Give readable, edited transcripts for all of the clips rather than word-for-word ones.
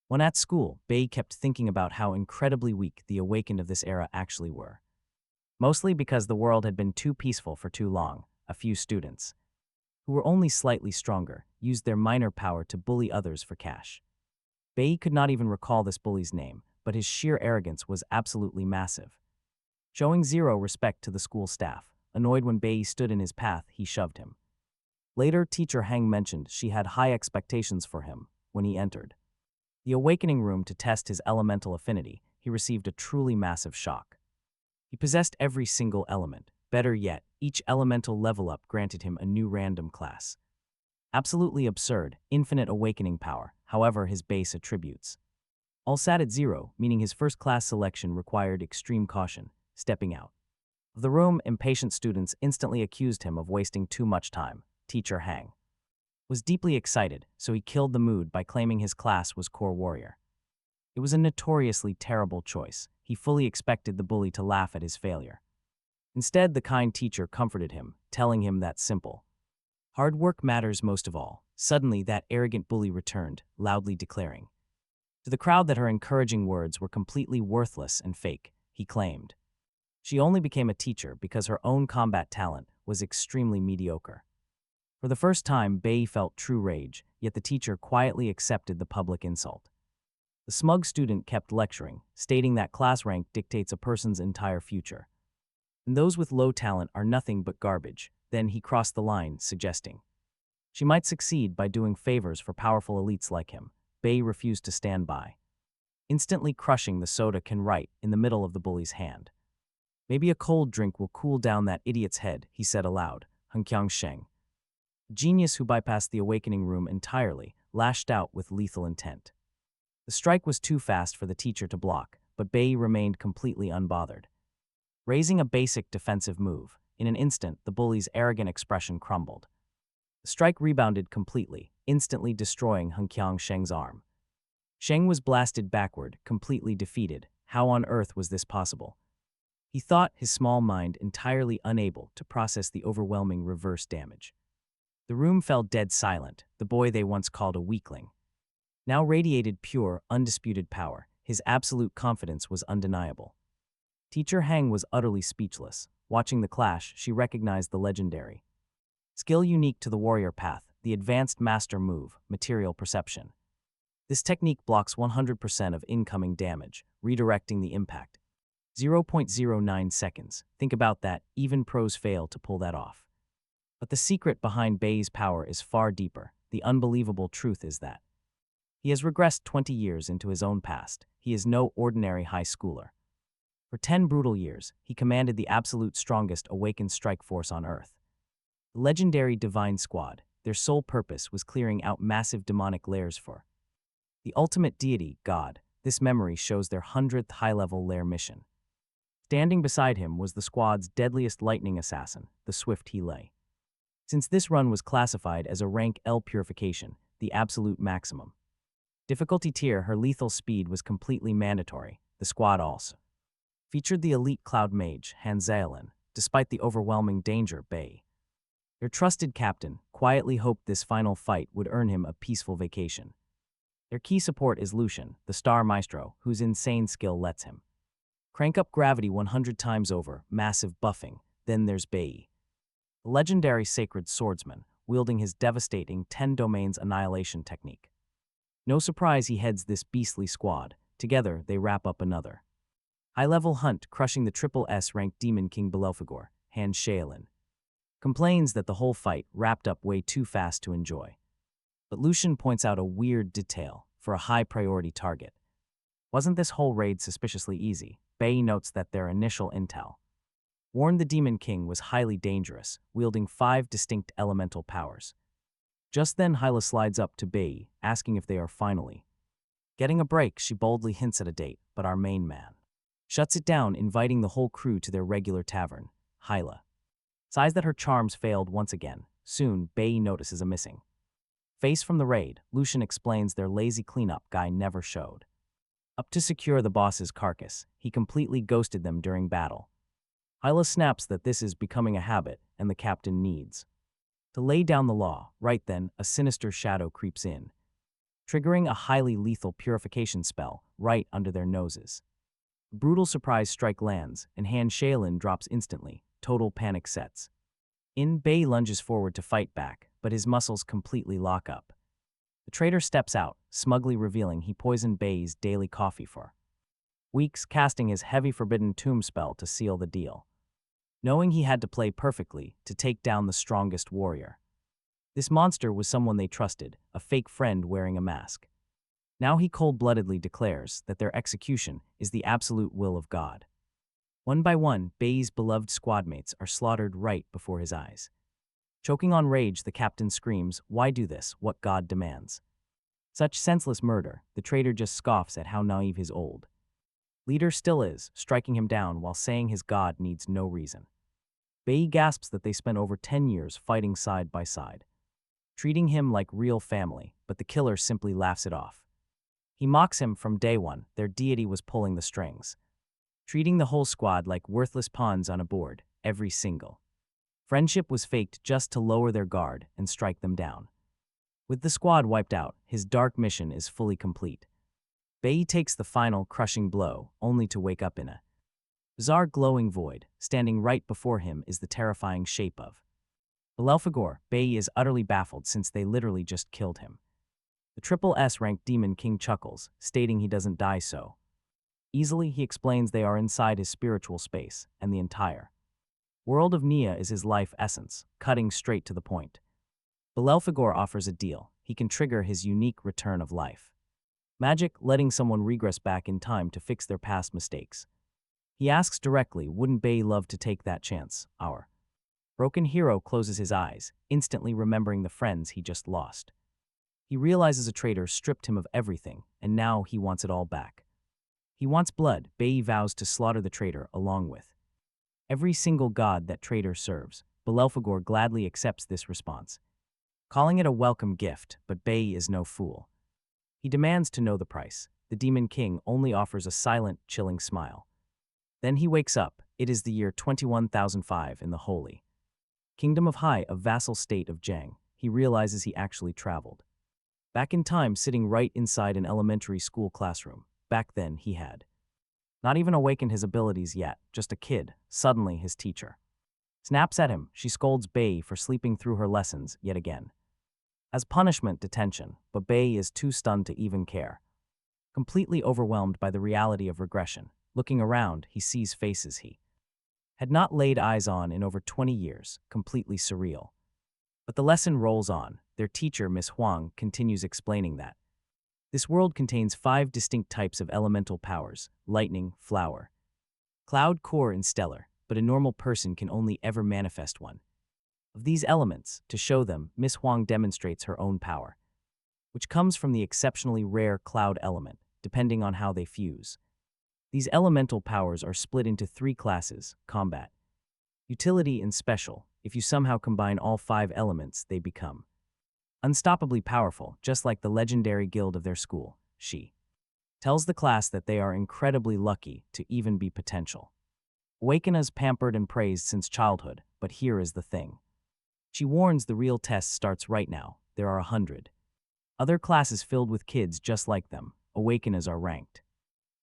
When at school, Bayi kept thinking about how incredibly weak the awakened of this era actually were. Mostly because the world had been too peaceful for too long. A few students, who were only slightly stronger, used their minor power to bully others for cash. Bayi could not even recall this bully's name, but his sheer arrogance was absolutely massive. Showing zero respect to the school staff, annoyed when Bayi stood in his path, he shoved him. Later, teacher Hang mentioned she had high expectations for him when he entered the awakening room to test his elemental affinity. He received a truly massive shock. He possessed every single element. Better yet, each elemental level up granted him a new random class. Absolutely absurd, infinite awakening power, however his base attributes. All sat at zero, meaning his first class selection required extreme caution, stepping out of the room. Impatient students instantly accused him of wasting too much time. Teacher Hang was deeply excited, so he killed the mood by claiming his class was Core Warrior. It was a notoriously terrible choice. He fully expected the bully to laugh at his failure. Instead, the kind teacher comforted him, telling him that simple hard work matters most of all. Suddenly, that arrogant bully returned, loudly declaring to the crowd that her encouraging words were completely worthless and fake. He claimed she only became a teacher because her own combat talent was extremely mediocre. For the first time, Bayi felt true rage, yet the teacher quietly accepted the public insult. The smug student kept lecturing, stating that class rank dictates a person's entire future, and those with low talent are nothing but garbage. Then he crossed the line, suggesting she might succeed by doing favors for powerful elites like him. Bayi refused to stand by, instantly crushing the soda can right in the middle of the bully's hand. Maybe a cold drink will cool down that idiot's head, he said aloud. Hunkyang Sheng, genius who bypassed the awakening room entirely, lashed out with lethal intent. The strike was too fast for the teacher to block, but Bayi remained completely unbothered. Raising a basic defensive move, in an instant the bully's arrogant expression crumbled. The strike rebounded completely, instantly destroying Hunkyang Sheng's arm. Sheng was blasted backward, completely defeated. How on earth was this possible? He thought, his small mind entirely unable to process the overwhelming reverse damage. The room fell dead silent. The boy they once called a weakling now radiated pure, undisputed power. His absolute confidence was undeniable. Teacher Hang was utterly speechless. Watching the clash, she recognized the legendary skill unique to the warrior path, the advanced master move, material perception. This technique blocks 100% of incoming damage, redirecting the impact. 0.09 seconds. Think about that, even pros fail to pull that off. But the secret behind Bayi's power is far deeper. The unbelievable truth is that he has regressed 20 years into his own past. He is no ordinary high schooler. For 10 brutal years, he commanded the absolute strongest awakened strike force on Earth. The legendary Divine Squad, their sole purpose was clearing out massive demonic layers for the ultimate deity, God. This memory shows their 100th high-level lair mission. Standing beside him was the squad's deadliest lightning assassin, the Swift He. Since this run was classified as a rank L purification, the absolute maximum difficulty tier, her lethal speed was completely mandatory. The squad also featured the elite cloud mage, Han Zaolin. Despite the overwhelming danger, Bayi, their trusted captain, quietly hoped this final fight would earn him a peaceful vacation. Their key support is Lucian, the star maestro, whose insane skill lets him crank up gravity 100 times over, massive buffing. Then there's Bayi, the legendary sacred swordsman, wielding his devastating 10 domains annihilation technique. No surprise he heads this beastly squad. Together, they wrap up another high-level hunt, crushing the triple S-ranked Demon King Belelfagor. Han Shaolin complains that the whole fight wrapped up way too fast to enjoy. But Lucian points out a weird detail for a high-priority target. Wasn't this whole raid suspiciously easy? Bayi notes that their initial intel warned the Demon King was highly dangerous, wielding 5 distinct elemental powers. Just then Hyla slides up to Bayi, asking if they are finally getting a break. She boldly hints at a date, but our main man shuts it down, inviting the whole crew to their regular tavern. Hyla sighs that her charms failed once again. Soon, Bayi notices a missing face from the raid. Lucian explains their lazy cleanup guy never showed up to secure the boss's carcass. He completely ghosted them during battle. Hyla snaps that this is becoming a habit, and the captain needs to lay down the law. Right then, a sinister shadow creeps in. triggering a highly lethal purification spell right under their noses. A brutal surprise strike lands, and Han Shaolin drops instantly. Total panic sets. Bayi lunges forward to fight back, but his muscles completely lock up. The traitor steps out, smugly revealing he poisoned Bayi's daily coffee for weeks, casting his heavy forbidden tomb spell to seal the deal, knowing he had to play perfectly to take down the strongest warrior. This monster was someone they trusted, a fake friend wearing a mask. Now he cold-bloodedly declares that their execution is the absolute will of God. One by one, Bayi's beloved squadmates are slaughtered right before his eyes. Choking on rage, the captain screams, "Why do this, what God demands?" Such senseless murder, the traitor just scoffs at how naive his old leader still is, striking him down while saying his God needs no reason. Bayi gasps that they spent over 10 years fighting side by side, treating him like real family, but the killer simply laughs it off. He mocks him from day one. Their deity was pulling the strings, treating the whole squad like worthless pawns on a board, every single. Friendship was faked just to lower their guard and strike them down. With the squad wiped out, his dark mission is fully complete. Bayi takes the final crushing blow, only to wake up in a bizarre glowing void. Standing right before him is the terrifying shape of Belphegor. Bayi is utterly baffled since they literally just killed him. The triple S-ranked Demon King chuckles, stating he doesn't die so easily. He explains they are inside his spiritual space, and the entire world of Nia is his life essence, cutting straight to the point. Belphegor offers a deal. He can trigger his unique return of life magic, letting someone regress back in time to fix their past mistakes. He asks directly, wouldn't Bayi love to take that chance? Our broken hero closes his eyes, instantly remembering the friends he just lost. He realizes a traitor stripped him of everything, and now he wants it all back. He wants blood. Bayi vows to slaughter the traitor along with every single god that traitor serves. Belphegor gladly accepts this response, calling it a welcome gift, but Bayi is no fool. He demands to know the price. The Demon King only offers a silent, chilling smile. Then he wakes up. It is the year 21,005 in the holy Kingdom of Hai, a vassal state of Jiang. He realizes he actually traveled back in time, sitting right inside an elementary school classroom. Back then, he had not even awakened his abilities yet, just a kid. Suddenly, his teacher snaps at him. She scolds Bayi for sleeping through her lessons yet again. As punishment, detention, but Bayi is too stunned to even care. Completely overwhelmed by the reality of regression, looking around, he sees faces he had not laid eyes on in over 20 years, completely surreal. But the lesson rolls on. Their teacher, Miss Huang, continues explaining that this world contains 5 distinct types of elemental powers: lightning, flower, cloud, core, and stellar, but a normal person can only ever manifest one of these elements. To show them, Miss Huang demonstrates her own power, which comes from the exceptionally rare cloud element, depending on how they fuse. These elemental powers are split into 3 classes: combat, utility, and special. If you somehow combine all 5 elements, they become unstoppably powerful, just like the legendary guild of their school. She tells the class that they are incredibly lucky to even be potential Awakenas, pampered and praised since childhood, but here is the thing. She warns the real test starts right now. There are 100 other classes filled with kids just like them. Awakenas are ranked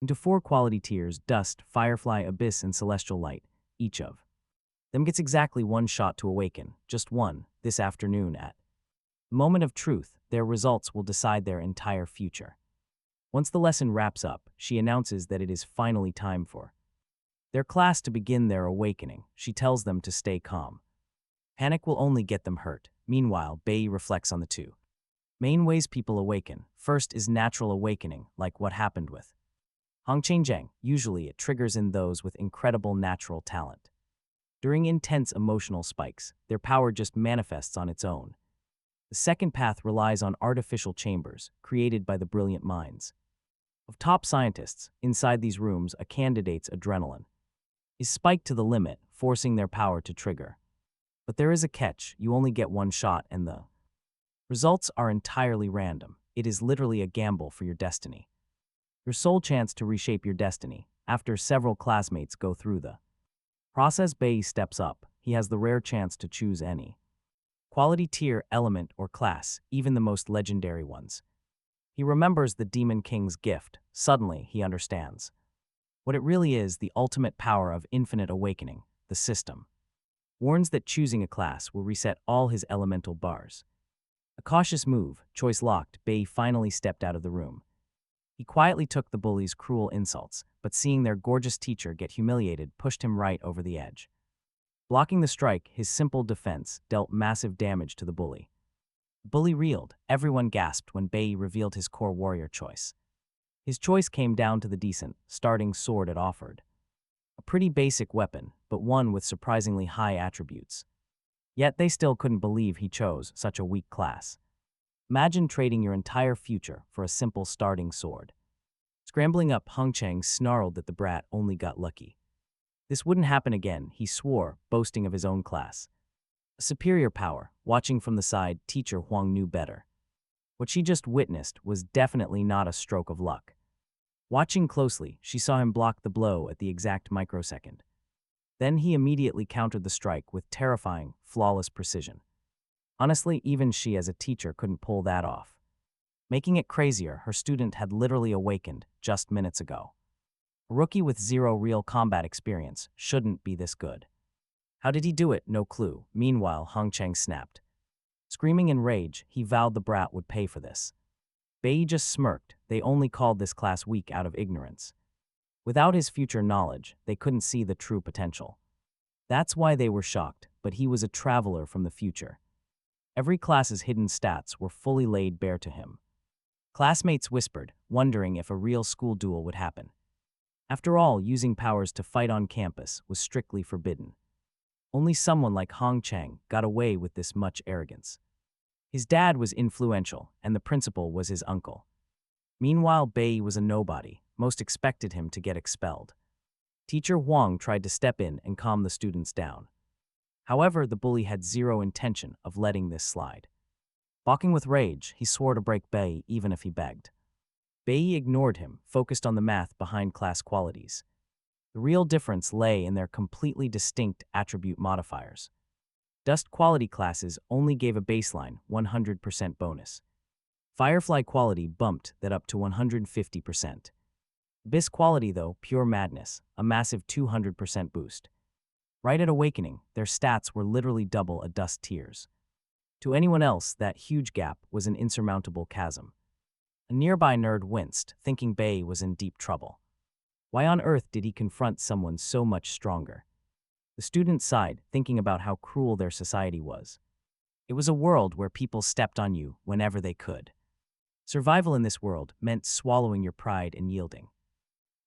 into 4 quality tiers: Dust, Firefly, Abyss, and Celestial Light. Each of them gets exactly 1 shot to awaken, just one, this afternoon at the moment of truth. Their results will decide their entire future. Once the lesson wraps up, she announces that it is finally time for their class to begin their awakening. She tells them to stay calm. Panic will only get them hurt. Meanwhile, Bayi reflects on the 2 main ways people awaken. First is natural awakening, like what happened with Hongqianjiang. Usually it triggers in those with incredible natural talent. During intense emotional spikes, their power just manifests on its own. The second path relies on artificial chambers, created by the brilliant minds of top scientists. Inside these rooms, a candidate's adrenaline is spiked to the limit, forcing their power to trigger. But there is a catch: you only get 1 shot, and the results are entirely random. It is literally a gamble for your destiny. Your sole chance to reshape your destiny. After several classmates go through the process, Bayi steps up. He has the rare chance to choose any quality tier, element, or class, even the most legendary ones. He remembers the Demon King's gift. Suddenly, he understands. What it really is, the ultimate power of infinite awakening, the system. Warns that choosing a class will reset all his elemental bars. A cautious move, choice locked, Bayi finally stepped out of the room. He quietly took the bullies' cruel insults, but seeing their gorgeous teacher get humiliated pushed him right over the edge. Blocking the strike, his simple defense dealt massive damage to the bully. The bully reeled. Everyone gasped when Bayi revealed his core warrior choice. His choice came down to the decent, starting sword it offered. A pretty basic weapon, but one with surprisingly high attributes. Yet they still couldn't believe he chose such a weak class. Imagine trading your entire future for a simple starting sword. Scrambling up, Hong Chang snarled that the brat only got lucky. This wouldn't happen again, he swore, boasting of his own class. A superior power. Watching from the side, teacher Huang knew better. What she just witnessed was definitely not a stroke of luck. Watching closely, she saw him block the blow at the exact microsecond. Then he immediately countered the strike with terrifying, flawless precision. Honestly, even she as a teacher couldn't pull that off. Making it crazier, her student had literally awakened just minutes ago. A rookie with zero real combat experience shouldn't be this good. How did he do it? No clue. Meanwhile, Hong Chang snapped. Screaming in rage, he vowed the brat would pay for this. Bayi just smirked. They only called this class weak out of ignorance. Without his future knowledge, they couldn't see the true potential. That's why they were shocked, but he was a traveler from the future. Every class's hidden stats were fully laid bare to him. Classmates whispered, wondering if a real school duel would happen. After all, using powers to fight on campus was strictly forbidden. Only someone like Hong Chang got away with this much arrogance. His dad was influential, and the principal was his uncle. Meanwhile, Bayi was a nobody. Most expected him to get expelled. Teacher Huang tried to step in and calm the students down. However, the bully had zero intention of letting this slide. Balking with rage, he swore to break Bayi even if he begged. Bayi ignored him, focused on the math behind class qualities. The real difference lay in their completely distinct attribute modifiers. Dust quality classes only gave a baseline 100% bonus. Firefly quality bumped that up to 150%. Abyss quality, though, pure madness, a massive 200% boost. Right at awakening, their stats were literally double a dust tier's. To anyone else, that huge gap was an insurmountable chasm. A nearby nerd winced, thinking Bayi was in deep trouble. Why on earth did he confront someone so much stronger? The student sighed, thinking about how cruel their society was. It was a world where people stepped on you whenever they could. Survival in this world meant swallowing your pride and yielding.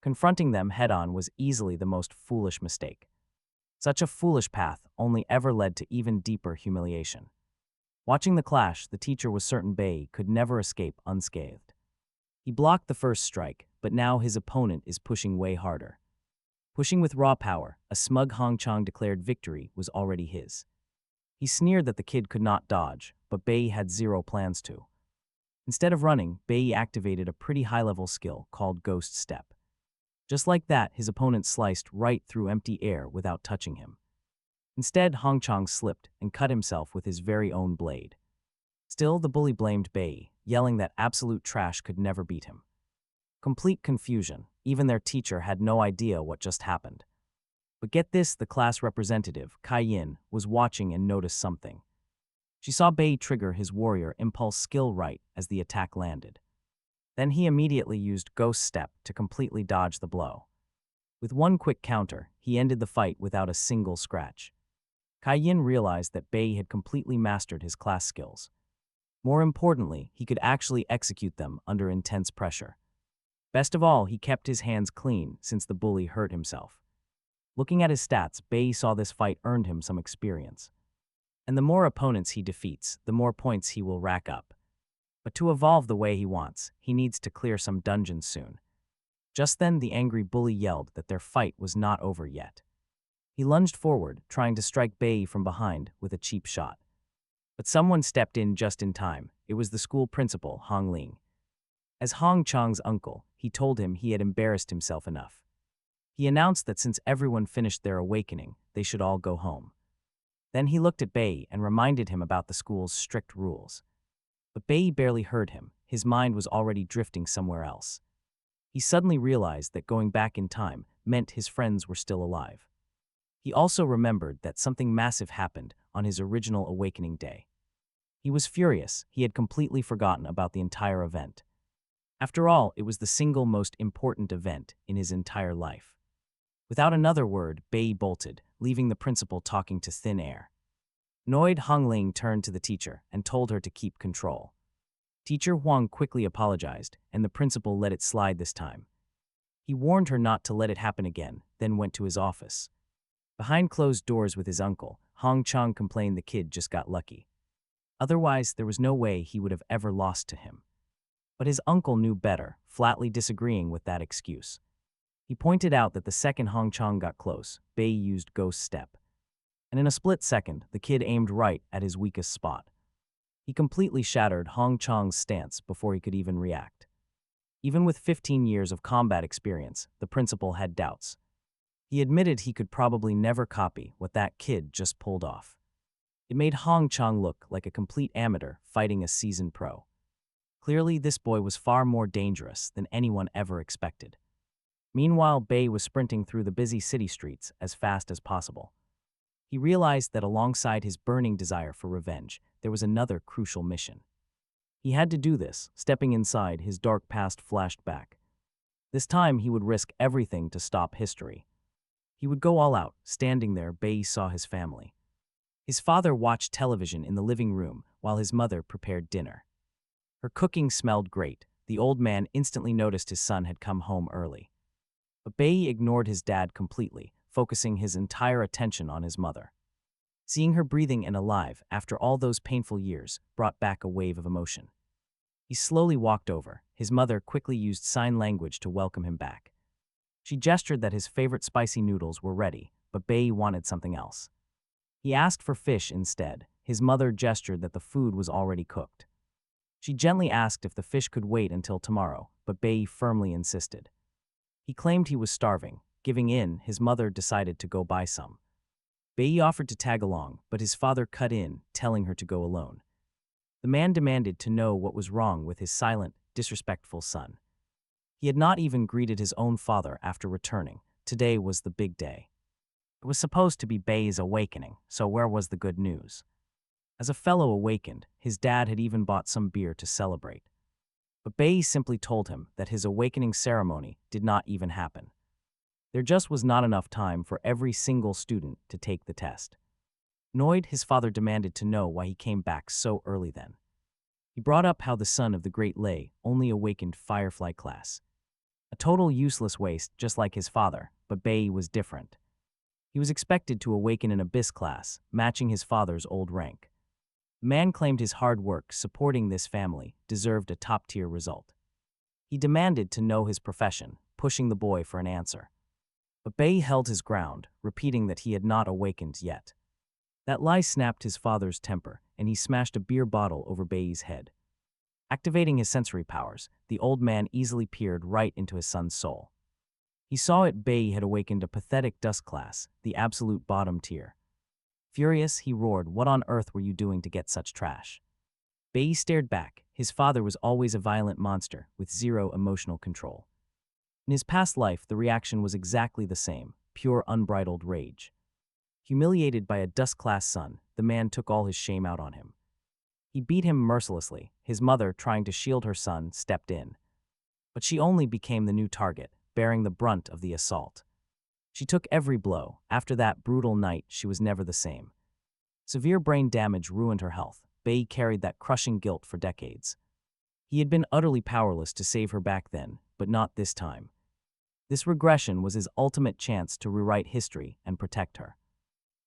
Confronting them head-on was easily the most foolish mistake. Such a foolish path only ever led to even deeper humiliation. Watching the clash, the teacher was certain Bayi could never escape unscathed. He blocked the first strike, but now his opponent is pushing way harder. Pushing with raw power, a smug Hong Chang declared victory was already his. He sneered that the kid could not dodge, but Bayi had zero plans to. Instead of running, Bayi activated a pretty high-level skill called Ghost Step. Just like that, his opponent sliced right through empty air without touching him. Instead, Hong Chang slipped and cut himself with his very own blade. Still, the bully blamed Bayi, yelling that absolute trash could never beat him. Complete confusion. Even their teacher had no idea what just happened. But get this, the class representative, Kai Yin, was watching and noticed something. She saw Bayi trigger his warrior impulse skill right as the attack landed. Then he immediately used Ghost Step to completely dodge the blow. With one quick counter, he ended the fight without a single scratch. Kai Yin realized that Bayi had completely mastered his class skills. More importantly, he could actually execute them under intense pressure. Best of all, he kept his hands clean since the bully hurt himself. Looking at his stats, Bayi saw this fight earned him some experience. And the more opponents he defeats, the more points he will rack up. But to evolve the way he wants, he needs to clear some dungeons soon. Just then, the angry bully yelled that their fight was not over yet. He lunged forward, trying to strike Bayi from behind with a cheap shot. But someone stepped in just in time. It was the school principal, Hong Ling. As Hong Chang's uncle, he told him he had embarrassed himself enough. He announced that since everyone finished their awakening, they should all go home. Then he looked at Bayi and reminded him about the school's strict rules. But Bayi barely heard him. his mind was already drifting somewhere else. He suddenly realized that going back in time meant his friends were still alive. He also remembered that something massive happened on his original awakening day. He was furious. He had completely forgotten about the entire event. After all, it was the single most important event in his entire life. Without another word, Bayi bolted, leaving the principal talking to thin air. Annoyed, Hongling turned to the teacher and told her to keep control. Teacher Huang quickly apologized, and the principal let it slide this time. He warned her not to let it happen again, then went to his office. Behind closed doors with his uncle, Hong Chang complained the kid just got lucky. Otherwise, there was no way he would have ever lost to him. But his uncle knew better, flatly disagreeing with that excuse. He pointed out that the second Hong Chang got close, Bayi used Ghost Step. And in a split second, the kid aimed right at his weakest spot. He completely shattered Hong Chang's stance before he could even react. Even with 15 years of combat experience, the principal had doubts. He admitted he could probably never copy what that kid just pulled off. It made Hong Chang look like a complete amateur fighting a seasoned pro. Clearly, this boy was far more dangerous than anyone ever expected. Meanwhile, Bayi was sprinting through the busy city streets as fast as possible. He realized that alongside his burning desire for revenge, there was another crucial mission. He had to do this. Stepping inside, his dark past flashed back. This time, he would risk everything to stop history. He would go all out. Standing there, Bayi saw his family. His father watched television in the living room while his mother prepared dinner. Her cooking smelled great. The old man instantly noticed his son had come home early. But Bayi ignored his dad completely, focusing his entire attention on his mother. Seeing her breathing and alive after all those painful years brought back a wave of emotion. He slowly walked over. His mother quickly used sign language to welcome him back. She gestured that his favorite spicy noodles were ready, but Bayi wanted something else. He asked for fish instead. His mother gestured that the food was already cooked. She gently asked if the fish could wait until tomorrow, but Bayi firmly insisted. He claimed he was starving. Giving in, his mother decided to go buy some. Bayi offered to tag along, but his father cut in, telling her to go alone. The man demanded to know what was wrong with his silent, disrespectful son. He had not even greeted his own father after returning. Today was the big day. It was supposed to be Bayi's awakening, so where was the good news? As a fellow awakened, his dad had even bought some beer to celebrate. But Bayi simply told him that his awakening ceremony did not even happen. There just was not enough time for every single student to take the test. Annoyed, his father demanded to know why he came back so early then. He brought up how the son of the Great Lei only awakened Firefly class. A total useless waste, just like his father, but Bayi was different. He was expected to awaken an Abyss class, matching his father's old rank. The man claimed his hard work supporting this family deserved a top-tier result. He demanded to know his profession, pushing the boy for an answer. But Bayi held his ground, repeating that he had not awakened yet. That lie snapped his father's temper, and he smashed a beer bottle over Bayi's head. Activating his sensory powers, the old man easily peered right into his son's soul. He saw it. Bayi had awakened a pathetic dust class, the absolute bottom tier. Furious, he roared, "What on earth were you doing to get such trash?" Bayi stared back. His father was always a violent monster, with zero emotional control. In his past life, the reaction was exactly the same, pure unbridled rage. Humiliated by a dust-class son, the man took all his shame out on him. He beat him mercilessly. His mother, trying to shield her son, stepped in. But she only became the new target, bearing the brunt of the assault. She took every blow. After that brutal night, she was never the same. Severe brain damage ruined her health. Bayi carried that crushing guilt for decades. He had been utterly powerless to save her back then, but not this time. This regression was his ultimate chance to rewrite history and protect her.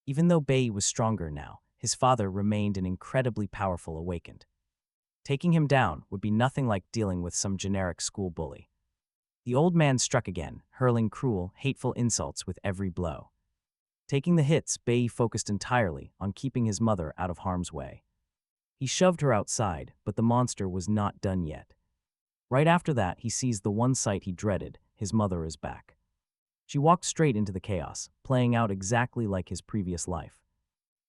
Even though Bayi was stronger now, his father remained an incredibly powerful awakened. Taking him down would be nothing like dealing with some generic school bully. The old man struck again, hurling cruel, hateful insults with every blow. Taking the hits, Bayi focused entirely on keeping his mother out of harm's way. He shoved her outside, but the monster was not done yet. Right after that, he seized the one sight he dreaded: his mother is back. She walked straight into the chaos, playing out exactly like his previous life.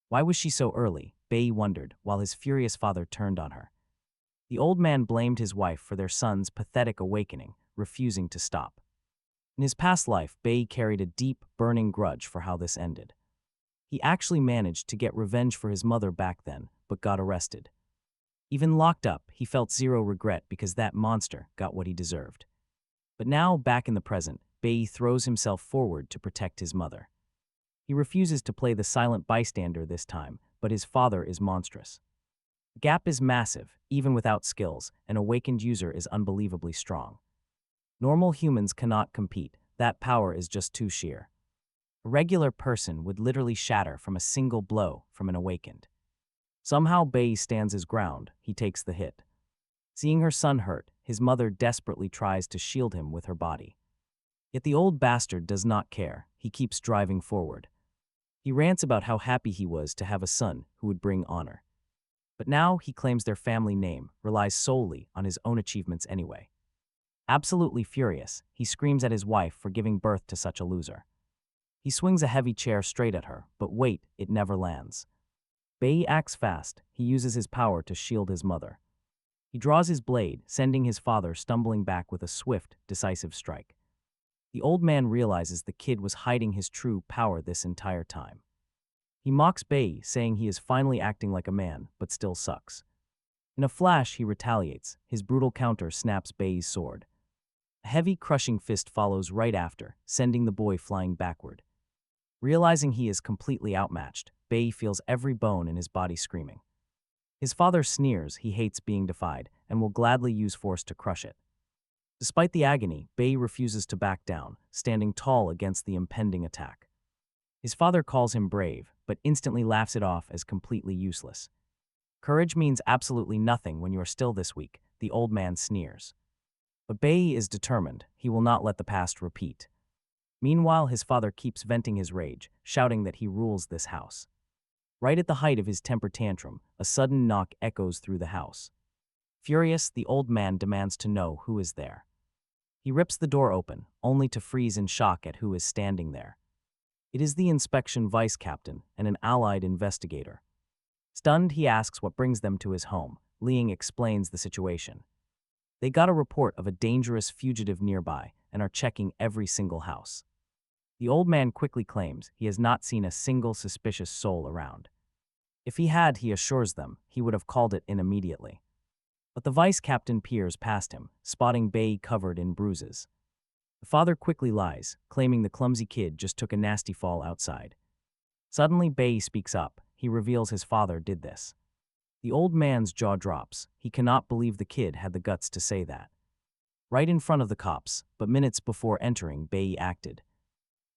Why was she so early? Bayi wondered, while his furious father turned on her. The old man blamed his wife for their son's pathetic awakening, refusing to stop. In his past life, Bayi carried a deep, burning grudge for how this ended. He actually managed to get revenge for his mother back then, but got arrested. Even locked up, he felt zero regret because that monster got what he deserved. But now, back in the present, Bayi throws himself forward to protect his mother. He refuses to play the silent bystander this time, but his father is monstrous. The gap is massive, even without skills. An awakened user is unbelievably strong. Normal humans cannot compete, that power is just too sheer. A regular person would literally shatter from a single blow from an awakened. Somehow Bayi stands his ground, he takes the hit. Seeing her son hurt, his mother desperately tries to shield him with her body. Yet the old bastard does not care, he keeps driving forward. He rants about how happy he was to have a son who would bring honor. But now he claims their family name, relies solely on his own achievements anyway. Absolutely furious, he screams at his wife for giving birth to such a loser. He swings a heavy chair straight at her, but wait, it never lands. Bayi acts fast, he uses his power to shield his mother. He draws his blade, sending his father stumbling back with a swift, decisive strike. The old man realizes the kid was hiding his true power this entire time. He mocks Bayi, saying he is finally acting like a man, but still sucks. In a flash, he retaliates. His brutal counter snaps Bayi's sword. A heavy, crushing fist follows right after, sending the boy flying backward. Realizing he is completely outmatched, Bayi feels every bone in his body screaming. His father sneers, he hates being defied, and will gladly use force to crush it. Despite the agony, Bayi refuses to back down, standing tall against the impending attack. His father calls him brave, but instantly laughs it off as completely useless. Courage means absolutely nothing when you are still this weak, the old man sneers. But Bayi is determined, he will not let the past repeat. Meanwhile, his father keeps venting his rage, shouting that he rules this house. Right at the height of his temper tantrum, a sudden knock echoes through the house. Furious, the old man demands to know who is there. He rips the door open, only to freeze in shock at who is standing there. It is the inspection vice captain and an allied investigator. Stunned, he asks what brings them to his home. Liang explains the situation. They got a report of a dangerous fugitive nearby and are checking every single house. The old man quickly claims he has not seen a single suspicious soul around. If he had, he assures them, he would have called it in immediately. But the vice captain peers past him, spotting Bayi covered in bruises. The father quickly lies, claiming the clumsy kid just took a nasty fall outside. Suddenly, Bayi speaks up. He reveals his father did this. The old man's jaw drops. He cannot believe the kid had the guts to say that. Right in front of the cops, but minutes before entering, Bayi acted.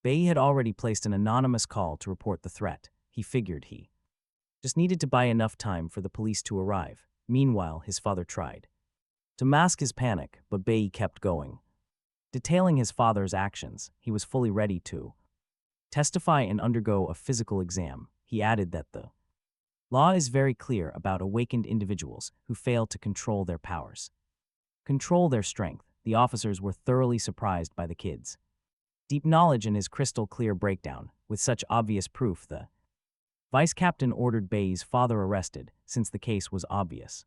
Bayi had already placed an anonymous call to report the threat. He figured he just needed to buy enough time for the police to arrive. Meanwhile, his father tried to mask his panic, but Bayi kept going. Detailing his father's actions, he was fully ready to testify and undergo a physical exam. He added that the law is very clear about awakened individuals who fail to control their powers. Control their strength. The officers were thoroughly surprised by the kid's deep knowledge and his crystal-clear breakdown. With such obvious proof, the vice captain ordered Bayi's father arrested, since the case was obvious.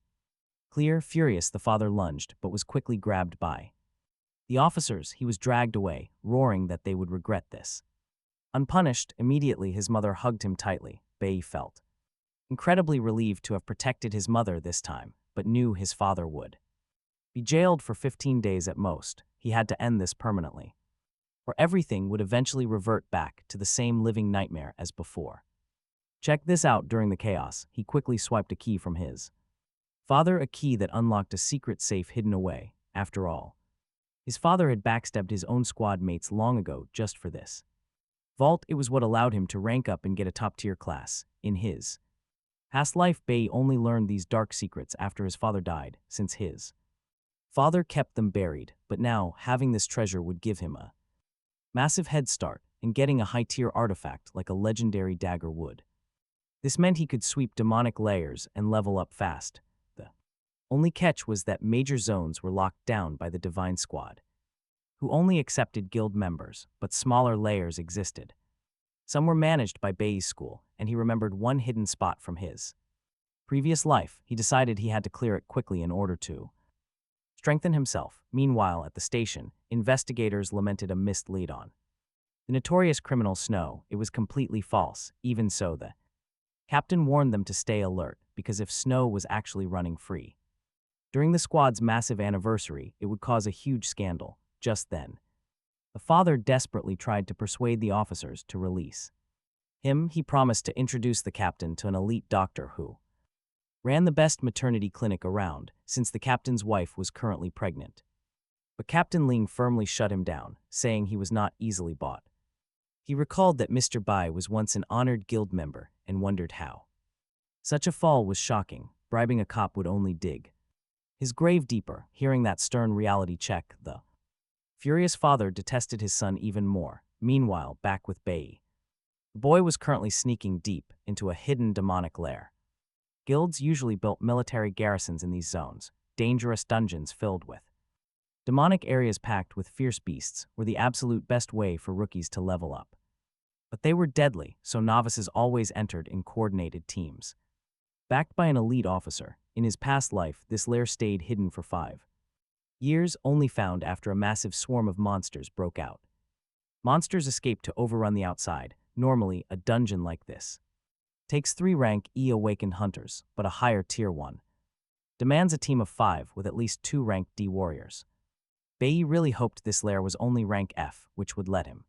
Clear, furious, the father lunged, but was quickly grabbed by the officers. He was dragged away, roaring that they would regret this. Unpunished, immediately his mother hugged him tightly. Bayi felt incredibly relieved to have protected his mother this time, but knew his father would be jailed for 15 days at most. He had to end this permanently, or everything would eventually revert back to the same living nightmare as before. Check this out. During the chaos, he quickly swiped a key from his father, a key that unlocked a secret safe hidden away. After all, his father had backstabbed his own squad mates long ago just for this vault. It was what allowed him to rank up and get a top-tier class. In his past life, Bayi only learned these dark secrets after his father died, since his father kept them buried, but now, having this treasure would give him a massive head start in getting a high-tier artifact like a legendary dagger would. This meant he could sweep demonic layers and level up fast. The only catch was that major zones were locked down by the Divine Squad, who only accepted guild members, but smaller layers existed. Some were managed by Bayi's school, and he remembered one hidden spot from his previous life, he decided he had to clear it quickly in order to strengthen himself. Meanwhile, at the station, investigators lamented a missed lead-on. The notorious criminal Snow, it was completely false. Even so, the captain warned them to stay alert, because if Snow was actually running free during the squad's massive anniversary, it would cause a huge scandal. Just then, the father desperately tried to persuade the officers to release him. He promised to introduce the captain to an elite doctor who ran the best maternity clinic around, since the captain's wife was currently pregnant. But Captain Ling firmly shut him down, saying he was not easily bought. He recalled that Mr. Bayi was once an honored guild member and wondered how such a fall was shocking. Bribing a cop would only dig his grave deeper. Hearing that stern reality check, the furious father detested his son even more. Meanwhile, back with Bayi, the boy was currently sneaking deep into a hidden demonic lair. Guilds usually built military garrisons in these zones. Dangerous dungeons filled with demonic areas packed with fierce beasts were the absolute best way for rookies to level up. But they were deadly, so novices always entered in coordinated teams. Backed by an elite officer, in his past life, this lair stayed hidden for 5 years, only found after a massive swarm of monsters broke out. Monsters escaped to overrun the outside. Normally, a dungeon like this takes 3 rank E awakened hunters, but a higher tier 1 demands a team of 5 with at least 2 rank D warriors. Bayi really hoped this lair was only rank F, which would let him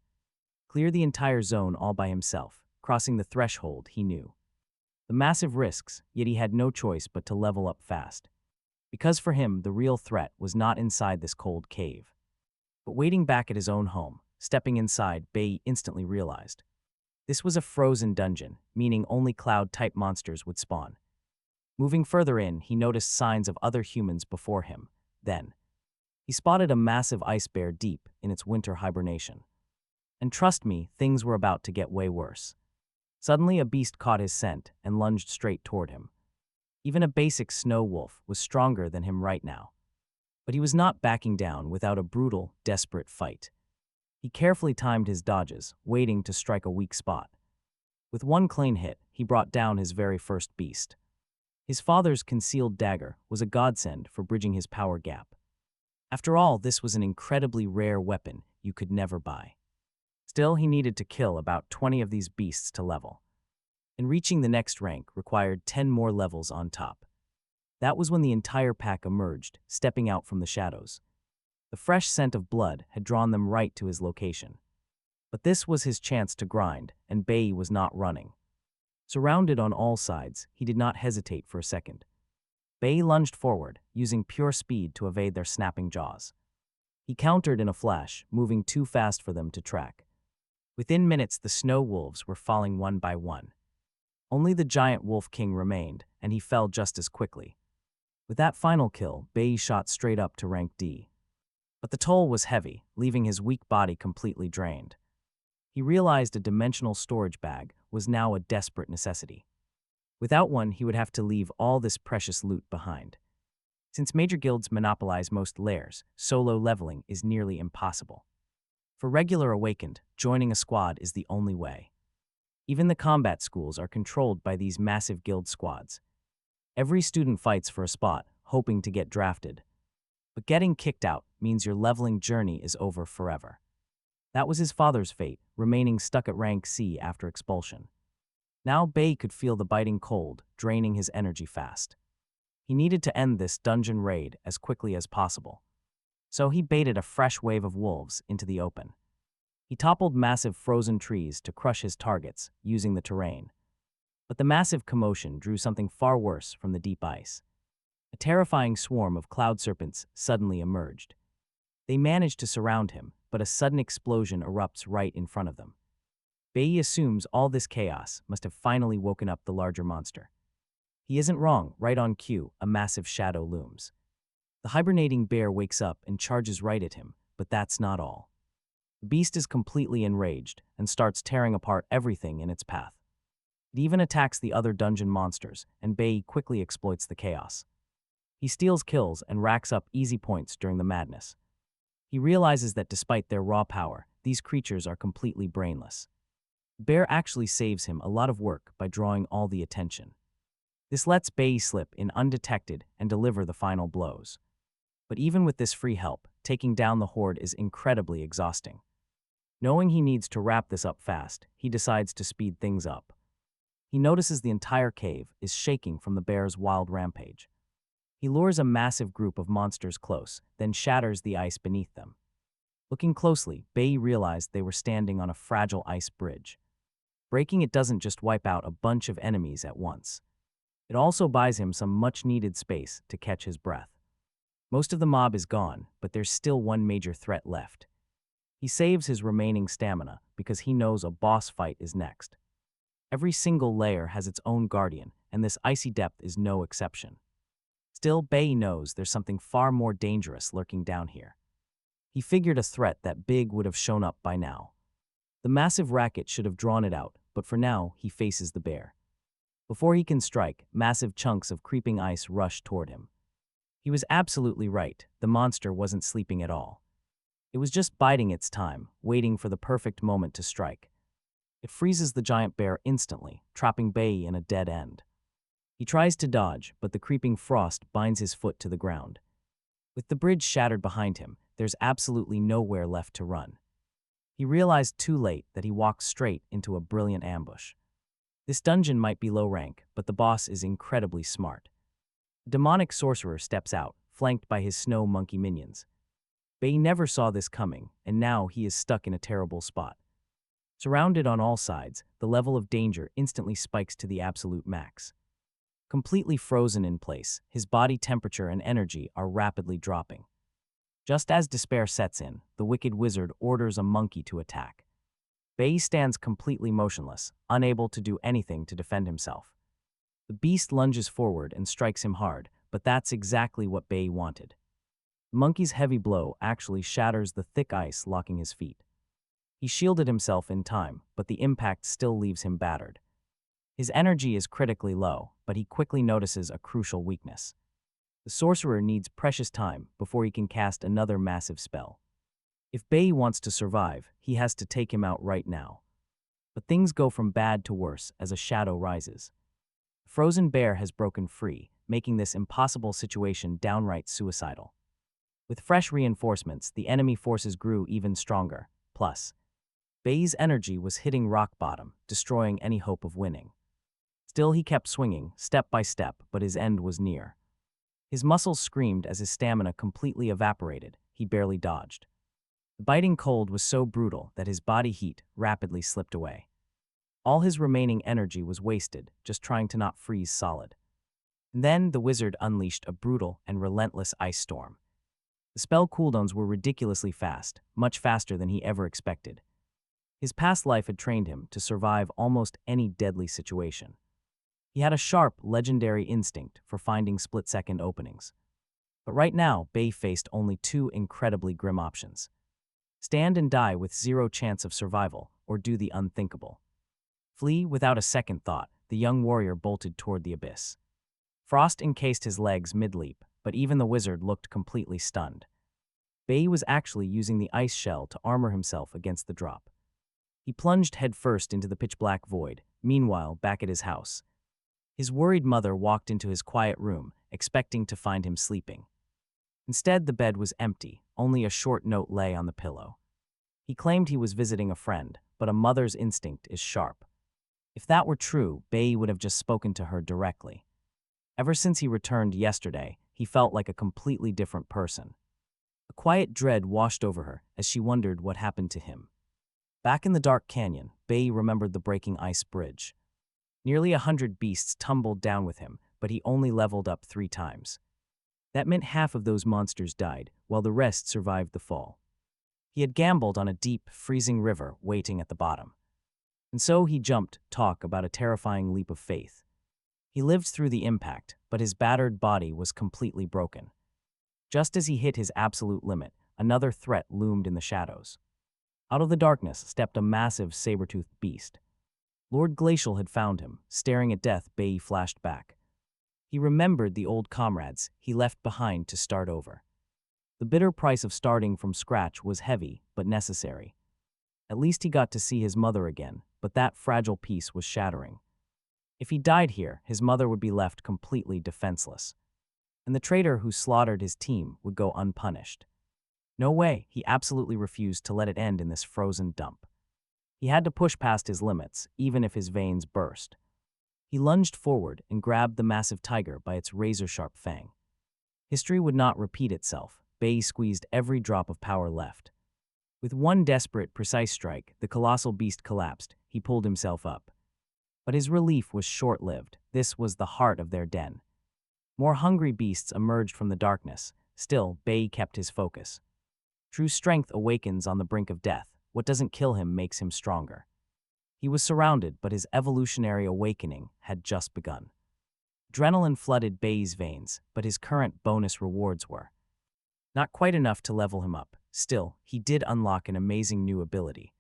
clear the entire zone all by himself. Crossing the threshold, he knew the massive risks, yet he had no choice but to level up fast. Because for him, the real threat was not inside this cold cave, but waiting back at his own home. Stepping inside, Bayi instantly realized this was a frozen dungeon, meaning only cloud-type monsters would spawn. Moving further in, he noticed signs of other humans before him. Then, he spotted a massive ice bear deep in its winter hibernation. And trust me, things were about to get way worse. Suddenly, a beast caught his scent and lunged straight toward him. Even a basic snow wolf was stronger than him right now. But he was not backing down without a brutal, desperate fight. He carefully timed his dodges, waiting to strike a weak spot. With one clean hit, he brought down his very first beast. His father's concealed dagger was a godsend for bridging his power gap. After all, this was an incredibly rare weapon you could never buy. Still, he needed to kill about 20 of these beasts to level. And reaching the next rank required 10 more levels on top. That was when the entire pack emerged, stepping out from the shadows. The fresh scent of blood had drawn them right to his location. But this was his chance to grind, and Bayi was not running. Surrounded on all sides, he did not hesitate for a second. Bayi lunged forward, using pure speed to evade their snapping jaws. He countered in a flash, moving too fast for them to track. Within minutes, the snow wolves were falling one by one. Only the giant wolf king remained, and he fell just as quickly. With that final kill, Bayi shot straight up to rank D. But the toll was heavy, leaving his weak body completely drained. He realized a dimensional storage bag was now a desperate necessity. Without one, he would have to leave all this precious loot behind. Since major guilds monopolize most lairs, solo leveling is nearly impossible. For regular awakened, joining a squad is the only way. Even the combat schools are controlled by these massive guild squads. Every student fights for a spot, hoping to get drafted. But getting kicked out means your leveling journey is over forever. That was his father's fate, remaining stuck at rank C after expulsion. Now Bayi could feel the biting cold, draining his energy fast. He needed to end this dungeon raid as quickly as possible. So he baited a fresh wave of wolves into the open. He toppled massive frozen trees to crush his targets, using the terrain. But the massive commotion drew something far worse from the deep ice. A terrifying swarm of cloud serpents suddenly emerged. They managed to surround him, but a sudden explosion erupts right in front of them. Bayi assumes all this chaos must have finally woken up the larger monster. He isn't wrong. Right on cue, a massive shadow looms. The hibernating bear wakes up and charges right at him, but that's not all. The beast is completely enraged and starts tearing apart everything in its path. It even attacks the other dungeon monsters, and Bayi quickly exploits the chaos. He steals kills and racks up easy points during the madness. He realizes that despite their raw power, these creatures are completely brainless. The bear actually saves him a lot of work by drawing all the attention. This lets Bayi slip in undetected and deliver the final blows. But even with this free help, taking down the horde is incredibly exhausting. Knowing he needs to wrap this up fast, he decides to speed things up. He notices the entire cave is shaking from the bear's wild rampage. He lures a massive group of monsters close, then shatters the ice beneath them. Looking closely, Bayi realized they were standing on a fragile ice bridge. Breaking it doesn't just wipe out a bunch of enemies at once. It also buys him some much-needed space to catch his breath. Most of the mob is gone, but there's still one major threat left. He saves his remaining stamina because he knows a boss fight is next. Every single layer has its own guardian, and this icy depth is no exception. Still, Bayi knows there's something far more dangerous lurking down here. He figured a threat that big would have shown up by now. The massive racket should have drawn it out, but for now, he faces the bear. Before he can strike, massive chunks of creeping ice rush toward him. He was absolutely right, the monster wasn't sleeping at all. It was just biding its time, waiting for the perfect moment to strike. It freezes the giant bear instantly, trapping Bayi in a dead end. He tries to dodge, but the creeping frost binds his foot to the ground. With the bridge shattered behind him, there's absolutely nowhere left to run. He realized too late that he walked straight into a brilliant ambush. This dungeon might be low rank, but the boss is incredibly smart. A demonic sorcerer steps out, flanked by his snow monkey minions. Bayi never saw this coming, and now he is stuck in a terrible spot. Surrounded on all sides, the level of danger instantly spikes to the absolute max. Completely frozen in place, his body temperature and energy are rapidly dropping. Just as despair sets in, the wicked wizard orders a monkey to attack. Bayi stands completely motionless, unable to do anything to defend himself. The beast lunges forward and strikes him hard, but that's exactly what Bayi wanted. The monkey's heavy blow actually shatters the thick ice locking his feet. He shielded himself in time, but the impact still leaves him battered. His energy is critically low, but he quickly notices a crucial weakness. The sorcerer needs precious time before he can cast another massive spell. If Bayi wants to survive, he has to take him out right now. But things go from bad to worse as a shadow rises. The frozen bear has broken free, making this impossible situation downright suicidal. With fresh reinforcements, the enemy forces grew even stronger. Plus, Bayi's energy was hitting rock bottom, destroying any hope of winning. Still, he kept swinging, step by step, but his end was near. His muscles screamed as his stamina completely evaporated. He barely dodged. The biting cold was so brutal that his body heat rapidly slipped away. All his remaining energy was wasted, just trying to not freeze solid. And then the wizard unleashed a brutal and relentless ice storm. The spell cooldowns were ridiculously fast, much faster than he ever expected. His past life had trained him to survive almost any deadly situation. He had a sharp, legendary instinct for finding split-second openings. But right now, Bayi faced only two incredibly grim options. Stand and die with zero chance of survival, or do the unthinkable. Flee without a second thought, the young warrior bolted toward the abyss. Frost encased his legs mid-leap, but even the wizard looked completely stunned. Bayi was actually using the ice shell to armor himself against the drop. He plunged headfirst into the pitch-black void, meanwhile back at his house. His worried mother walked into his quiet room, expecting to find him sleeping. Instead, the bed was empty, only a short note lay on the pillow. He claimed he was visiting a friend, but a mother's instinct is sharp. If that were true, Bayi would have just spoken to her directly. Ever since he returned yesterday, he felt like a completely different person. A quiet dread washed over her as she wondered what happened to him. Back in the dark canyon, Bayi remembered the breaking ice bridge. Nearly 100 beasts tumbled down with him, but he only leveled up 3 times. That meant half of those monsters died, while the rest survived the fall. He had gambled on a deep, freezing river waiting at the bottom. And so he jumped, talk about a terrifying leap of faith. He lived through the impact, but his battered body was completely broken. Just as he hit his absolute limit, another threat loomed in the shadows. Out of the darkness stepped a massive saber-toothed beast. Lord Glacial had found him, staring at death. Bayi flashed back. He remembered the old comrades he left behind to start over. The bitter price of starting from scratch was heavy, but necessary. At least he got to see his mother again, but that fragile peace was shattering. If he died here, his mother would be left completely defenseless, and the traitor who slaughtered his team would go unpunished. No way, he absolutely refused to let it end in this frozen dump. He had to push past his limits, even if his veins burst. He lunged forward and grabbed the massive tiger by its razor-sharp fang. History would not repeat itself. Bayi squeezed every drop of power left. With one desperate, precise strike, the colossal beast collapsed. He pulled himself up. But his relief was short-lived. This was the heart of their den. More hungry beasts emerged from the darkness. Still, Bayi kept his focus. True strength awakens on the brink of death. What doesn't kill him makes him stronger. He was surrounded, but his evolutionary awakening had just begun. Adrenaline flooded Bayi's veins, but his current bonus rewards were not quite enough to level him up. Still, he did unlock an amazing new ability.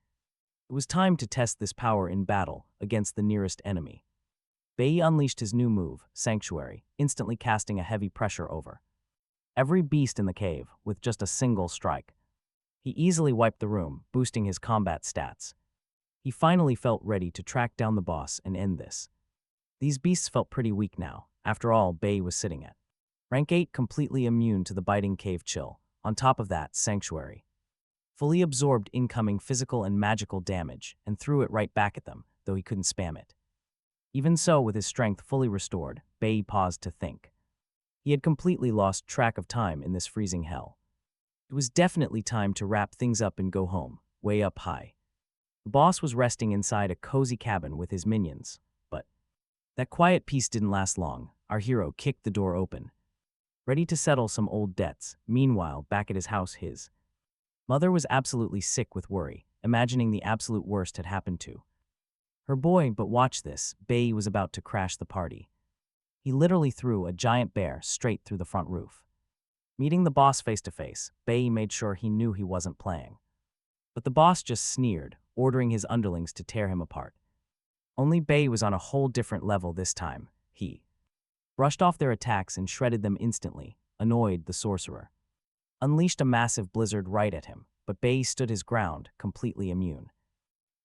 It was time to test this power in battle against the nearest enemy. Bayi unleashed his new move, Sanctuary, instantly casting a heavy pressure over every beast in the cave with just a single strike. He easily wiped the room, boosting his combat stats. He finally felt ready to track down the boss and end this. These beasts felt pretty weak now. After all, Bayi was sitting at rank 8, completely immune to the biting cave chill. On top of that, Sanctuary fully absorbed incoming physical and magical damage and threw it right back at them, though he couldn't spam it. Even so, with his strength fully restored, Bayi paused to think. He had completely lost track of time in this freezing hell. It was definitely time to wrap things up and go home, way up high. The boss was resting inside a cozy cabin with his minions, but that quiet peace didn't last long. Our hero kicked the door open, ready to settle some old debts. Meanwhile, back at his house, his mother was absolutely sick with worry, imagining the absolute worst had happened to her boy. But watch this, Bayi was about to crash the party. He literally threw a giant bear straight through the front roof. Meeting the boss face to face, Bayi made sure he knew he wasn't playing. But the boss just sneered, ordering his underlings to tear him apart. Only Bayi was on a whole different level this time. He brushed off their attacks and shredded them instantly, annoyed the sorcerer. Unleashed a massive blizzard right at him, but Bayi stood his ground, completely immune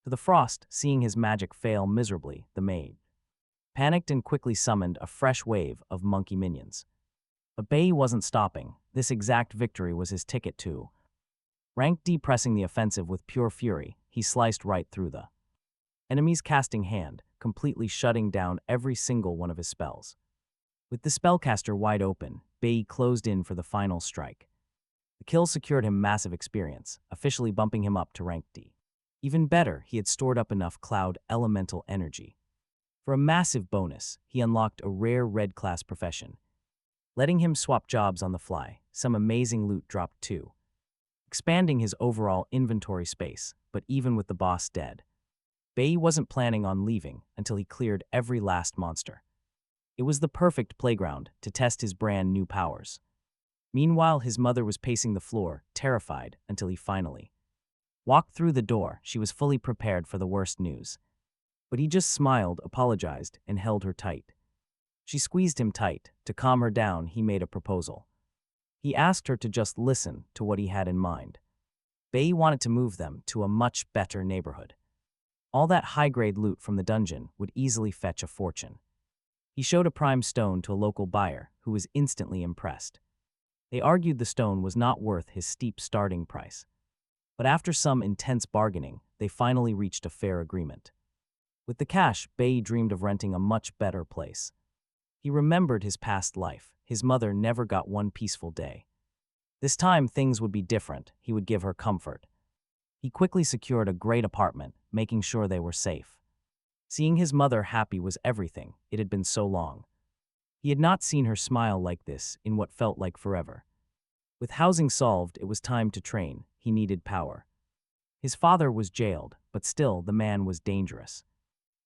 to the frost. Seeing his magic fail miserably, the maid panicked and quickly summoned a fresh wave of monkey minions. But Bayi wasn't stopping. This exact victory was his ticket to rank D. Pressing the offensive with pure fury, he sliced right through the enemy's casting hand, completely shutting down every single one of his spells. With the spellcaster wide open, Bayi closed in for the final strike. The kill secured him massive experience, officially bumping him up to rank D. Even better, he had stored up enough cloud elemental energy. For a massive bonus, he unlocked a rare red class profession, letting him swap jobs on the fly. Some amazing loot dropped too, expanding his overall inventory space. But even with the boss dead, Bayi wasn't planning on leaving until he cleared every last monster. It was the perfect playground to test his brand new powers. Meanwhile, his mother was pacing the floor, terrified, until he finally walked through the door. She was fully prepared for the worst news. But he just smiled, apologized, and held her tight. She squeezed him tight. To calm her down, he made a proposal. He asked her to just listen to what he had in mind. Bayi wanted to move them to a much better neighborhood. All that high-grade loot from the dungeon would easily fetch a fortune. He showed a prime stone to a local buyer, who was instantly impressed. They argued the stone was not worth his steep starting price. But after some intense bargaining, they finally reached a fair agreement. With the cash, Bayi dreamed of renting a much better place. He remembered his past life. His mother never got one peaceful day. This time, things would be different. He would give her comfort. He quickly secured a great apartment, making sure they were safe. Seeing his mother happy was everything. It had been so long. He had not seen her smile like this in what felt like forever. With housing solved, it was time to train. He needed power. His father was jailed, but still the man was dangerous.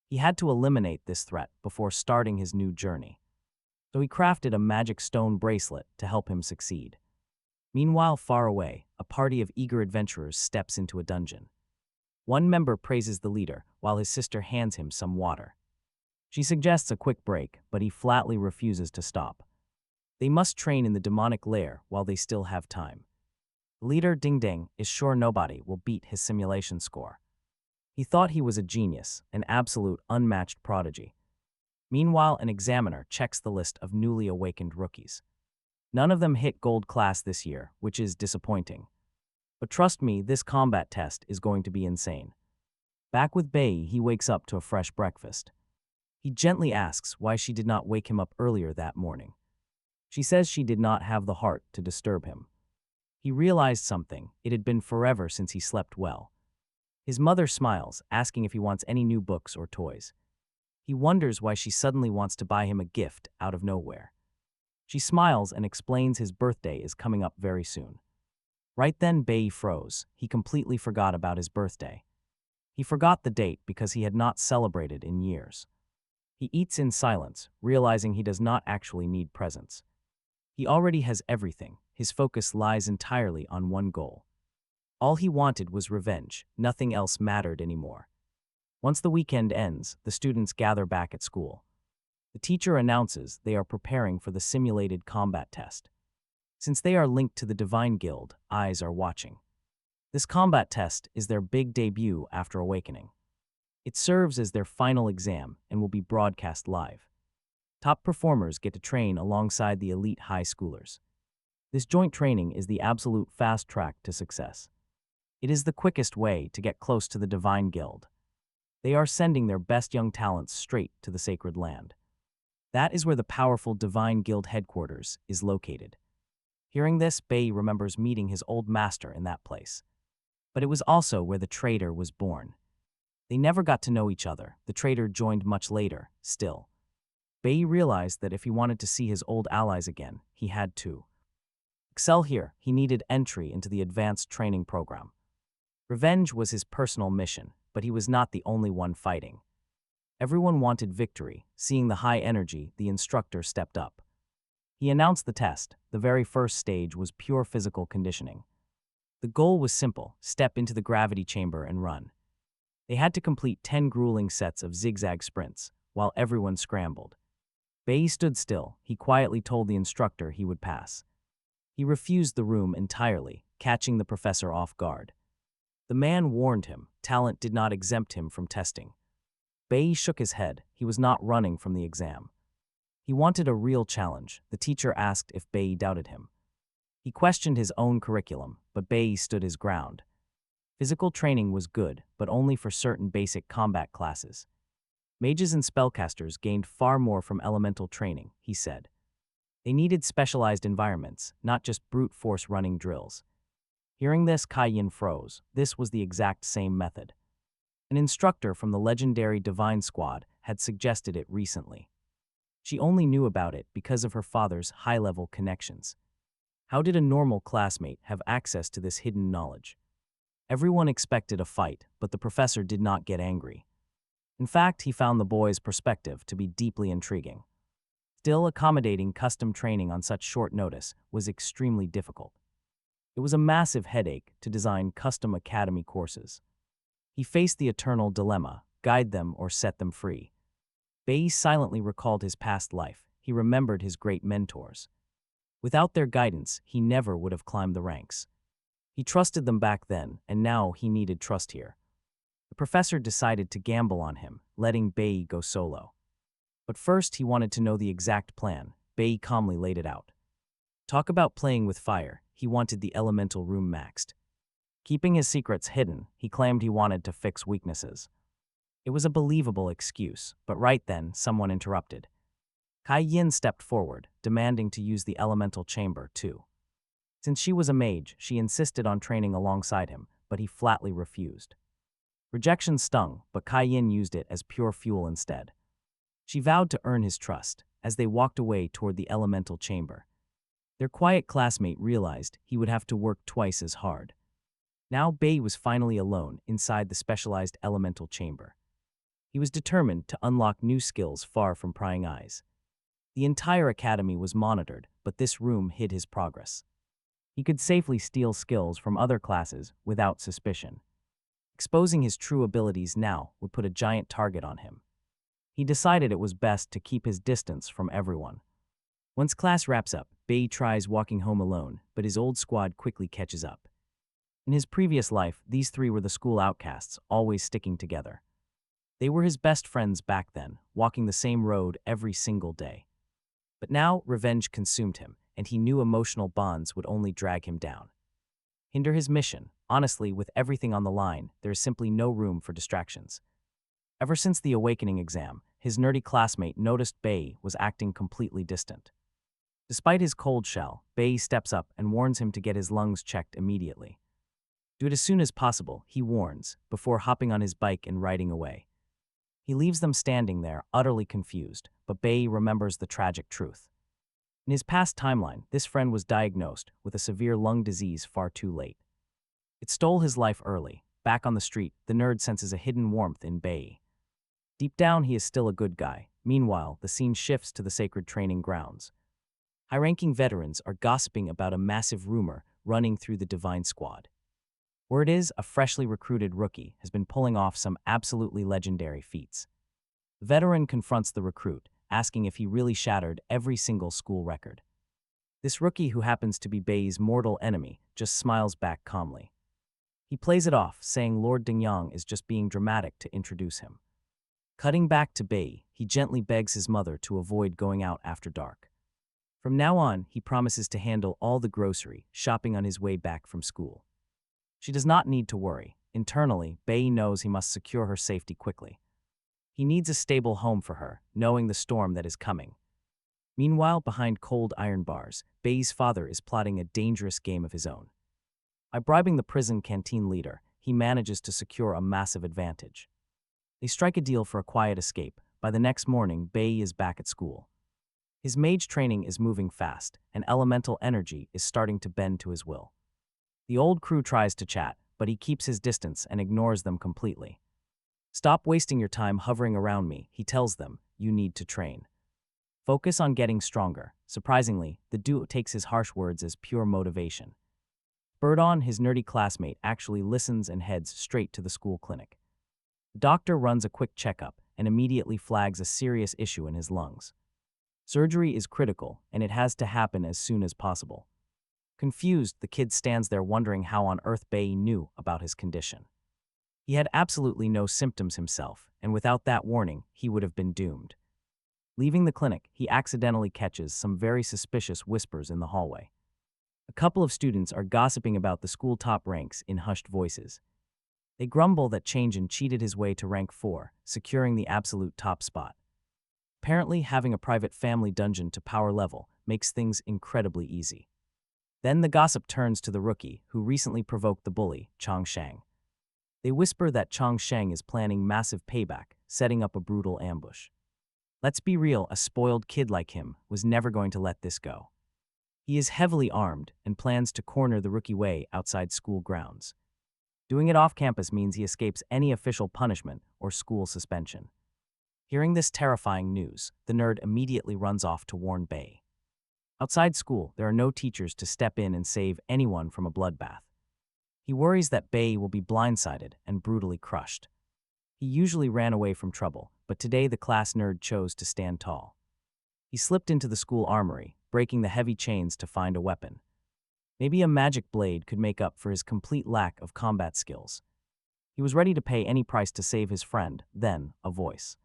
He had to eliminate this threat before starting his new journey. So he crafted a magic stone bracelet to help him succeed. Meanwhile, far away, a party of eager adventurers steps into a dungeon. One member praises the leader, while his sister hands him some water. She suggests a quick break, but he flatly refuses to stop. They must train in the demonic lair while they still have time. The leader, Ding Ding, is sure nobody will beat his simulation score. He thought he was a genius, an absolute unmatched prodigy. Meanwhile, an examiner checks the list of newly awakened rookies. None of them hit gold class this year, which is disappointing. But trust me, this combat test is going to be insane. Back with Bayi, he wakes up to a fresh breakfast. He gently asks why she did not wake him up earlier that morning. She says she did not have the heart to disturb him. He realized something. It had been forever since he slept well. His mother smiles, asking if he wants any new books or toys. He wonders why she suddenly wants to buy him a gift out of nowhere. She smiles and explains his birthday is coming up very soon. Right then, Bayi froze. He completely forgot about his birthday. He forgot the date because he had not celebrated in years. He eats in silence, realizing he does not actually need presents. He already has everything. His focus lies entirely on one goal. All he wanted was revenge. Nothing else mattered anymore. Once the weekend ends, the students gather back at school. The teacher announces they are preparing for the simulated combat test. Since they are linked to the Divine Guild, eyes are watching. This combat test is their big debut after awakening. It serves as their final exam and will be broadcast live. Top performers get to train alongside the elite high schoolers. This joint training is the absolute fast track to success. It is the quickest way to get close to the Divine Guild. They are sending their best young talents straight to the sacred land. That is where the powerful Divine Guild headquarters is located. Hearing this, Bayi remembers meeting his old master in that place. But it was also where the traitor was born. They never got to know each other. The traitor joined much later, still. Bayi realized that if he wanted to see his old allies again, he had to excel here. He needed entry into the advanced training program. Revenge was his personal mission, but he was not the only one fighting. Everyone wanted victory. Seeing the high energy, the instructor stepped up. He announced the test. The very first stage was pure physical conditioning. The goal was simple: step into the gravity chamber and run. They had to complete 10 grueling sets of zigzag sprints, while everyone scrambled. Bayi stood still. He quietly told the instructor he would pass. He refused the room entirely, catching the professor off guard. The man warned him. Talent did not exempt him from testing. Bayi shook his head. He was not running from the exam. He wanted a real challenge. The teacher asked if Bayi doubted him. He questioned his own curriculum, but Bayi stood his ground. Physical training was good, but only for certain basic combat classes. Mages and spellcasters gained far more from elemental training, he said. They needed specialized environments, not just brute force running drills. Hearing this, Kaiyin froze. This was the exact same method. An instructor from the legendary Divine Squad had suggested it recently. She only knew about it because of her father's high-level connections. How did a normal classmate have access to this hidden knowledge? Everyone expected a fight, but the professor did not get angry. In fact, he found the boy's perspective to be deeply intriguing. Still, accommodating custom training on such short notice was extremely difficult. It was a massive headache to design custom academy courses. He faced the eternal dilemma: guide them or set them free. Bayi silently recalled his past life. He remembered his great mentors. Without their guidance, he never would have climbed the ranks. He trusted them back then, and now he needed trust here. The professor decided to gamble on him, letting Bayi go solo. But first, he wanted to know the exact plan. Bayi calmly laid it out. Talk about playing with fire. He wanted the elemental room maxed. Keeping his secrets hidden, he claimed he wanted to fix weaknesses. It was a believable excuse, but right then, someone interrupted. Kaiyin stepped forward, demanding to use the elemental chamber, too. Since she was a mage, she insisted on training alongside him, but he flatly refused. Rejection stung, but Kaiyin used it as pure fuel instead. She vowed to earn his trust. As they walked away toward the elemental chamber, their quiet classmate realized he would have to work twice as hard. Now Bayi was finally alone inside the specialized elemental chamber. He was determined to unlock new skills far from prying eyes. The entire academy was monitored, but this room hid his progress. He could safely steal skills from other classes without suspicion. Exposing his true abilities now would put a giant target on him. He decided it was best to keep his distance from everyone. Once class wraps up, Bayi tries walking home alone, but his old squad quickly catches up. In his previous life, these three were the school outcasts, always sticking together. They were his best friends back then, walking the same road every single day. But now revenge consumed him, and he knew emotional bonds would only drag him down. Hinder his mission. Honestly, with everything on the line, there is simply no room for distractions. Ever since the awakening exam, his nerdy classmate noticed Bayi was acting completely distant. Despite his cold shell, Bayi steps up and warns him to get his lungs checked immediately. Do it as soon as possible, he warns, before hopping on his bike and riding away. He leaves them standing there, utterly confused, but Bayi remembers the tragic truth. In his past timeline, this friend was diagnosed with a severe lung disease far too late. It stole his life early. Back on the street, the nerd senses a hidden warmth in Bayi. Deep down, he is still a good guy. Meanwhile, the scene shifts to the sacred training grounds. High-ranking veterans are gossiping about a massive rumor running through the Divine Squad. Word is, a freshly recruited rookie has been pulling off some absolutely legendary feats. The veteran confronts the recruit, asking if he really shattered every single school record. This rookie, who happens to be Bayi's mortal enemy, just smiles back calmly. He plays it off, saying Lord Dingyang is just being dramatic to introduce him. Cutting back to Bayi, he gently begs his mother to avoid going out after dark. From now on, he promises to handle all the grocery shopping on his way back from school. She does not need to worry. Internally, Bayi knows he must secure her safety quickly. He needs a stable home for her, knowing the storm that is coming. Meanwhile, behind cold iron bars, Bayi's father is plotting a dangerous game of his own. By bribing the prison canteen leader, he manages to secure a massive advantage. They strike a deal for a quiet escape. By the next morning, Bayi is back at school. His mage training is moving fast, and elemental energy is starting to bend to his will. The old crew tries to chat, but he keeps his distance and ignores them completely. Stop wasting your time hovering around me, he tells them. You need to train. Focus on getting stronger. Surprisingly, the duo takes his harsh words as pure motivation. Spurred on, his nerdy classmate actually listens and heads straight to the school clinic. The doctor runs a quick checkup and immediately flags a serious issue in his lungs. Surgery is critical, and it has to happen as soon as possible. Confused, the kid stands there wondering how on earth Bayi knew about his condition. He had absolutely no symptoms himself, and without that warning, he would have been doomed. Leaving the clinic, he accidentally catches some very suspicious whispers in the hallway. A couple of students are gossiping about the school top ranks in hushed voices. They grumble that Changjin cheated his way to rank 4, securing the absolute top spot. Apparently, having a private family dungeon to power level makes things incredibly easy. Then the gossip turns to the rookie who recently provoked the bully, Chang Shang. They whisper that Chang Shang is planning massive payback, setting up a brutal ambush. Let's be real, a spoiled kid like him was never going to let this go. He is heavily armed and plans to corner the rookie Wei outside school grounds. Doing it off campus means he escapes any official punishment or school suspension. Hearing this terrifying news, the nerd immediately runs off to warn Bayi. Outside school, there are no teachers to step in and save anyone from a bloodbath. He worries that Bayi will be blindsided and brutally crushed. He usually ran away from trouble, but today the class nerd chose to stand tall. He slipped into the school armory, breaking the heavy chains to find a weapon. Maybe a magic blade could make up for his complete lack of combat skills. He was ready to pay any price to save his friend. Then, a voice.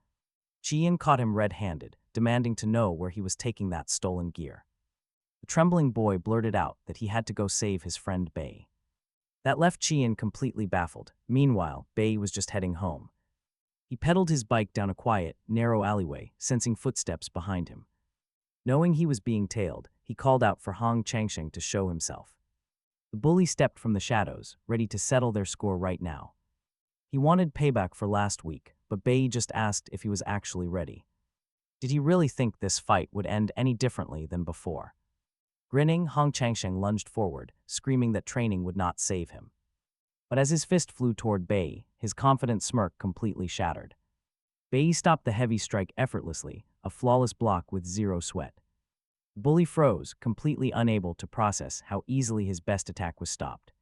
Chien caught him red-handed, demanding to know where he was taking that stolen gear. The trembling boy blurted out that he had to go save his friend Bayi. That left Chien completely baffled. Meanwhile, Bayi was just heading home. He pedaled his bike down a quiet, narrow alleyway, sensing footsteps behind him. Knowing he was being tailed, he called out for Hong Changsheng to show himself. The bully stepped from the shadows, ready to settle their score right now. He wanted payback for last week, but Bayi just asked if he was actually ready. Did he really think this fight would end any differently than before? Grinning, Hong Changsheng lunged forward, screaming that training would not save him. But as his fist flew toward Bayi, his confident smirk completely shattered. Bayi stopped the heavy strike effortlessly, a flawless block with zero sweat. The bully froze, completely unable to process how easily his best attack was stopped.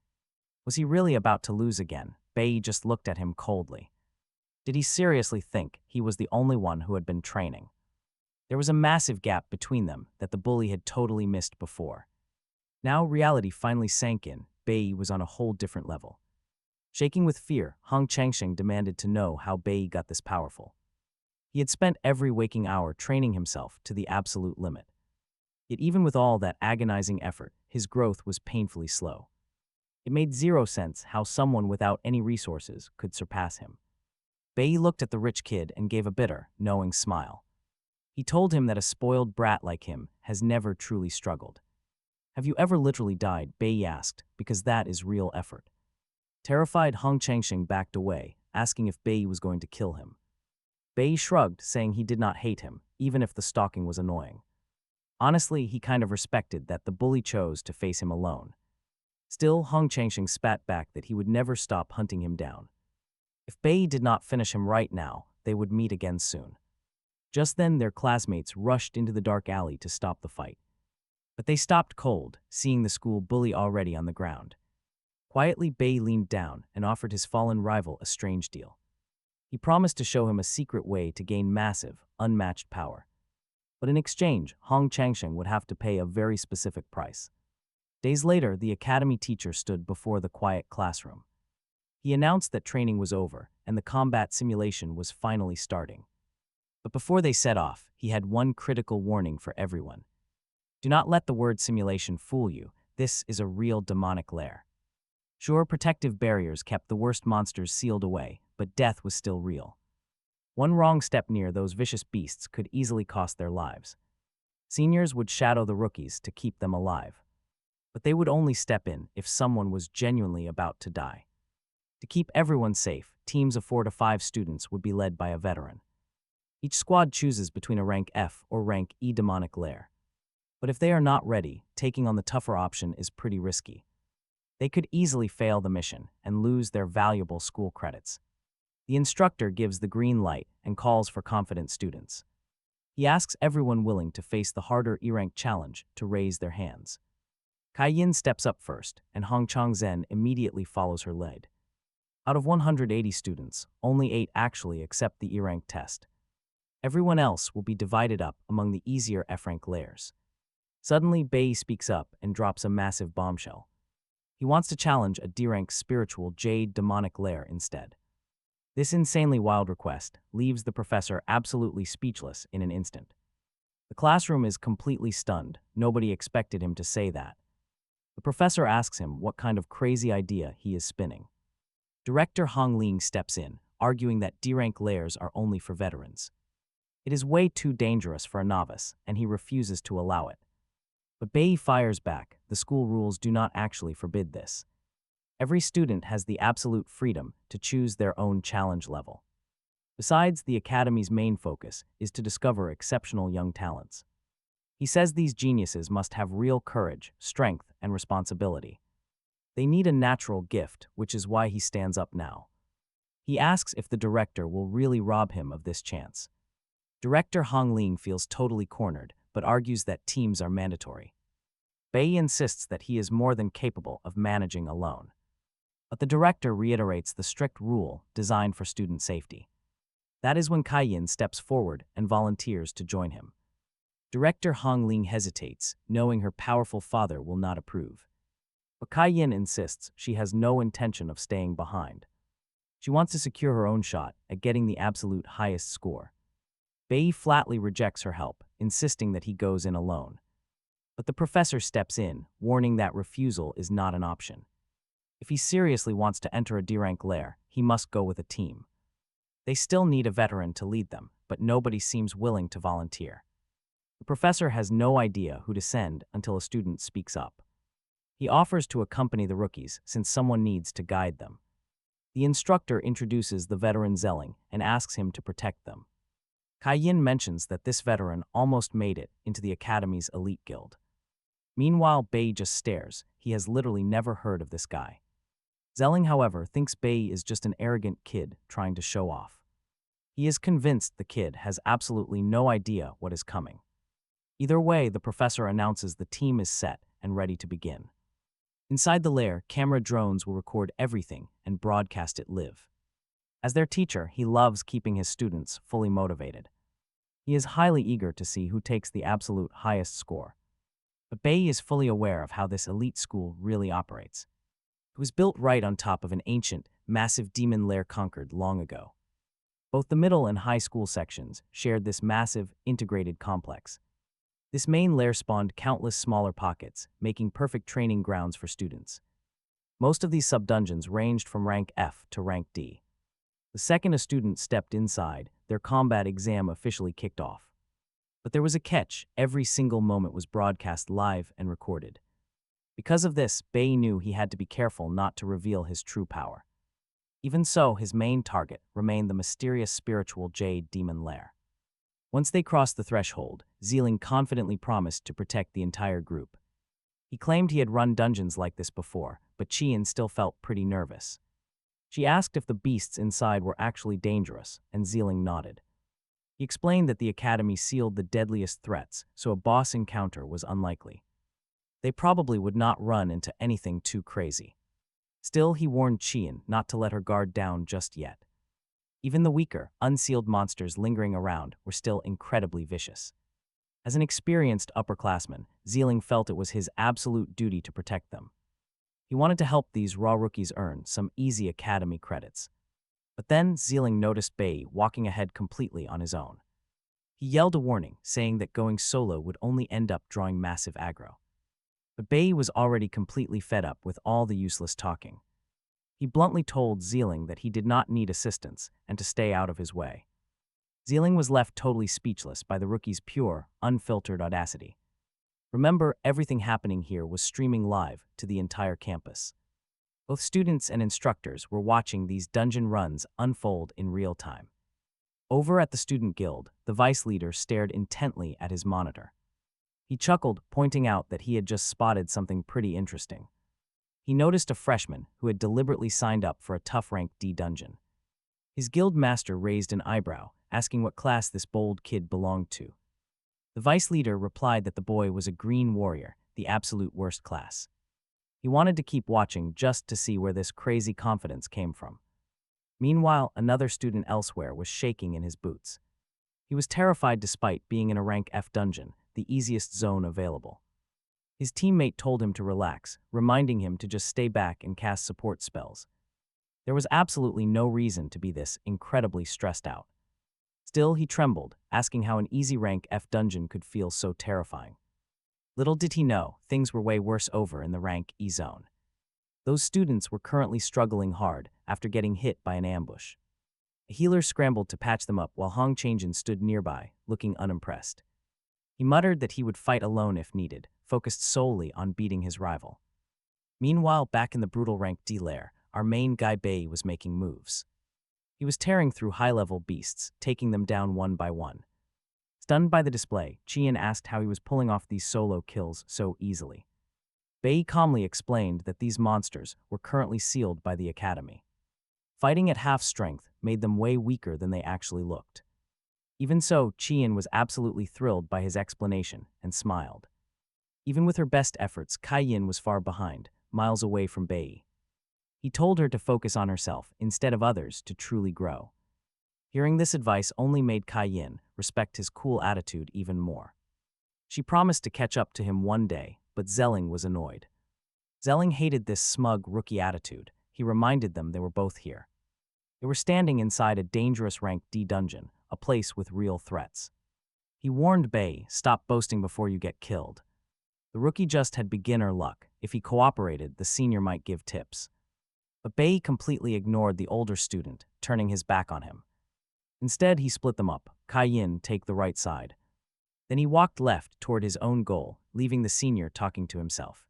Was he really about to lose again? Bayi just looked at him coldly. Did he seriously think he was the only one who had been training? There was a massive gap between them that the bully had totally missed before. Now reality finally sank in. Bayi was on a whole different level. Shaking with fear, Hong Changsheng demanded to know how Bayi got this powerful. He had spent every waking hour training himself to the absolute limit. Yet even with all that agonizing effort, his growth was painfully slow. It made zero sense how someone without any resources could surpass him. Bayi looked at the rich kid and gave a bitter, knowing smile. He told him that a spoiled brat like him has never truly struggled. Have you ever literally died? Bayi asked, because that is real effort. Terrified, Hong Changsheng backed away, asking if Bayi was going to kill him. Bayi shrugged, saying he did not hate him, even if the stalking was annoying. Honestly, he kind of respected that the bully chose to face him alone. Still, Hong Changsheng spat back that he would never stop hunting him down. If Bayi did not finish him right now, they would meet again soon. Just then, their classmates rushed into the dark alley to stop the fight. But they stopped cold, seeing the school bully already on the ground. Quietly, Bayi leaned down and offered his fallen rival a strange deal. He promised to show him a secret way to gain massive, unmatched power. But in exchange, Hong Changsheng would have to pay a very specific price. Days later, the academy teacher stood before the quiet classroom. He announced that training was over and the combat simulation was finally starting. But before they set off, he had one critical warning for everyone. Do not let the word simulation fool you. This is a real demonic lair. Sure, protective barriers kept the worst monsters sealed away, but death was still real. One wrong step near those vicious beasts could easily cost their lives. Seniors would shadow the rookies to keep them alive. But they would only step in if someone was genuinely about to die. To keep everyone safe, teams of 4 to 5 students would be led by a veteran. Each squad chooses between a rank F or rank E demonic lair. But if they are not ready, taking on the tougher option is pretty risky. They could easily fail the mission and lose their valuable school credits. The instructor gives the green light and calls for confident students. He asks everyone willing to face the harder E-rank challenge to raise their hands. Kai Yin steps up first, and Hong Changzhen immediately follows her lead. Out of 180 students, only 8 actually accept the E-rank test. Everyone else will be divided up among the easier F-rank lairs. Suddenly, Bayi speaks up and drops a massive bombshell. He wants to challenge a D-rank spiritual Jade demonic lair instead. This insanely wild request leaves the professor absolutely speechless in an instant. The classroom is completely stunned. Nobody expected him to say that. The professor asks him what kind of crazy idea he is spinning. Director Hong Ling steps in, arguing that D-rank lairs are only for veterans. It is way too dangerous for a novice, and he refuses to allow it. But Bayi fires back. The school rules do not actually forbid this. Every student has the absolute freedom to choose their own challenge level. Besides, the academy's main focus is to discover exceptional young talents. He says these geniuses must have real courage, strength, and responsibility. They need a natural gift, which is why he stands up now. He asks if the director will really rob him of this chance. Director Hong Ling feels totally cornered, but argues that teams are mandatory. Bayi insists that he is more than capable of managing alone. But the director reiterates the strict rule designed for student safety. That is when Kai Yin steps forward and volunteers to join him. Director Hong Ling hesitates, knowing her powerful father will not approve. But Kai Yin insists she has no intention of staying behind. She wants to secure her own shot at getting the absolute highest score. Bayi flatly rejects her help, insisting that he goes in alone. But the professor steps in, warning that refusal is not an option. If he seriously wants to enter a D-rank lair, he must go with a team. They still need a veteran to lead them, but nobody seems willing to volunteer. The professor has no idea who to send until a student speaks up. He offers to accompany the rookies since someone needs to guide them. The instructor introduces the veteran Zelling and asks him to protect them. Kai Yin mentions that this veteran almost made it into the academy's elite guild. Meanwhile, Bayi just stares. He has literally never heard of this guy. Zelling, however, thinks Bayi is just an arrogant kid trying to show off. He is convinced the kid has absolutely no idea what is coming. Either way, the professor announces the team is set and ready to begin. Inside the lair, camera drones will record everything and broadcast it live. As their teacher, he loves keeping his students fully motivated. He is highly eager to see who takes the absolute highest score. But Bayi is fully aware of how this elite school really operates. It was built right on top of an ancient, massive demon lair conquered long ago. Both the middle and high school sections shared this massive, integrated complex. This main lair spawned countless smaller pockets, making perfect training grounds for students. Most of these sub-dungeons ranged from rank F to rank D. The second a student stepped inside, their combat exam officially kicked off. But there was a catch: every single moment was broadcast live and recorded. Because of this, Bayi knew he had to be careful not to reveal his true power. Even so, his main target remained the mysterious spiritual jade demon lair. Once they crossed the threshold, Zealing confidently promised to protect the entire group. He claimed he had run dungeons like this before, but Qian still felt pretty nervous. She asked if the beasts inside were actually dangerous, and Zealing nodded. He explained that the academy sealed the deadliest threats, so a boss encounter was unlikely. They probably would not run into anything too crazy. Still, he warned Qian not to let her guard down just yet. Even the weaker, unsealed monsters lingering around were still incredibly vicious. As an experienced upperclassman, Zealing felt it was his absolute duty to protect them. He wanted to help these raw rookies earn some easy academy credits. But then Zealing noticed Bayi walking ahead completely on his own. He yelled a warning, saying that going solo would only end up drawing massive aggro. But Bayi was already completely fed up with all the useless talking. He bluntly told Zealing that he did not need assistance and to stay out of his way. Zealing was left totally speechless by the rookie's pure, unfiltered audacity. Remember, everything happening here was streaming live to the entire campus. Both students and instructors were watching these dungeon runs unfold in real time. Over at the student guild, the vice leader stared intently at his monitor. He chuckled, pointing out that he had just spotted something pretty interesting. He noticed a freshman who had deliberately signed up for a tough rank D dungeon. His guild master raised an eyebrow, asking what class this bold kid belonged to. The vice leader replied that the boy was a green warrior, the absolute worst class. He wanted to keep watching just to see where this crazy confidence came from. Meanwhile, another student elsewhere was shaking in his boots. He was terrified despite being in a rank F dungeon, the easiest zone available. His teammate told him to relax, reminding him to just stay back and cast support spells. There was absolutely no reason to be this incredibly stressed out. Still, he trembled, asking how an easy rank F dungeon could feel so terrifying. Little did he know, things were way worse over in the rank E zone. Those students were currently struggling hard after getting hit by an ambush. A healer scrambled to patch them up while Hong Changjin stood nearby, looking unimpressed. He muttered that he would fight alone if needed, focused solely on beating his rival. Meanwhile, back in the brutal rank D lair, our main guy Bayi was making moves. He was tearing through high-level beasts, taking them down one by one. Stunned by the display, Qian asked how he was pulling off these solo kills so easily. Bayi calmly explained that these monsters were currently sealed by the academy. Fighting at half strength made them way weaker than they actually looked. Even so, Qian was absolutely thrilled by his explanation and smiled. Even with her best efforts, Kai-yin was far behind, miles away from Bayi. He told her to focus on herself instead of others to truly grow. Hearing this advice only made Kai-yin respect his cool attitude even more. She promised to catch up to him one day, but Zelling was annoyed. Zelling hated this smug rookie attitude. He reminded them they were both here. They were standing inside a dangerous rank D dungeon, a place with real threats. He warned Bayi, "Stop boasting before you get killed." The rookie just had beginner luck. If he cooperated, the senior might give tips. But Bayi completely ignored the older student, turning his back on him. Instead, he split them up. Kai-yin take the right side. Then he walked left toward his own goal, leaving the senior talking to himself.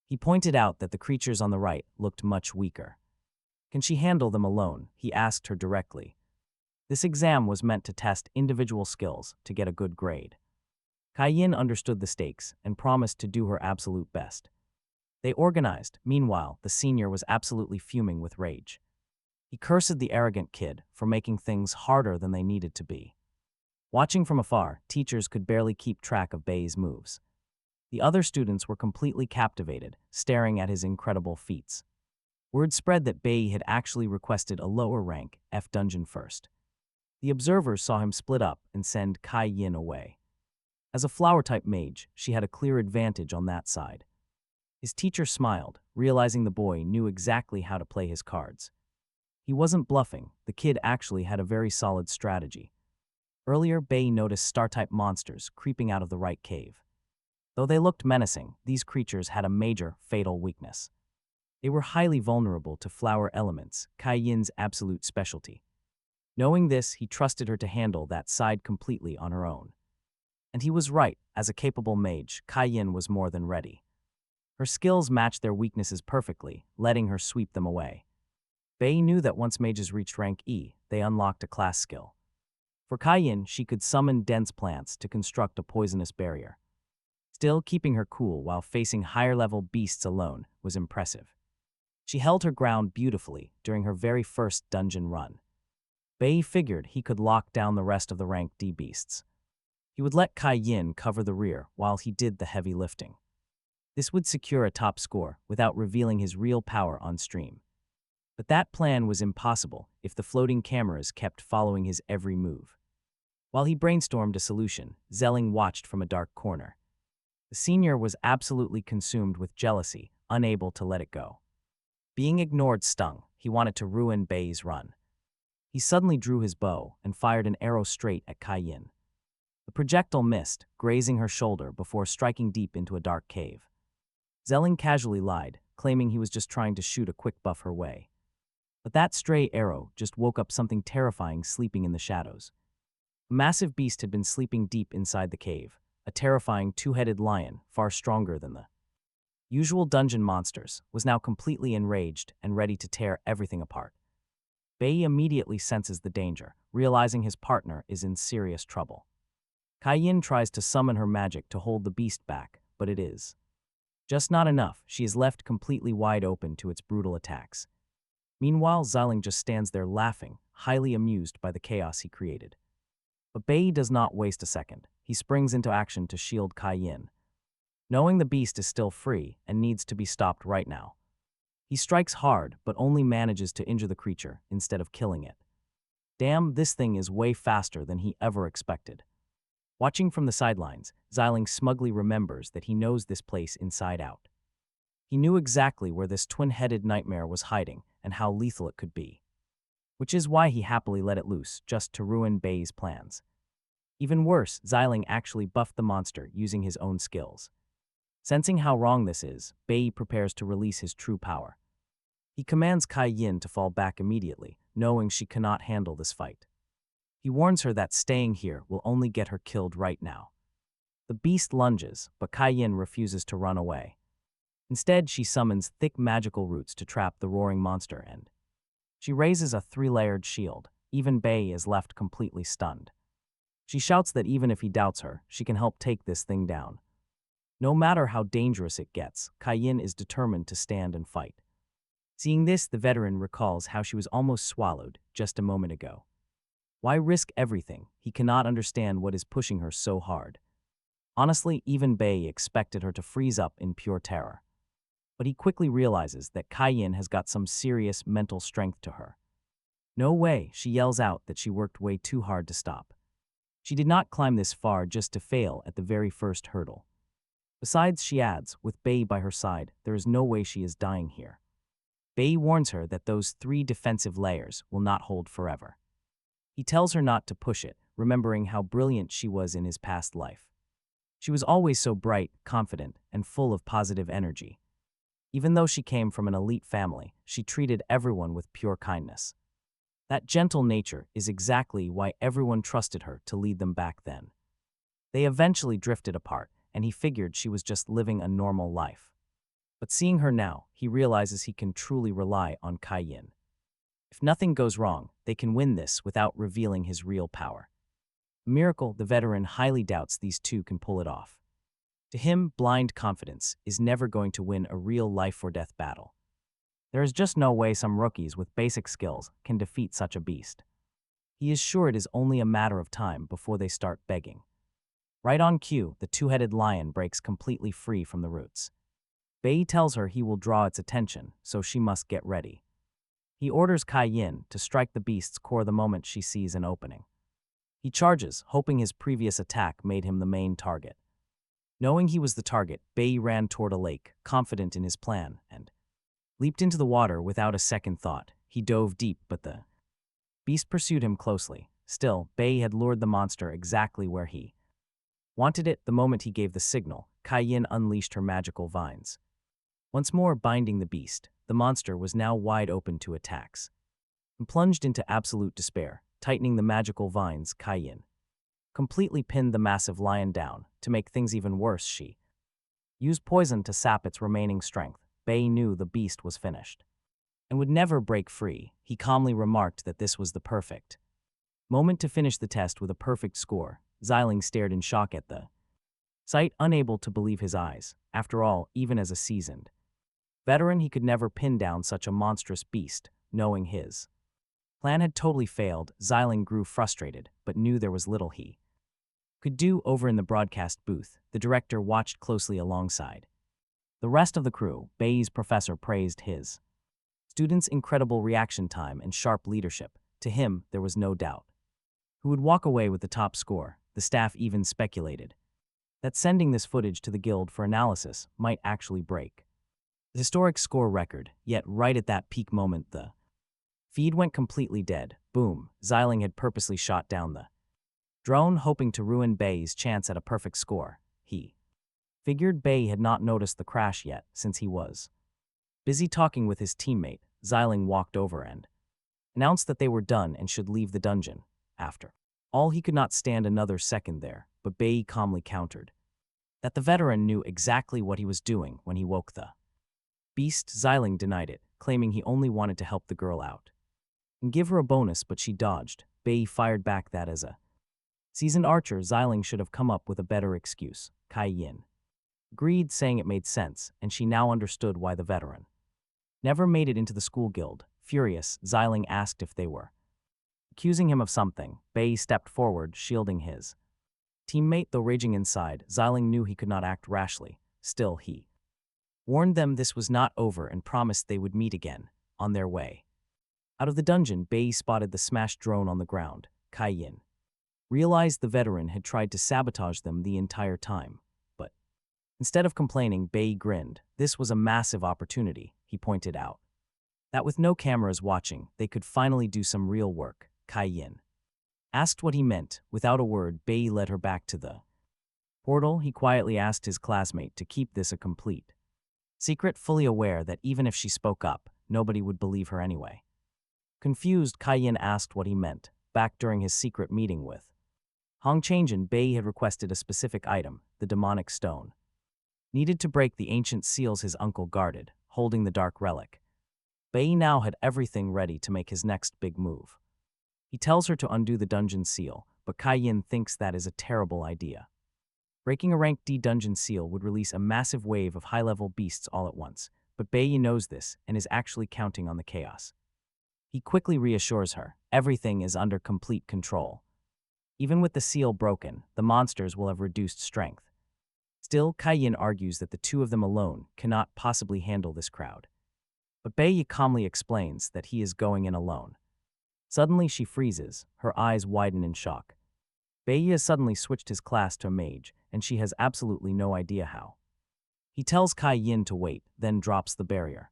He pointed out that the creatures on the right looked much weaker. Can she handle them alone? He asked her directly. This exam was meant to test individual skills to get a good grade. Kai-yin understood the stakes and promised to do her absolute best. They organized. Meanwhile, the senior was absolutely fuming with rage. He cursed the arrogant kid for making things harder than they needed to be. Watching from afar, teachers could barely keep track of Bayi's moves. The other students were completely captivated, staring at his incredible feats. Word spread that Bayi had actually requested a lower rank F dungeon first. The observers saw him split up and send Kai-yin away. As a flower-type mage, she had a clear advantage on that side. His teacher smiled, realizing the boy knew exactly how to play his cards. He wasn't bluffing. The kid actually had a very solid strategy. Earlier, Bayi noticed star-type monsters creeping out of the right cave. Though they looked menacing, these creatures had a major, fatal weakness. They were highly vulnerable to flower elements, Kai Yin's absolute specialty. Knowing this, he trusted her to handle that side completely on her own. And he was right. As a capable mage, Kai Yin was more than ready. Her skills matched their weaknesses perfectly, letting her sweep them away. Bayi knew that once mages reached rank E, they unlocked a class skill. For Kai Yin, she could summon dense plants to construct a poisonous barrier. Still, keeping her cool while facing higher-level beasts alone was impressive. She held her ground beautifully during her very first dungeon run. Bayi figured he could lock down the rest of the rank D beasts. He would let Kai Yin cover the rear while he did the heavy lifting. This would secure a top score without revealing his real power on stream. But that plan was impossible if the floating cameras kept following his every move. While he brainstormed a solution, Zelling watched from a dark corner. The senior was absolutely consumed with jealousy, unable to let it go. Being ignored stung. He wanted to ruin Bayi's run. He suddenly drew his bow and fired an arrow straight at Kai Yin. The projectile missed, grazing her shoulder before striking deep into a dark cave. Zelling casually lied, claiming he was just trying to shoot a quick buff her way. But that stray arrow just woke up something terrifying sleeping in the shadows. A massive beast had been sleeping deep inside the cave, a terrifying two-headed lion, far stronger than the usual dungeon monsters, was now completely enraged and ready to tear everything apart. Bayi immediately senses the danger, realizing his partner is in serious trouble. Kai Yin tries to summon her magic to hold the beast back, but it is just not enough. She is left completely wide open to its brutal attacks. Meanwhile, Xiling just stands there laughing, highly amused by the chaos he created. But Bayi does not waste a second. He springs into action to shield Kai Yin. Knowing the beast is still free and needs to be stopped right now, he strikes hard but only manages to injure the creature instead of killing it. Damn, this thing is way faster than he ever expected. Watching from the sidelines, Xiling smugly remembers that he knows this place inside out. He knew exactly where this twin-headed nightmare was hiding and how lethal it could be. Which is why he happily let it loose, just to ruin Bayi's plans. Even worse, Xiling actually buffed the monster using his own skills. Sensing how wrong this is, Bayi prepares to release his true power. He commands Kai Yin to fall back immediately, knowing she cannot handle this fight. He warns her that staying here will only get her killed right now. The beast lunges, but Kai Yin refuses to run away. Instead, she summons thick magical roots to trap the roaring monster and she raises a 3-layered shield. Even Bayi is left completely stunned. She shouts that even if he doubts her, she can help take this thing down. No matter how dangerous it gets, Kai Yin is determined to stand and fight. Seeing this, the veteran recalls how she was almost swallowed just a moment ago. Why risk everything? He cannot understand what is pushing her so hard. Honestly, even Bayi expected her to freeze up in pure terror. But he quickly realizes that Kai Yin has got some serious mental strength to her. No way, she yells out that she worked way too hard to stop. She did not climb this far just to fail at the very first hurdle. Besides, she adds, with Bayi by her side, there is no way she is dying here. Bayi warns her that those 3 defensive layers will not hold forever. He tells her not to push it, remembering how brilliant she was in his past life. She was always so bright, confident, and full of positive energy. Even though she came from an elite family, she treated everyone with pure kindness. That gentle nature is exactly why everyone trusted her to lead them back then. They eventually drifted apart, and he figured she was just living a normal life. But seeing her now, he realizes he can truly rely on Kai Yin. If nothing goes wrong, they can win this without revealing his real power. A miracle, the veteran highly doubts these two can pull it off. To him, blind confidence is never going to win a real life-or-death battle. There is just no way some rookies with basic skills can defeat such a beast. He is sure it is only a matter of time before they start begging. Right on cue, the 2-headed lion breaks completely free from the roots. Bayi tells her he will draw its attention, so she must get ready. He orders Kai Yin to strike the beast's core the moment she sees an opening. He charges, hoping his previous attack made him the main target. Knowing he was the target, Bayi ran toward a lake, confident in his plan, and leaped into the water without a second thought. he dove deep, but the beast pursued him closely. Still, Bayi had lured the monster exactly where he wanted it. The moment he gave the signal, Kai unleashed her magical vines. Once more binding the beast, the monster was now wide open to attacks. And plunged into absolute despair, tightening the magical vines, Kai completely pinned the massive lion down. To make things even worse, she used poison to sap its remaining strength. Bayi knew the beast was finished and would never break free. He calmly remarked that this was the perfect moment to finish the test with a perfect score. Xiling stared in shock at the sight, unable to believe his eyes. After all, even as a seasoned veteran, he could never pin down such a monstrous beast. Knowing his plan had totally failed, Xiling grew frustrated, but knew there was little he could do. Over in the broadcast booth, the director watched closely alongside the rest of the crew. Bayi's professor praised his students' incredible reaction time and sharp leadership. To him, there was no doubt who would walk away with the top score. The staff even speculated that sending this footage to the guild for analysis might actually break the historic score record. Yet right at that peak moment, the feed went completely dead. Boom. Xiling had purposely shot down the drone, hoping to ruin Bayi's chance at a perfect score. He figured Bayi had not noticed the crash yet, since he was busy talking with his teammate. Xiling walked over and announced that they were done and should leave the dungeon. After all, he could not stand another second there, but Bayi calmly countered that the veteran knew exactly what he was doing when he woke the beast. Xiling denied it, claiming he only wanted to help the girl out and give her a bonus, but she dodged. Bayi fired back that as a seasoned archer, Xiling should have come up with a better excuse. Kai agreed, saying it made sense, and she now understood why the veteran never made it into the school guild. Furious, Xiling asked if they were accusing him of something. Bayi stepped forward, shielding his teammate. Though raging inside, Xiling knew he could not act rashly. Still, he warned them this was not over and promised they would meet again. On their way out of the dungeon, Bayi spotted the smashed drone on the ground. Kai realized the veteran had tried to sabotage them the entire time. But instead of complaining, Bayi grinned. This was a massive opportunity, he pointed out, that with no cameras watching, they could finally do some real work. Kai asked what he meant. Without a word, Bayi led her back to the portal. He quietly asked his classmate to keep this a complete secret, fully aware that even if she spoke up, nobody would believe her anyway. Confused, Kai asked what he meant. Back during his secret meeting with Hong Changjin, Bayi had requested a specific item, the demonic stone, needed to break the ancient seals his uncle guarded, holding the dark relic. Bayi now had everything ready to make his next big move. He tells her to undo the dungeon seal, but Kai thinks that is a terrible idea. Breaking a rank D dungeon seal would release a massive wave of high-level beasts all at once, but Bayi knows this and is actually counting on the chaos. He quickly reassures her, everything is under complete control. Even with the seal broken, the monsters will have reduced strength. Still, Kai argues that the two of them alone cannot possibly handle this crowd. But Bayi calmly explains that he is going in alone. Suddenly she freezes, her eyes widen in shock. Bayi has suddenly switched his class to a mage, and she has absolutely no idea how. He tells Kai to wait, then drops the barrier.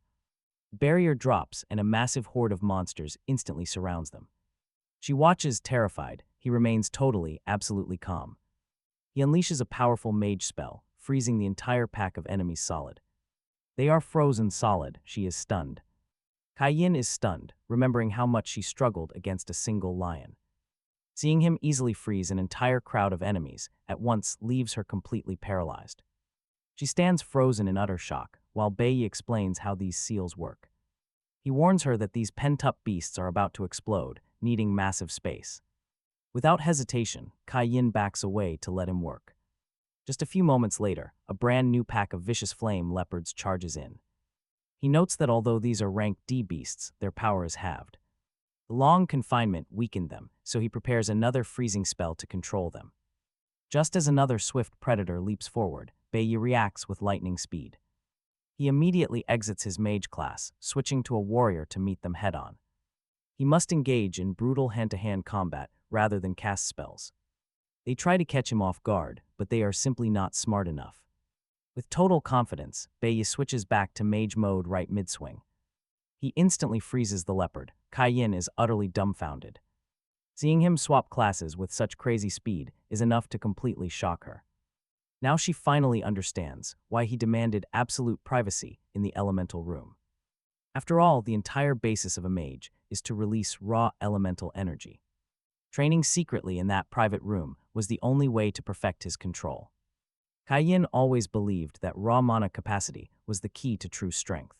The barrier drops, and a massive horde of monsters instantly surrounds them. She watches, terrified. He remains totally, absolutely calm. He unleashes a powerful mage spell, freezing the entire pack of enemies solid. They are frozen solid. She is stunned. Kai is stunned, remembering how much she struggled against a single lion. Seeing him easily freeze an entire crowd of enemies at once leaves her completely paralyzed. She stands frozen in utter shock, while Bayi explains how these seals work. He warns her that these pent-up beasts are about to explode, needing massive space. Without hesitation, Kai backs away to let him work. Just a few moments later, a brand new pack of vicious flame leopards charges in. He notes that although these are rank D beasts, their power is halved. The long confinement weakened them, so he prepares another freezing spell to control them. Just as another swift predator leaps forward, Bayi reacts with lightning speed. He immediately exits his mage class, switching to a warrior to meet them head-on. He must engage in brutal hand-to-hand combat rather than cast spells. They try to catch him off guard, but they are simply not smart enough. With total confidence, Bayi switches back to mage mode right mid-swing. He instantly freezes the leopard. Cayenne is utterly dumbfounded. Seeing him swap classes with such crazy speed is enough to completely shock her. Now she finally understands why he demanded absolute privacy in the elemental room. After all, the entire basis of a mage is to release raw elemental energy. Training secretly in that private room was the only way to perfect his control. Cayenne always believed that raw mana capacity was the key to true strength.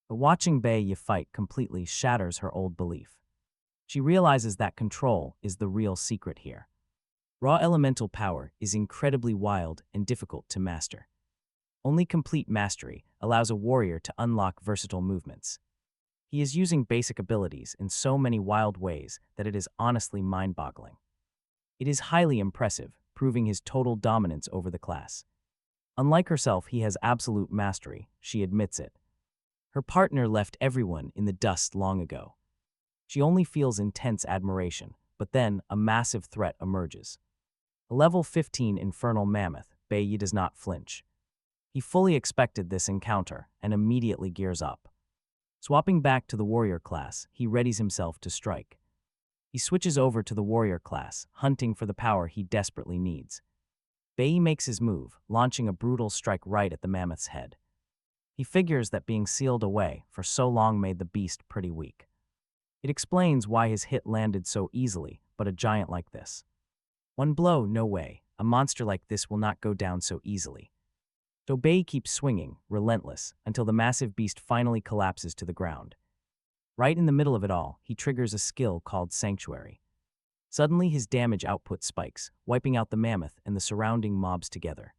But watching Bayi fight completely shatters her old belief. She realizes that control is the real secret here. Raw elemental power is incredibly wild and difficult to master. Only complete mastery allows a warrior to unlock versatile movements. He is using basic abilities in so many wild ways that it is honestly mind-boggling. It is highly impressive, proving his total dominance over the class. Unlike herself, he has absolute mastery, she admits it. Her partner left everyone in the dust long ago. She only feels intense admiration, but then a massive threat emerges. A level 15 infernal mammoth, Bayi does not flinch. He fully expected this encounter and immediately gears up. Swapping back to the warrior class, he readies himself to strike. He switches over to the warrior class, hunting for the power he desperately needs. Bayi makes his move, launching a brutal strike right at the mammoth's head. He figures that being sealed away for so long made the beast pretty weak. It explains why his hit landed so easily, but a giant like this. One blow, no way. A monster like this will not go down so easily. So Bayi keeps swinging, relentless, until the massive beast finally collapses to the ground. Right in the middle of it all, he triggers a skill called Sanctuary. Suddenly his damage output spikes, wiping out the mammoth and the surrounding mobs together.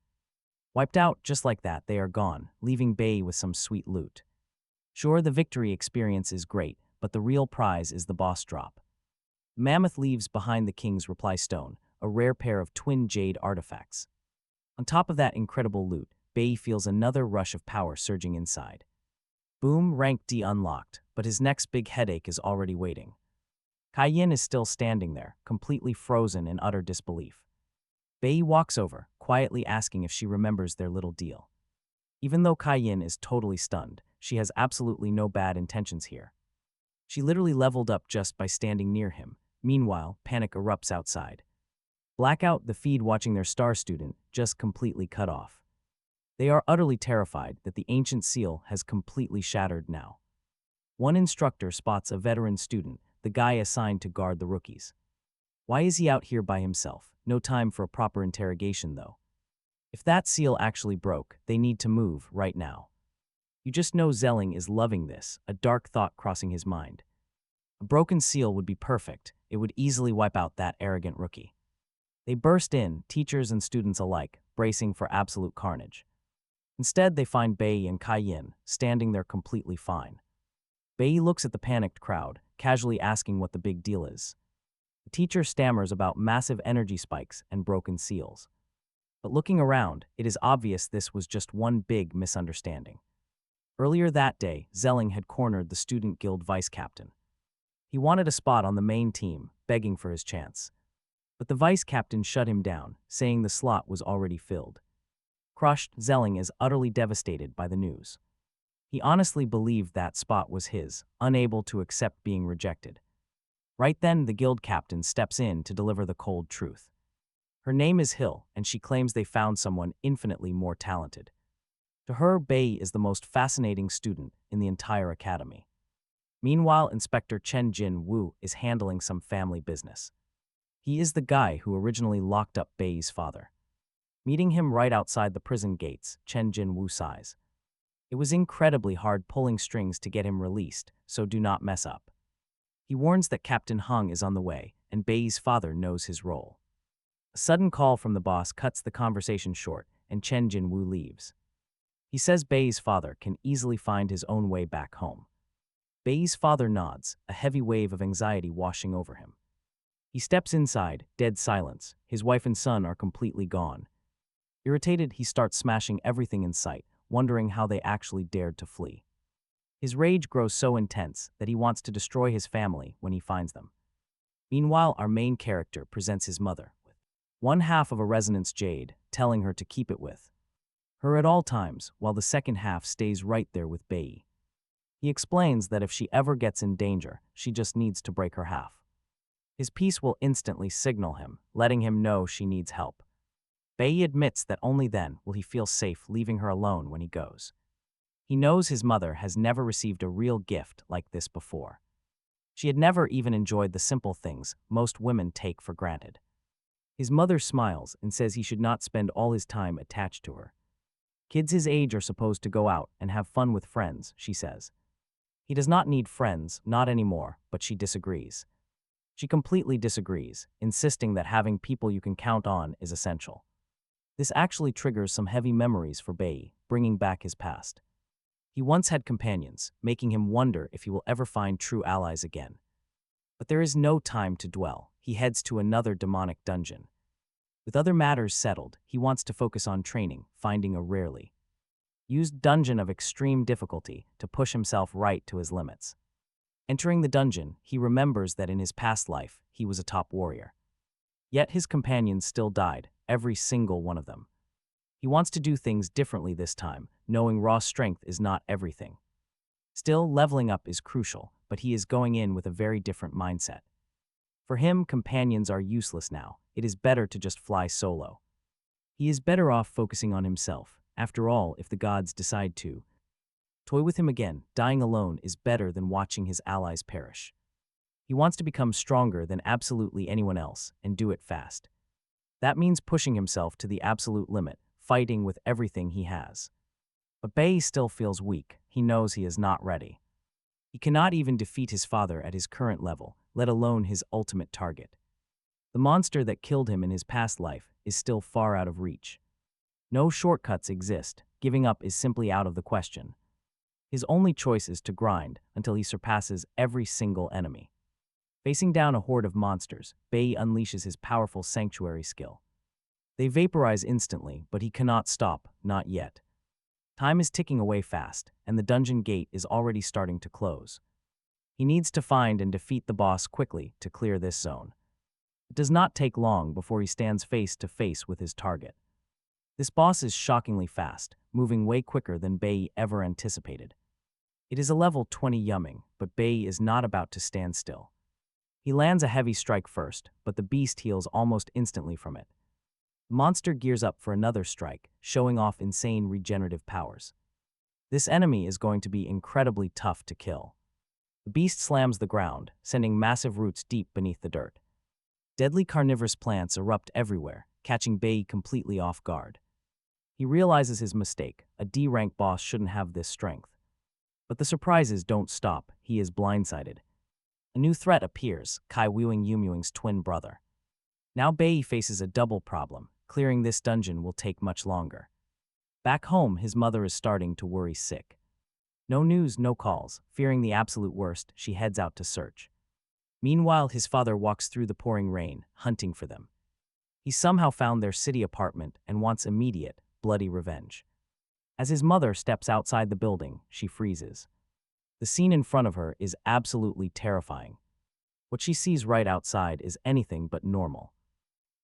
Wiped out just like that, they are gone, leaving Bayi with some sweet loot. Sure, the victory experience is great, but the real prize is the boss drop. Mammoth leaves behind the king's reply stone, a rare pair of twin jade artifacts. On top of that incredible loot, Bayi feels another rush of power surging inside. Boom, rank D unlocked, but his next big headache is already waiting. Cayenne is still standing there, completely frozen in utter disbelief. Bayi walks over, quietly asking if she remembers their little deal. Even though Cayenne is totally stunned, she has absolutely no bad intentions here. She literally leveled up just by standing near him. Meanwhile, panic erupts outside. Blackout, the feed watching their star student, just completely cut off. They are utterly terrified that the ancient seal has completely shattered now. One instructor spots a veteran student, the guy assigned to guard the rookies. Why is he out here by himself? No time for a proper interrogation, though. If that seal actually broke, they need to move right now. You just know Zelling is loving this, a dark thought crossing his mind. A broken seal would be perfect. It would easily wipe out that arrogant rookie. They burst in, teachers and students alike, bracing for absolute carnage. Instead, they find Bayi and Cayenne standing there completely fine. Bayi looks at the panicked crowd, casually asking what the big deal is. The teacher stammers about massive energy spikes and broken seals. But looking around, it is obvious this was just one big misunderstanding. Earlier that day, Zelling had cornered the student guild vice captain. He wanted a spot on the main team, begging for his chance. But the vice captain shut him down, saying the slot was already filled. Crushed, Zelling is utterly devastated by the news. He honestly believed that spot was his, unable to accept being rejected. Right then, the guild captain steps in to deliver the cold truth. Her name is Hill, and she claims they found someone infinitely more talented. To her, Bayi is the most fascinating student in the entire academy. Meanwhile, Inspector Chen Jin Wu is handling some family business. He is the guy who originally locked up Bayi's father. Meeting him right outside the prison gates, Chen Jin Wu sighs. It was incredibly hard pulling strings to get him released, so do not mess up. He warns that Captain Hung is on the way, and Bayi's father knows his role. A sudden call from the boss cuts the conversation short, and Chen Jin Wu leaves. He says Bayi's father can easily find his own way back home. Bayi's father nods, a heavy wave of anxiety washing over him. He steps inside, dead silence. His wife and son are completely gone. Irritated, he starts smashing everything in sight, wondering how they actually dared to flee. His rage grows so intense that he wants to destroy his family when he finds them. Meanwhile, our main character presents his mother with one half of a resonance jade, telling her to keep it with her at all times, while the second half stays right there with Bayi. He explains that if she ever gets in danger, she just needs to break her half. His piece will instantly signal him, letting him know she needs help. Bayi admits that only then will he feel safe leaving her alone when he goes. He knows his mother has never received a real gift like this before. She had never even enjoyed the simple things most women take for granted. His mother smiles and says he should not spend all his time attached to her. Kids his age are supposed to go out and have fun with friends, she says. He does not need friends, not anymore, but she disagrees. She completely disagrees, insisting that having people you can count on is essential. This actually triggers some heavy memories for Bayi, bringing back his past. He once had companions, making him wonder if he will ever find true allies again. But there is no time to dwell. He heads to another demonic dungeon. With other matters settled, he wants to focus on training, finding a rarely used dungeon of extreme difficulty to push himself right to his limits. Entering the dungeon, he remembers that in his past life, he was a top warrior. Yet his companions still died, every single one of them. He wants to do things differently this time, knowing raw strength is not everything. Still, leveling up is crucial, but he is going in with a very different mindset. For him, companions are useless now. It is better to just fly solo. He is better off focusing on himself. After all, if the gods decide to toy with him again, dying alone is better than watching his allies perish. He wants to become stronger than absolutely anyone else and do it fast. That means pushing himself to the absolute limit, fighting with everything he has. But Bayi still feels weak. He knows he is not ready. He cannot even defeat his father at his current level, let alone his ultimate target. The monster that killed him in his past life is still far out of reach. No shortcuts exist. Giving up is simply out of the question. His only choice is to grind until he surpasses every single enemy. Facing down a horde of monsters, Bayi unleashes his powerful sanctuary skill. They vaporize instantly, but he cannot stop, not yet. Time is ticking away fast, and the dungeon gate is already starting to close. He needs to find and defeat the boss quickly to clear this zone. It does not take long before he stands face to face with his target. This boss is shockingly fast, moving way quicker than Bayi ever anticipated. It is a level 20 yumming, but Bayi is not about to stand still. He lands a heavy strike first, but the beast heals almost instantly from it. The monster gears up for another strike, showing off insane regenerative powers. This enemy is going to be incredibly tough to kill. The beast slams the ground, sending massive roots deep beneath the dirt. Deadly carnivorous plants erupt everywhere, catching Bayi completely off guard. He realizes his mistake. A D-rank boss shouldn't have this strength. But the surprises don't stop. He is blindsided. A new threat appears, Kai Wuing Yumuing's twin brother. Now Bayi faces a double problem. Clearing this dungeon will take much longer. Back home, his mother is starting to worry sick. No news, no calls. Fearing the absolute worst, she heads out to search. Meanwhile, his father walks through the pouring rain, hunting for them. He somehow found their city apartment and wants immediate, bloody revenge. As his mother steps outside the building, she freezes. The scene in front of her is absolutely terrifying. What she sees right outside is anything but normal.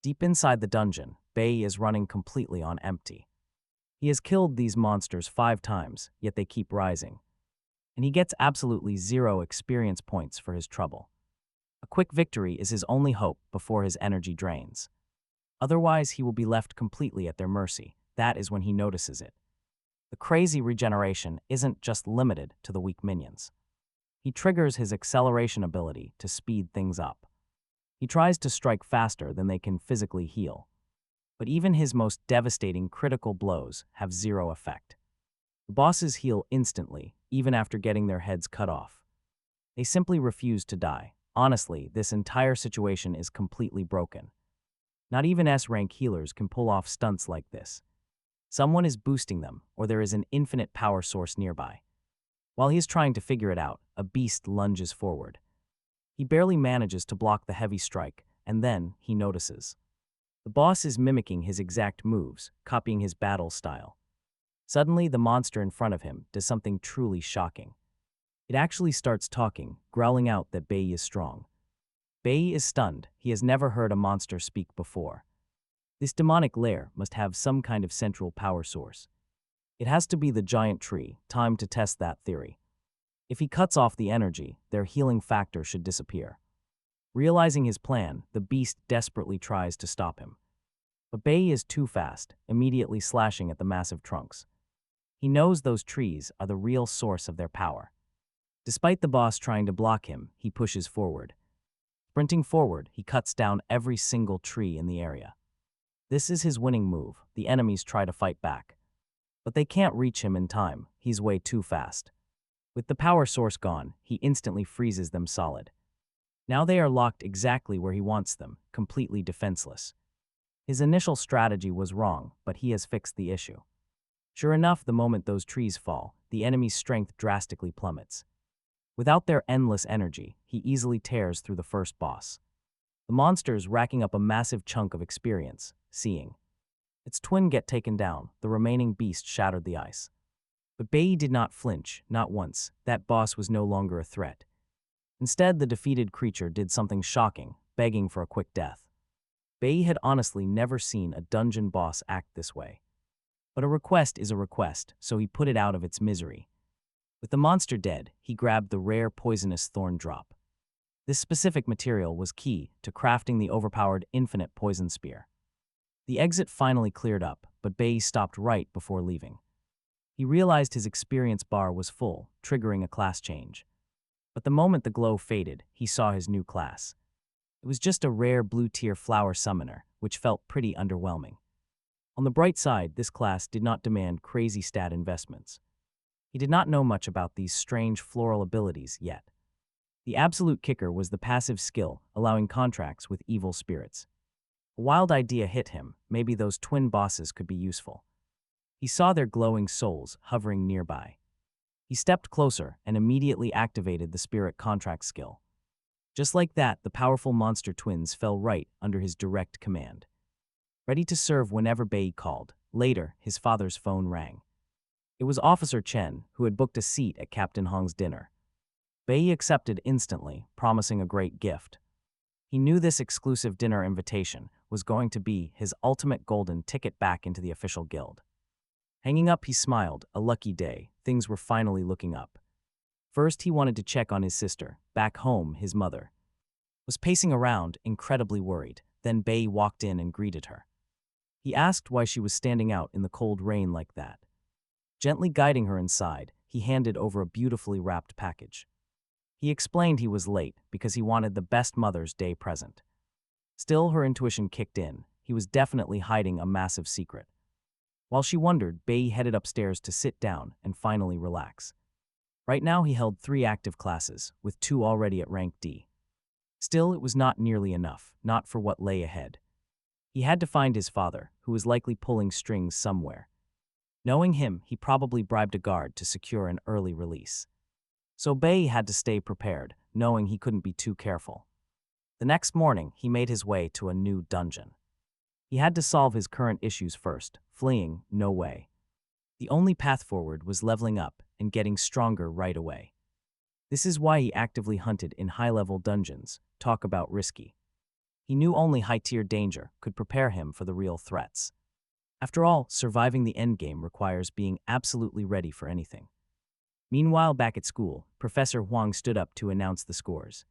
Deep inside the dungeon, Bayi is running completely on empty. He has killed these monsters 5 times, yet they keep rising. And he gets absolutely 0 experience points for his trouble. A quick victory is his only hope before his energy drains. Otherwise, he will be left completely at their mercy. That is when he notices it. The crazy regeneration isn't just limited to the weak minions. He triggers his acceleration ability to speed things up. He tries to strike faster than they can physically heal. But even his most devastating critical blows have 0 effect. The bosses heal instantly, even after getting their heads cut off. They simply refuse to die. Honestly, this entire situation is completely broken. Not even S-rank healers can pull off stunts like this. Someone is boosting them, or there is an infinite power source nearby. While he is trying to figure it out, a beast lunges forward. He barely manages to block the heavy strike, and then he notices. The boss is mimicking his exact moves, copying his battle style. Suddenly, the monster in front of him does something truly shocking. It actually starts talking, growling out that Bayi is strong. Bayi is stunned. He has never heard a monster speak before. This demonic lair must have some kind of central power source. It has to be the giant tree. Time to test that theory. If he cuts off the energy, their healing factor should disappear. Realizing his plan, the beast desperately tries to stop him. But Bayi is too fast, immediately slashing at the massive trunks. He knows those trees are the real source of their power. Despite the boss trying to block him, he pushes forward. Sprinting forward, he cuts down every single tree in the area. This is his winning move. The enemies try to fight back. But they can't reach him in time. He's way too fast. With the power source gone, he instantly freezes them solid. Now they are locked exactly where he wants them, completely defenseless. His initial strategy was wrong, but he has fixed the issue. Sure enough, the moment those trees fall, the enemy's strength drastically plummets. Without their endless energy, he easily tears through the first boss. The monster's racking up a massive chunk of experience, seeing its twin get taken down. The remaining beast shattered the ice. But Bayi did not flinch, not once. That boss was no longer a threat. Instead, the defeated creature did something shocking, begging for a quick death. Bayi had honestly never seen a dungeon boss act this way. But a request is a request, so he put it out of its misery. With the monster dead, he grabbed the rare poisonous thorn drop. This specific material was key to crafting the overpowered infinite poison spear. The exit finally cleared up, but Bayi stopped right before leaving. He realized his experience bar was full, triggering a class change. But the moment the glow faded, he saw his new class. It was just a rare blue-tier flower summoner, which felt pretty underwhelming. On the bright side, this class did not demand crazy stat investments. He did not know much about these strange floral abilities yet. The absolute kicker was the passive skill, allowing contracts with evil spirits. A wild idea hit him. Maybe those twin bosses could be useful. He saw their glowing souls hovering nearby. He stepped closer and immediately activated the spirit contract skill. Just like that, the powerful monster twins fell right under his direct command. Ready to serve whenever Bayi called. Later, his father's phone rang. It was Officer Chen, who had booked a seat at Captain Hong's dinner. Bayi accepted instantly, promising a great gift. He knew this exclusive dinner invitation was going to be his ultimate golden ticket back into the official guild. Hanging up, he smiled. A lucky day. Things were finally looking up. First, he wanted to check on his sister. Back home, his mother was pacing around, incredibly worried. Then Bayi walked in and greeted her. He asked why she was standing out in the cold rain like that. Gently guiding her inside, he handed over a beautifully wrapped package. He explained he was late because he wanted the best Mother's Day present. Still, her intuition kicked in. He was definitely hiding a massive secret. While she wondered, Bayi headed upstairs to sit down and finally relax. Right now, he held 3 active classes, with 2 already at rank D. Still, it was not nearly enough, not for what lay ahead. He had to find his father, who was likely pulling strings somewhere. Knowing him, he probably bribed a guard to secure an early release. So Bayi had to stay prepared, knowing he couldn't be too careful. The next morning, he made his way to a new dungeon. He had to solve his current issues first. Fleeing, no way. The only path forward was leveling up and getting stronger right away. This is why he actively hunted in high-level dungeons. Talk about risky. He knew only high-tier danger could prepare him for the real threats. After all, surviving the endgame requires being absolutely ready for anything. Meanwhile, back at school, Professor Huang stood up to announce the scores.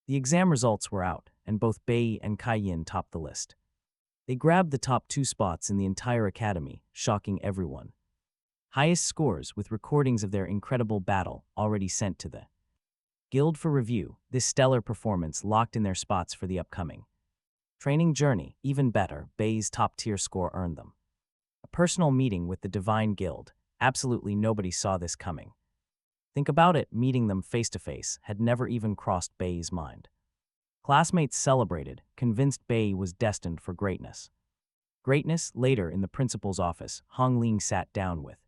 The exam results were out, and both Bayi and Kai Yin topped the list. They grabbed the top 2 spots in the entire academy, shocking everyone. Highest scores with recordings of their incredible battle already sent to the guild for review. This stellar performance locked in their spots for the upcoming training journey. Even better, Bayi's top-tier score earned them a personal meeting with the Divine Guild. Absolutely nobody saw this coming. Think about it, meeting them face-to-face had never even crossed Bayi's mind. Classmates celebrated, convinced Bayi was destined for greatness. Later in the principal's office, Hong Ling sat down with.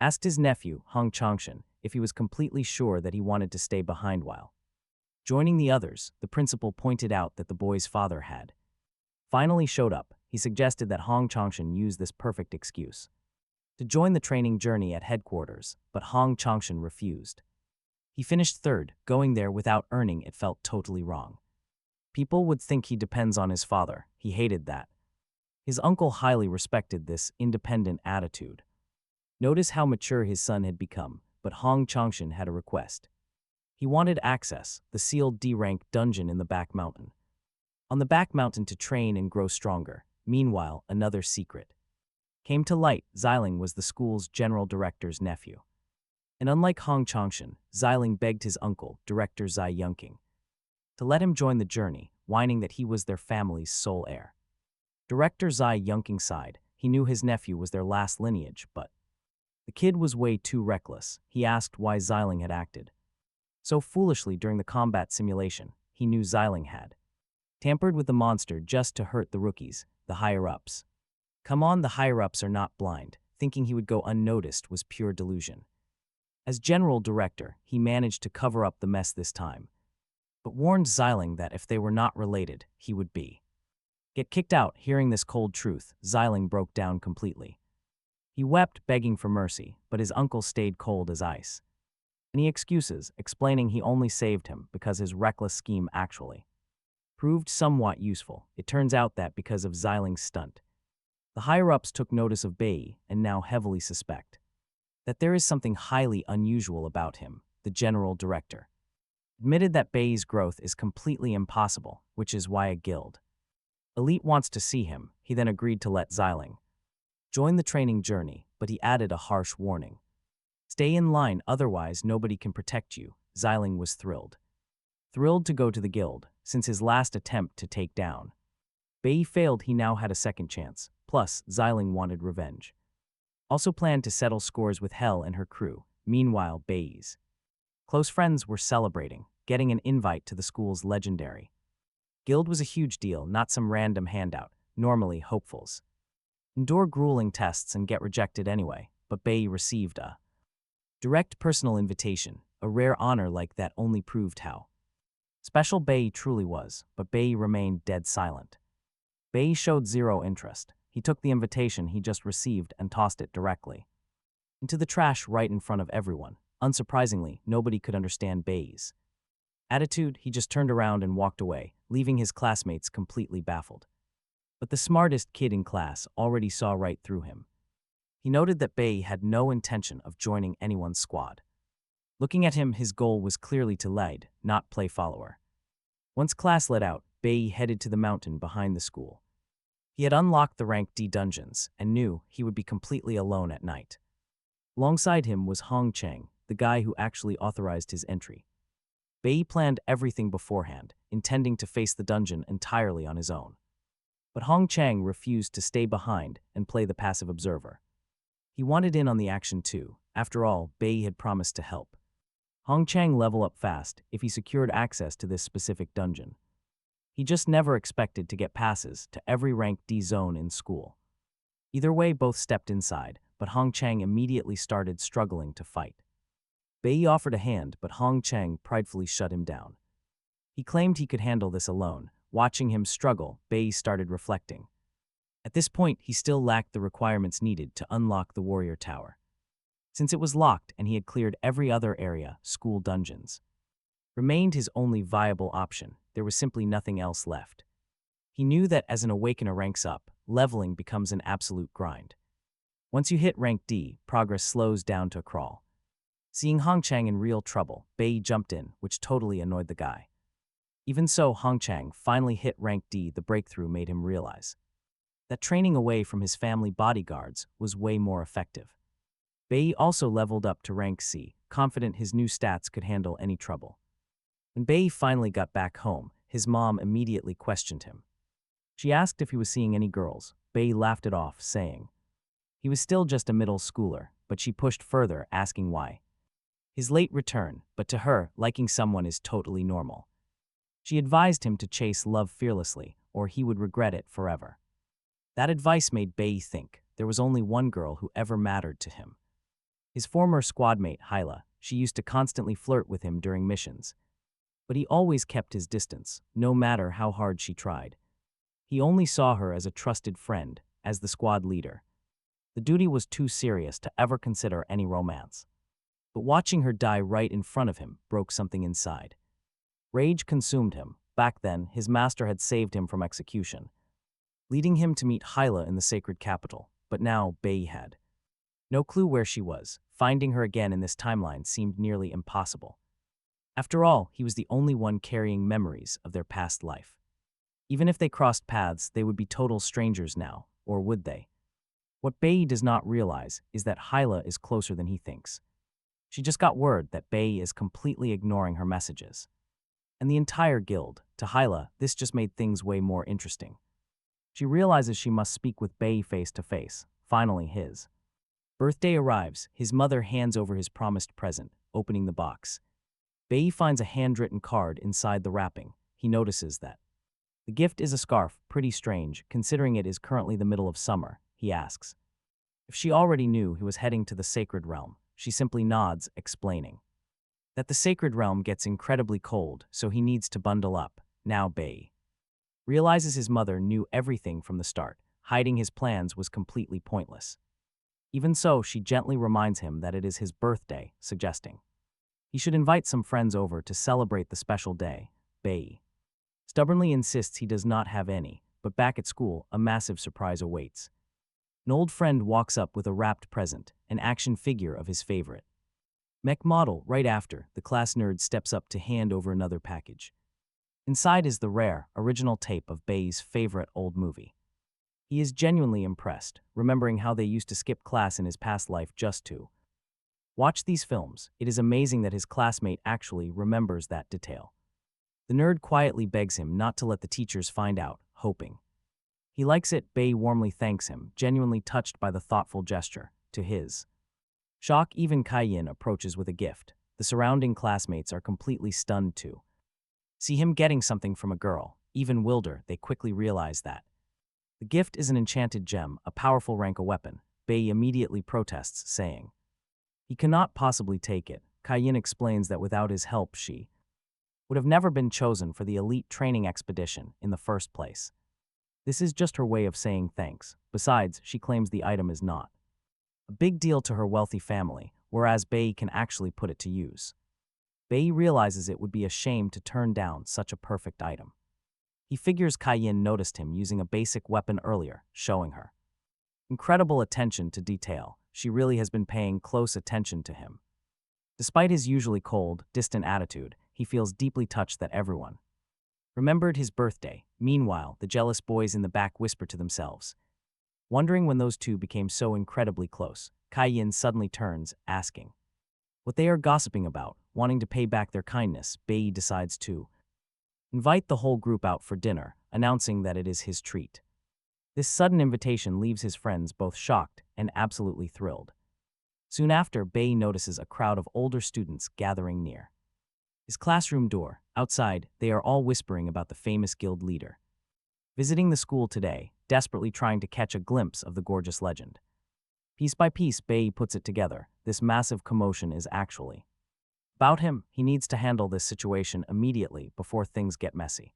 Asked his nephew, Hong Changshan, if he was completely sure that he wanted to stay behind while joining the others. The principal pointed out that the boy's father had finally showed up. He suggested that Hong Changshan use this perfect excuse to join the training journey at headquarters, but Hong Changshan refused. He finished third. Going there without earning it felt totally wrong. People would think he depends on his father. He hated that. His uncle highly respected this independent attitude. Notice how mature his son had become. but Hong Changshan had a request. He wanted access, the sealed D-rank dungeon in the back mountain. On the back mountain to train and grow stronger. Meanwhile, another secret came to light. Xiling was the school's general director's nephew. And unlike Hong Changshan, Xiling begged his uncle, Director Zai Yunqing, to let him join the journey, whining that he was their family's sole heir. Director Zai Yunqing sighed. He knew his nephew was their last lineage, but the kid was way too reckless. He asked why Xiling had acted so foolishly during the combat simulation. He knew Xiling had tampered with the monster just to hurt the rookies, the higher-ups. Come on, the higher-ups are not blind. Thinking he would go unnoticed was pure delusion. As general director, he managed to cover up the mess this time, but warned Xiling that if they were not related, he would get kicked out. Hearing this cold truth, Xiling broke down completely. He wept, begging for mercy, but his uncle stayed cold as ice. Any excuses, explaining he only saved him because his reckless scheme actually proved somewhat useful. It turns out that because of Xiling's stunt, the higher-ups took notice of Bayi and now heavily suspect that there is something highly unusual about him. The general director admitted that Bayi's growth is completely impossible, which is why a guild elite wants to see him. He then agreed to let Xiling join the training journey, but he added a harsh warning. Stay in line, otherwise nobody can protect you. Xiling was thrilled to go to the guild. Since his last attempt to take down Bayi failed, he now had a second chance. Plus, Xiling wanted revenge. Also planned to settle scores with Hell and her crew. Meanwhile, Bayi's close friends were celebrating, getting an invite to the school's legendary guild was a huge deal, not some random handout. Normally, hopefuls endure grueling tests and get rejected anyway, but Bayi received a direct personal invitation. A rare honor like that only proved how special Bayi truly was, but Bayi remained dead silent. Bayi showed zero interest. He took the invitation he just received and tossed it directly into the trash right in front of everyone. Unsurprisingly, nobody could understand Bayi's attitude. He just turned around and walked away, leaving his classmates completely baffled. But the smartest kid in class already saw right through him. He noted that Bayi had no intention of joining anyone's squad. Looking at him, his goal was clearly to lead, not play follower. Once class let out, Bayi headed to the mountain behind the school. He had unlocked the rank D dungeons and knew he would be completely alone at night. Alongside him was Hong Chang, the guy who actually authorized his entry. Bayi planned everything beforehand, intending to face the dungeon entirely on his own. But Hong Chang refused to stay behind and play the passive observer. He wanted in on the action too. After all, Bayi had promised to help Hong Chang level up fast if he secured access to this specific dungeon. He just never expected to get passes to every rank D zone in school. Either way, both stepped inside, but Hong Chang immediately started struggling to fight. Bayi offered a hand, but Hong Chang pridefully shut him down. He claimed he could handle this alone. Watching him struggle, Bayi started reflecting. At this point, he still lacked the requirements needed to unlock the warrior tower. Since it was locked and he had cleared every other area, school dungeons remained his only viable option. There was simply nothing else left. He knew that as an awakener ranks up, leveling becomes an absolute grind. Once you hit rank D, progress slows down to a crawl. Seeing Hong Chang in real trouble, Bayi jumped in, which totally annoyed the guy. Even so, Hong Chang finally hit rank D. The breakthrough made him realize that training away from his family bodyguards was way more effective. Bayi also leveled up to rank C, confident his new stats could handle any trouble. When Bayi finally got back home, his mom immediately questioned him. She asked if he was seeing any girls. Bayi laughed it off, saying he was still just a middle schooler, but she pushed further, asking why his late return, but to her, liking someone is totally normal. She advised him to chase love fearlessly, or he would regret it forever. That advice made Bayi think there was only one girl who ever mattered to him. His former squadmate, Hyla. She used to constantly flirt with him during missions, but he always kept his distance, no matter how hard she tried. He only saw her as a trusted friend, as the squad leader. The duty was too serious to ever consider any romance. But watching her die right in front of him broke something inside. Rage consumed him. Back then, his master had saved him from execution, leading him to meet Hyla in the sacred capital, but now Bayi had No clue where she was. Finding her again in this timeline seemed nearly impossible. After all, he was the only one carrying memories of their past life. Even if they crossed paths, they would be total strangers now, or would they? What Bayi does not realize is that Hyla is closer than he thinks. She just got word that Bayi is completely ignoring her messages. And the entire guild, to Hyla, this just made things way more interesting. She realizes she must speak with Bayi face to face, finally his. Birthday arrives, his mother hands over his promised present, opening the box. Bayi finds a handwritten card inside the wrapping. He notices that the gift is a scarf, pretty strange, considering it is currently the middle of summer. He asks if she already knew he was heading to the sacred realm. She simply nods, explaining that the sacred realm gets incredibly cold, so he needs to bundle up. Now Bayi realizes his mother knew everything from the start. Hiding his plans was completely pointless. Even so, she gently reminds him that it is his birthday, suggesting he should invite some friends over to celebrate the special day. Bayi stubbornly insists he does not have any, but back at school, a massive surprise awaits. An old friend walks up with a wrapped present, an action figure of his favorite mech model. Right after, the class nerd steps up to hand over another package. Inside is the rare, original tape of Bayi's favorite old movie. He is genuinely impressed, remembering how they used to skip class in his past life just to watch these films. It is amazing that his classmate actually remembers that detail. The nerd quietly begs him not to let the teachers find out, hoping he likes it. Bayi warmly thanks him, genuinely touched by the thoughtful gesture. To his shock, even Kaiyin approaches with a gift. The surrounding classmates are completely stunned to see him getting something from a girl. Even Wilder, they quickly realize that the gift is an enchanted gem, a powerful Ranka weapon. Bayi immediately protests, saying he cannot possibly take it. Kaiyin explains that without his help she would have never been chosen for the elite training expedition in the first place. This is just her way of saying thanks. Besides, she claims the item is not a big deal to her wealthy family, whereas Bayi can actually put it to use. Bayi realizes it would be a shame to turn down such a perfect item. He figures Kaiyin noticed him using a basic weapon earlier, showing her incredible attention to detail. She really has been paying close attention to him. Despite his usually cold, distant attitude, he feels deeply touched that everyone remembered his birthday. Meanwhile, the jealous boys in the back whisper to themselves, wondering when those two became so incredibly close. Kaiyin suddenly turns, asking what they are gossiping about. Wanting to pay back their kindness, Bayi decides to invite the whole group out for dinner, announcing that it is his treat. This sudden invitation leaves his friends both shocked and absolutely thrilled. Soon after, Bayi notices a crowd of older students gathering near his classroom door. Outside, they are all whispering about the famous guild leader visiting the school today, desperately trying to catch a glimpse of the gorgeous legend. Piece by piece, Bayi puts it together. This massive commotion is actually about him. He needs to handle this situation immediately before things get messy.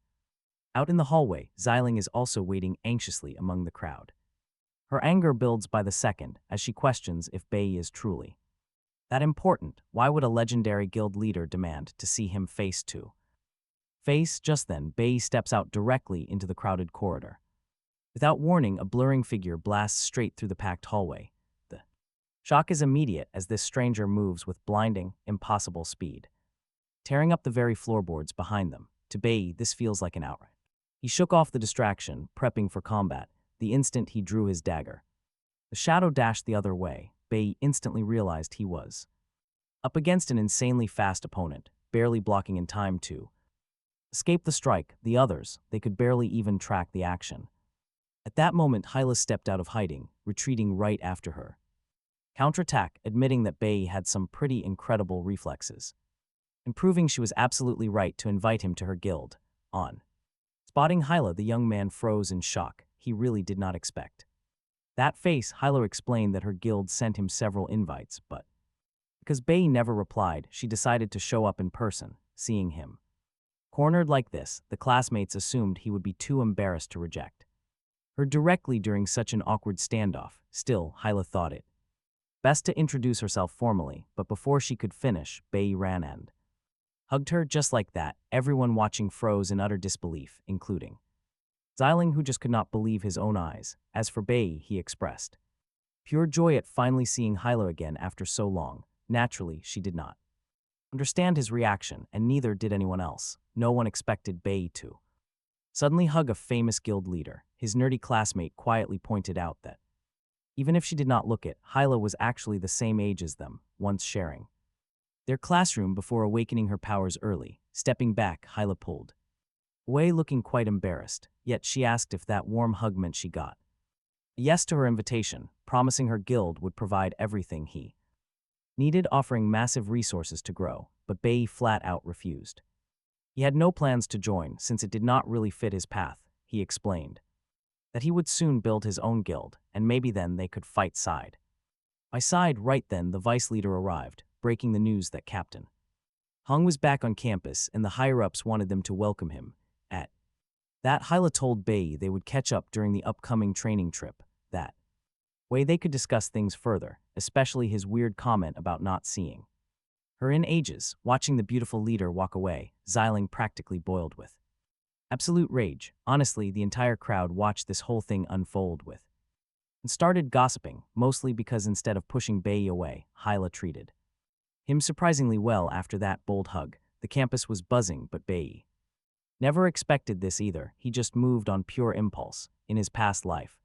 Out in the hallway, Xiling is also waiting anxiously among the crowd. Her anger builds by the second as she questions if Bayi is truly that important. Why would a legendary guild leader demand to see him face to face? Just then, Bayi steps out directly into the crowded corridor. Without warning, a blurring figure blasts straight through the packed hallway. The shock is immediate as this stranger moves with blinding, impossible speed, tearing up the very floorboards behind them. To Bayi, this feels like an outright. He shook off the distraction, prepping for combat, the instant he drew his dagger. The shadow dashed the other way. Bayi instantly realized he was up against an insanely fast opponent, barely blocking in time to escape the strike. The others, they could barely even track the action. At that moment, Hyla stepped out of hiding, retreating right after her counterattack, admitting that Bayi had some pretty incredible reflexes, and proving she was absolutely right to invite him to her guild. On spotting Hyla, the young man froze in shock. He really did not expect that face. Hyla explained that her guild sent him several invites, but because Bayi never replied, she decided to show up in person. Seeing him cornered like this, the classmates assumed he would be too embarrassed to reject her directly during such an awkward standoff. Still, Hyla thought it best to introduce herself formally, but before she could finish, Bayi ran and hugged her. Just like that, everyone watching froze in utter disbelief, including Xiling, who just could not believe his own eyes. As for Bayi, he expressed Pure joy at finally seeing Hyla again after so long. Naturally, she did not understand his reaction, and neither did anyone else. No one expected Bayi to suddenly hug a famous guild leader. His nerdy classmate quietly pointed out that, even if she did not look it, Hyla was actually the same age as them, once sharing their classroom before awakening her powers early. Stepping back, Hyla pulled away looking quite embarrassed, yet she asked if that warm hug meant she got a yes to her invitation, promising her guild would provide everything he needed, offering massive resources to grow, but Bayi flat out refused. He had no plans to join since it did not really fit his path. He explained that he would soon build his own guild, and maybe then they could fight side by side. Right then, the vice leader arrived, breaking the news that Captain Hong was back on campus and the higher-ups wanted them to welcome him. At that, Hyla told Bayi they would catch up during the upcoming training trip. That way they could discuss things further, especially his weird comment about not seeing her in ages. Watching the beautiful leader walk away, Xiling practically boiled with absolute rage. Honestly, the entire crowd watched this whole thing unfold with and started gossiping, mostly because instead of pushing Bayi away, Hyla treated him surprisingly well after that bold hug. The campus was buzzing, but Bayi never expected this either. He just moved on pure impulse. In his past life,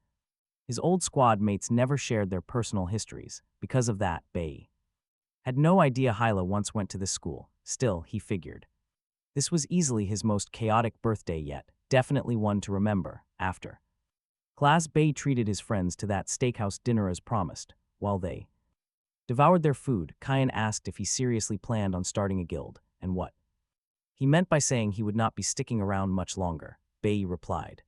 his old squad mates never shared their personal histories. Because of that, Bayi had no idea Hyla once went to this school. Still, he figured this was easily his most chaotic birthday yet, definitely one to remember. After class, Bayi treated his friends to that steakhouse dinner as promised. While they devoured their food, Kyan asked if he seriously planned on starting a guild, and what he meant by saying he would not be sticking around much longer. Bayi replied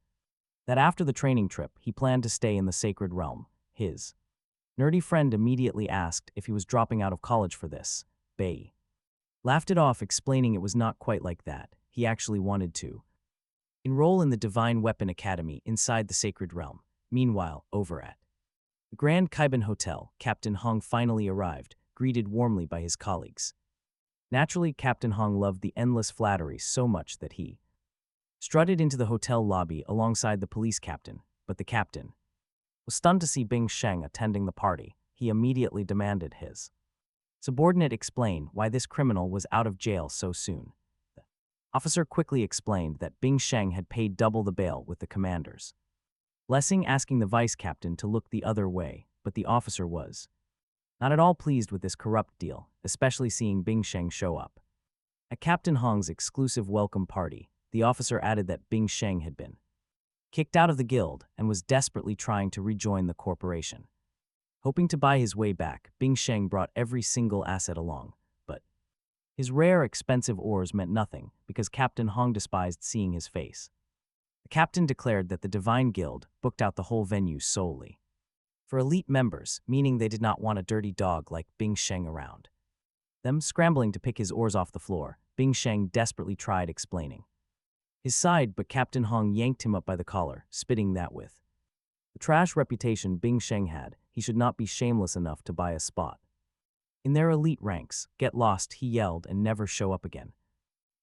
that after the training trip, he planned to stay in the sacred realm. His nerdy friend immediately asked if he was dropping out of college for this. Bayi laughed it off, explaining it was not quite like that. He actually wanted to enroll in the Divine Weapon Academy inside the sacred realm. Meanwhile, over at the Grand Kaiban Hotel, Captain Hong finally arrived, greeted warmly by his colleagues. Naturally, Captain Hong loved the endless flattery so much that he strutted into the hotel lobby alongside the police captain, but the captain was stunned to see Bing Sheng attending the party. He immediately demanded his subordinate explain why this criminal was out of jail so soon. The officer quickly explained that Bing Sheng had paid double the bail with the commander's blessing, asking the vice captain to look the other way, but the officer was not at all pleased with this corrupt deal, especially seeing Bing Sheng show up at Captain Hong's exclusive welcome party. The officer added that Bing Sheng had been kicked out of the guild and was desperately trying to rejoin the corporation. Hoping to buy his way back, Bing Sheng brought every single asset along, but his rare, expensive ores meant nothing because Captain Hong despised seeing his face. The captain declared that the Divine Guild booked out the whole venue solely for elite members, meaning they did not want a dirty dog like Bing Sheng around them. Scrambling to pick his ores off the floor, Bing Sheng desperately tried explaining his side, but Captain Hong yanked him up by the collar, spitting that with the trash reputation Bing Sheng had, he should not be shameless enough to buy a spot in their elite ranks. Get lost, he yelled, and never show up again.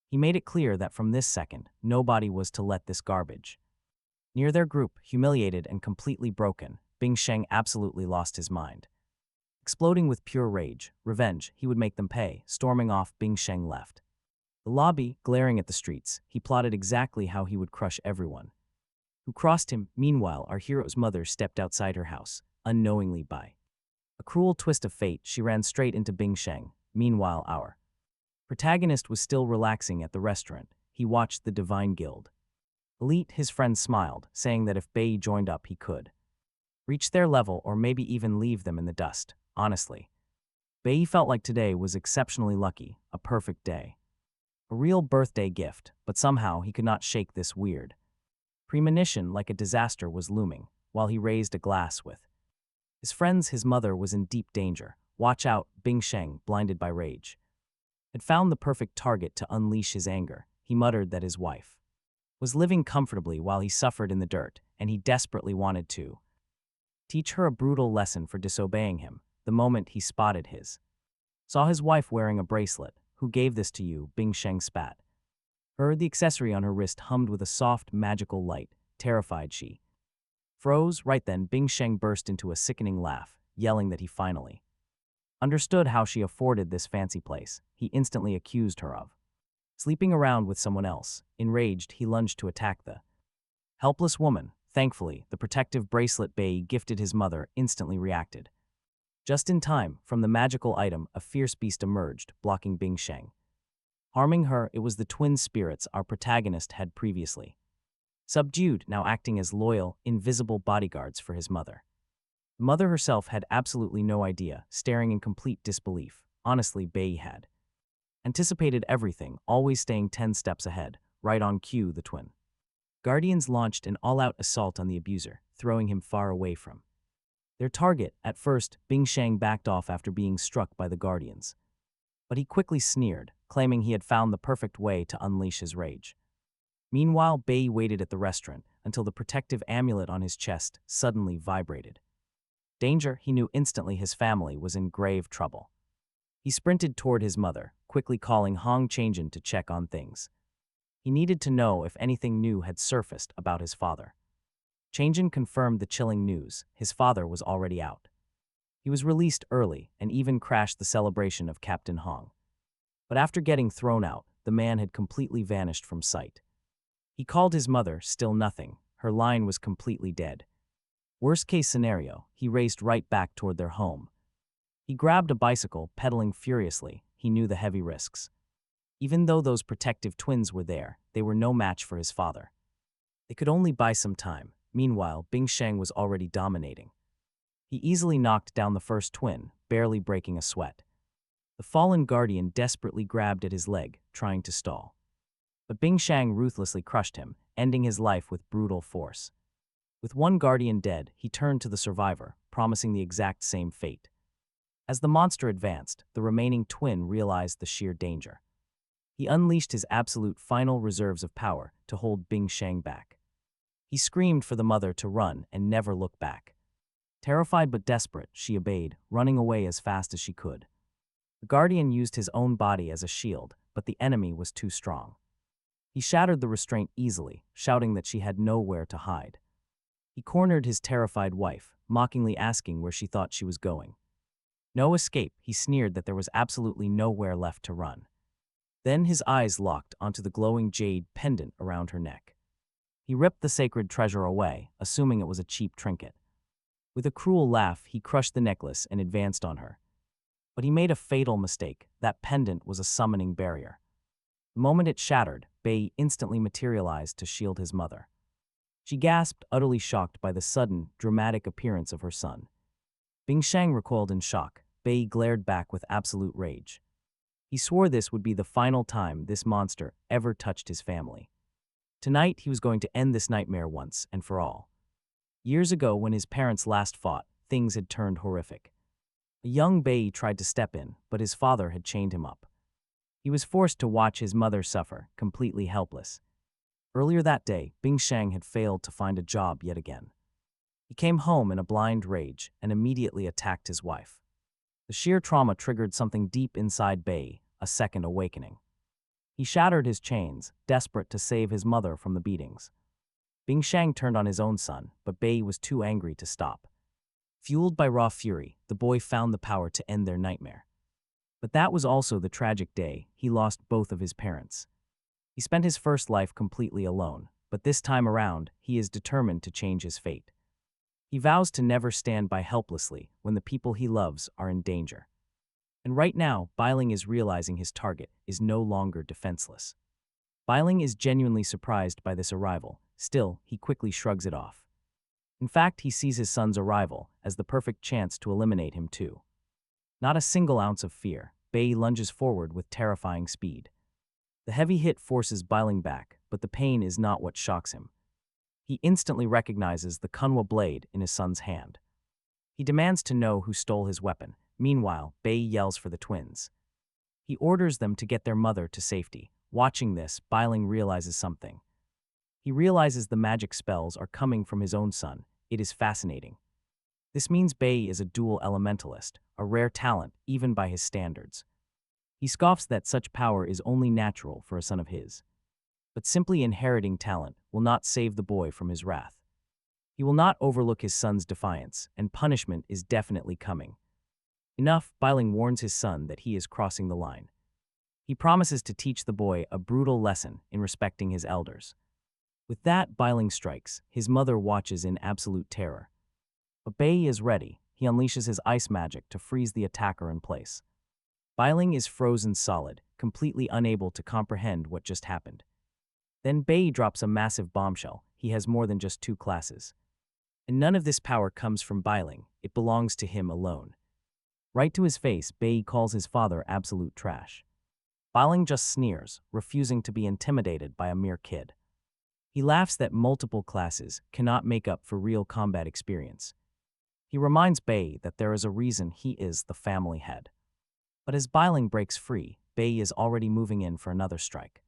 He made it clear that from this second, nobody was to let this garbage near their group. Humiliated and completely broken, Bing Sheng absolutely lost his mind. Exploding with pure rage, revenge, he would make them pay. Storming off, Bing Sheng left the lobby, glaring at the streets. He plotted exactly how he would crush everyone who crossed him. Meanwhile, our hero's mother stepped outside her house. Unknowingly, by a cruel twist of fate, she ran straight into Bing Sheng. Meanwhile, our protagonist was still relaxing at the restaurant. He watched the Divine Guild elite. His friend smiled, saying that if Bayi joined up, he could reach their level or maybe even leave them in the dust. Honestly, Bayi felt like today was exceptionally lucky, a perfect day. A real birthday gift, but somehow he could not shake this weird premonition, like a disaster was looming. While he raised a glass with his friends, his mother was in deep danger. Watch out, Bing Sheng, blinded by rage, had found the perfect target to unleash his anger. He muttered that his wife was living comfortably while he suffered in the dirt, and he desperately wanted to teach her a brutal lesson for disobeying him. The moment he saw his wife wearing a bracelet. Who gave this to you? Bing Sheng spat. The accessory on her wrist hummed with a soft, magical light. Terrified, she froze. Right then, Bing Sheng burst into a sickening laugh. yelling that he finally understood how she afforded this fancy place. He instantly accused her of sleeping around with someone else. Enraged, he lunged to attack the helpless woman. Thankfully, the protective bracelet Bayi gifted his mother instantly reacted. Just in time, from the magical item, a fierce beast emerged, blocking Bingsheng. Harming her, it was the twin spirits our protagonist had previously subdued, now acting as loyal, invisible bodyguards for his mother. The mother herself had absolutely no idea, staring in complete disbelief. Honestly, Bayi had anticipated everything, always staying 10 steps ahead. Right on cue, the twin guardians launched an all-out assault on the abuser, throwing him far away from their target. At first, Bingsheng backed off after being struck by the guardians. But he quickly sneered, claiming he had found the perfect way to unleash his rage. Meanwhile, Bayi waited at the restaurant until the protective amulet on his chest suddenly vibrated. Danger, he knew instantly his family was in grave trouble. He sprinted toward his mother, quickly calling Hong Changjin to check on things. He needed to know if anything new had surfaced about his father. Changjin confirmed the chilling news: his father was already out. He was released early and even crashed the celebration of Captain Hong. But after getting thrown out, the man had completely vanished from sight. He called his mother, still nothing. Her line was completely dead. Worst case scenario, he raced right back toward their home. He grabbed a bicycle, pedaling furiously. He knew the heavy risks. Even though those protective twins were there, they were no match for his father. They could only buy some time. Meanwhile, Bingsheng was already dominating. He easily knocked down the first twin, barely breaking a sweat. The fallen guardian desperately grabbed at his leg, trying to stall. But Bingsheng ruthlessly crushed him, ending his life with brutal force. With one guardian dead, he turned to the survivor, promising the exact same fate. As the monster advanced, the remaining twin realized the sheer danger. He unleashed his absolute final reserves of power to hold Bingsheng back. He screamed for the mother to run and never look back. Terrified but desperate, she obeyed, running away as fast as she could. The guardian used his own body as a shield, but the enemy was too strong. He shattered the restraint easily, shouting that she had nowhere to hide. He cornered his terrified wife, mockingly asking where she thought she was going. No escape, he sneered that there was absolutely nowhere left to run. Then his eyes locked onto the glowing jade pendant around her neck. He ripped the sacred treasure away, assuming it was a cheap trinket. With a cruel laugh, he crushed the necklace and advanced on her. But he made a fatal mistake. That pendant was a summoning barrier. The moment it shattered, Bayi instantly materialized to shield his mother. She gasped, utterly shocked by the sudden, dramatic appearance of her son. Bingsheng recoiled in shock. Bayi glared back with absolute rage. He swore this would be the final time this monster ever touched his family. Tonight, he was going to end this nightmare once and for all. Years ago, when his parents last fought, things had turned horrific. A young Bayi tried to step in, but his father had chained him up. He was forced to watch his mother suffer, completely helpless. Earlier that day, Bingsheng had failed to find a job yet again. He came home in a blind rage and immediately attacked his wife. The sheer trauma triggered something deep inside Bayi, a second awakening. He shattered his chains, desperate to save his mother from the beatings. Bingsheng turned on his own son, but Bayi was too angry to stop. Fueled by raw fury, the boy found the power to end their nightmare. But that was also the tragic day he lost both of his parents. He spent his first life completely alone, but this time around, he is determined to change his fate. He vows to never stand by helplessly when the people he loves are in danger. And right now, Bailing is realizing his target is no longer defenseless. Bailing is genuinely surprised by this arrival. Still, he quickly shrugs it off. In fact, he sees his son's arrival as the perfect chance to eliminate him too. Not a single ounce of fear, Bayi lunges forward with terrifying speed. The heavy hit forces Bailing back, but the pain is not what shocks him. He instantly recognizes the Kunwa blade in his son's hand. He demands to know who stole his weapon. Meanwhile, Bayi yells for the twins. He orders them to get their mother to safety. Watching this, Bailing realizes something. He realizes the magic spells are coming from his own son. It is fascinating. This means Bayi is a dual elementalist, a rare talent even by his standards. He scoffs that such power is only natural for a son of his. But simply inheriting talent will not save the boy from his wrath. He will not overlook his son's defiance, and punishment is definitely coming. Enough, Biling warns his son that he is crossing the line. He promises to teach the boy a brutal lesson in respecting his elders. With that, Biling strikes. His mother watches in absolute terror. But Bayi is ready. He unleashes his ice magic to freeze the attacker in place. Biling is frozen solid, completely unable to comprehend what just happened. Then Bayi drops a massive bombshell. He has more than just two classes. And none of this power comes from Biling. It belongs to him alone. Right to his face, Bayi calls his father absolute trash. Biling just sneers, refusing to be intimidated by a mere kid. He laughs that multiple classes cannot make up for real combat experience. He reminds Bayi that there is a reason he is the family head. But as Biling breaks free, Bayi is already moving in for another strike.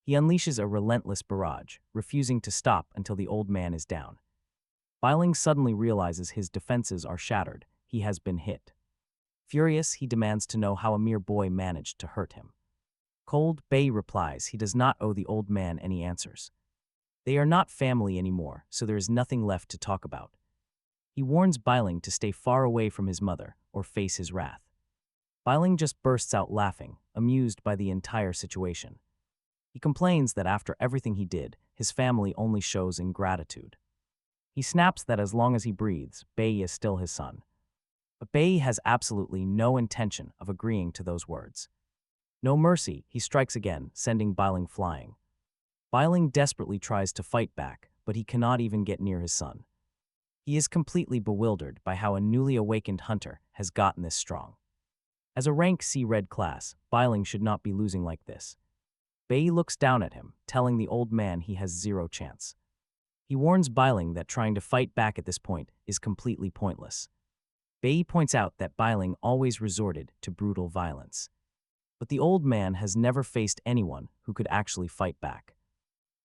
He unleashes a relentless barrage, refusing to stop until the old man is down. Biling suddenly realizes his defenses are shattered. He has been hit. Furious, he demands to know how a mere boy managed to hurt him. Cold, Bayi replies he does not owe the old man any answers. They are not family anymore, so there is nothing left to talk about. He warns Biling to stay far away from his mother or face his wrath. Biling just bursts out laughing, amused by the entire situation. He complains that after everything he did, his family only shows ingratitude. He snaps that as long as he breathes, Bayi is still his son. But Bayi has absolutely no intention of agreeing to those words. No mercy, he strikes again, sending Biling flying. Biling desperately tries to fight back, but he cannot even get near his son. He is completely bewildered by how a newly awakened hunter has gotten this strong. As a rank C red class, Biling should not be losing like this. Bayi looks down at him, telling the old man he has zero chance. He warns Biling that trying to fight back at this point is completely pointless. Bayi points out that Biling always resorted to brutal violence. But the old man has never faced anyone who could actually fight back,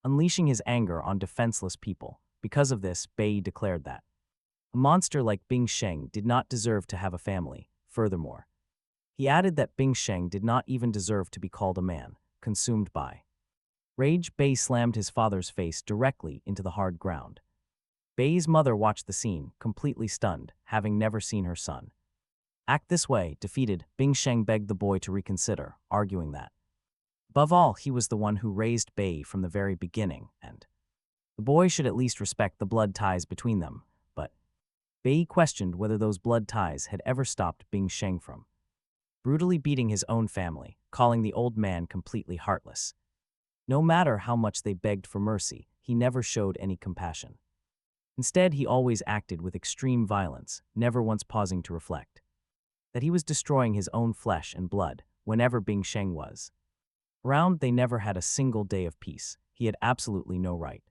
unleashing his anger on defenseless people. Because of this, Bayi declared that a monster like Bing Sheng did not deserve to have a family. Furthermore, he added that Bing Sheng did not even deserve to be called a man. Consumed by rage, Bayi slammed his father's face directly into the hard ground. Bayi's mother watched the scene, completely stunned, having never seen her son act this way. Defeated, Bing Sheng begged the boy to reconsider, arguing that, above all, he was the one who raised Bayi from the very beginning, and the boy should at least respect the blood ties between them. But Bayi questioned whether those blood ties had ever stopped Bing Sheng from brutally beating his own family, calling the old man completely heartless. No matter how much they begged for mercy, he never showed any compassion. Instead, he always acted with extreme violence, never once pausing to reflect that he was destroying his own flesh and blood whenever Bing Sheng was around. They never had a single day of peace. He had absolutely no right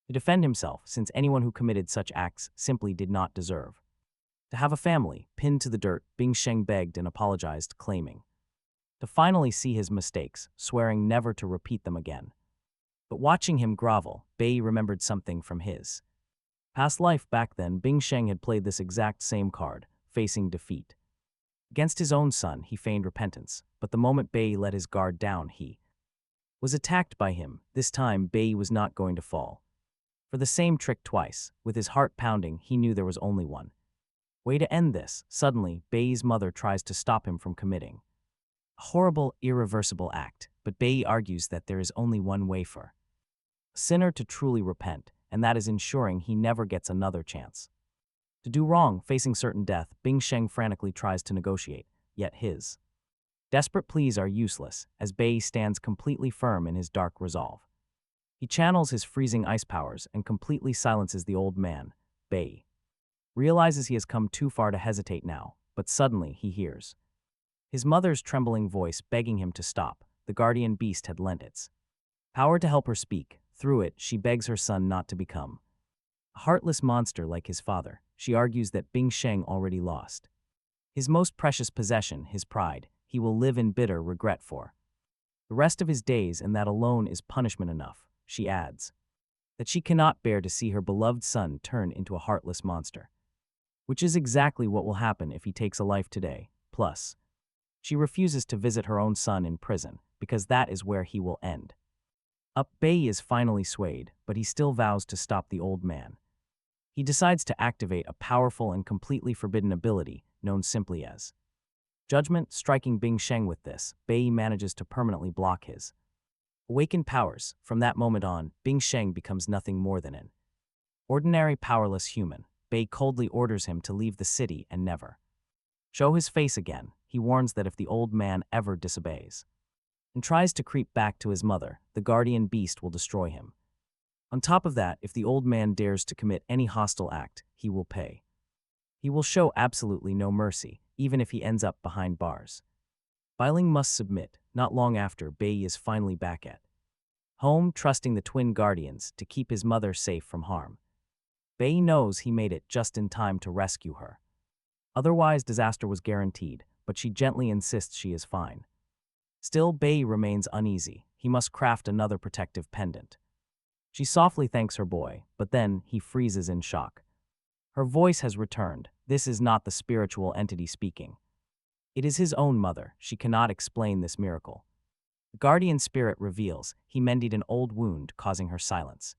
to defend himself, since anyone who committed such acts simply did not deserve to have a family. Pinned to the dirt, Bing Sheng begged and apologized, claiming to finally see his mistakes, swearing never to repeat them again. But watching him grovel, Bayi remembered something from his past life. Back then, Bing Sheng had played this exact same card, facing defeat. Against his own son, he feigned repentance, but the moment Bayi let his guard down, he was attacked by him. This time, Bayi was not going to fall for the same trick twice. With his heart pounding, he knew there was only one way to end this. Suddenly, Bayi's mother tries to stop him from committing a horrible, irreversible act, but Bayi argues that there is only one way for a sinner to truly repent, and that is ensuring he never gets another chance to do wrong. Facing certain death, Bing Sheng frantically tries to negotiate, yet his desperate pleas are useless, as Bayi stands completely firm in his dark resolve. He channels his freezing ice powers and completely silences the old man. Bayi realizes he has come too far to hesitate now, but suddenly he hears his mother's trembling voice begging him to stop. The guardian beast had lent its power to help her speak. Through it, she begs her son not to become a heartless monster like his father. She argues that Bing Sheng already lost his most precious possession, his pride. He will live in bitter regret for the rest of his days, and that alone is punishment enough. She adds that she cannot bear to see her beloved son turn into a heartless monster, which is exactly what will happen if he takes a life today. Plus, she refuses to visit her own son in prison, because that is where he will end up. Bayi is finally swayed, but he still vows to stop the old man. He decides to activate a powerful and completely forbidden ability known simply as Judgment. Striking Bing Sheng with this, Bayi manages to permanently block his awakened powers. From that moment on, Bing Sheng becomes nothing more than an ordinary powerless human. Bayi coldly orders him to leave the city and never show his face again. He warns that if the old man ever disobeys and tries to creep back to his mother, the guardian beast will destroy him. On top of that, if the old man dares to commit any hostile act, he will pay. He will show absolutely no mercy, even if he ends up behind bars. Bailing must submit. Not long after, Bayi is finally back at home, trusting the twin guardians to keep his mother safe from harm. Bayi knows he made it just in time to rescue her. Otherwise, disaster was guaranteed, but she gently insists she is fine. Still, Bayi remains uneasy. He must craft another protective pendant. She softly thanks her boy, but then he freezes in shock. Her voice has returned. This is not the spiritual entity speaking. It is his own mother. She cannot explain this miracle. The guardian spirit reveals he mended an old wound, causing her silence.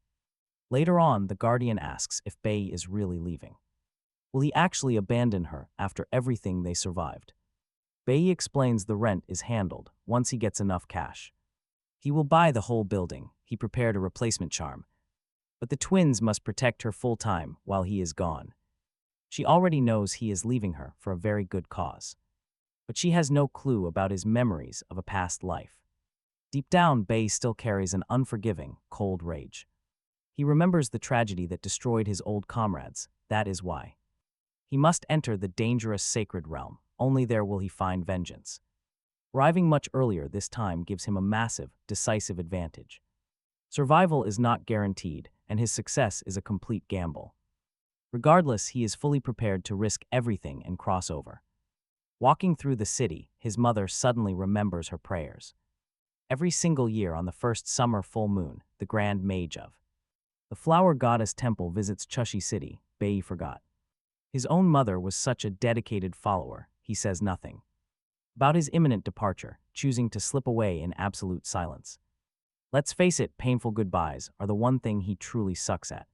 Later on, the guardian asks if Bayi is really leaving. Will he actually abandon her after everything they survived? Bayi explains the rent is handled once he gets enough cash. He will buy the whole building. He prepared a replacement charm. But the twins must protect her full time while he is gone. She already knows he is leaving her for a very good cause. But she has no clue about his memories of a past life. Deep down, Bayi still carries an unforgiving, cold rage. He remembers the tragedy that destroyed his old comrades. That is why he must enter the dangerous sacred realm. Only there will he find vengeance. Arriving much earlier this time gives him a massive, decisive advantage. Survival is not guaranteed, and his success is a complete gamble. Regardless, he is fully prepared to risk everything and cross over. Walking through the city, his mother suddenly remembers her prayers. Every single year on the first summer full moon, the grand mage of the flower goddess temple visits Chushi City. Bayi forgot. His own mother was such a dedicated follower. He says nothing about his imminent departure, choosing to slip away in absolute silence. Let's face it, painful goodbyes are the one thing he truly sucks at.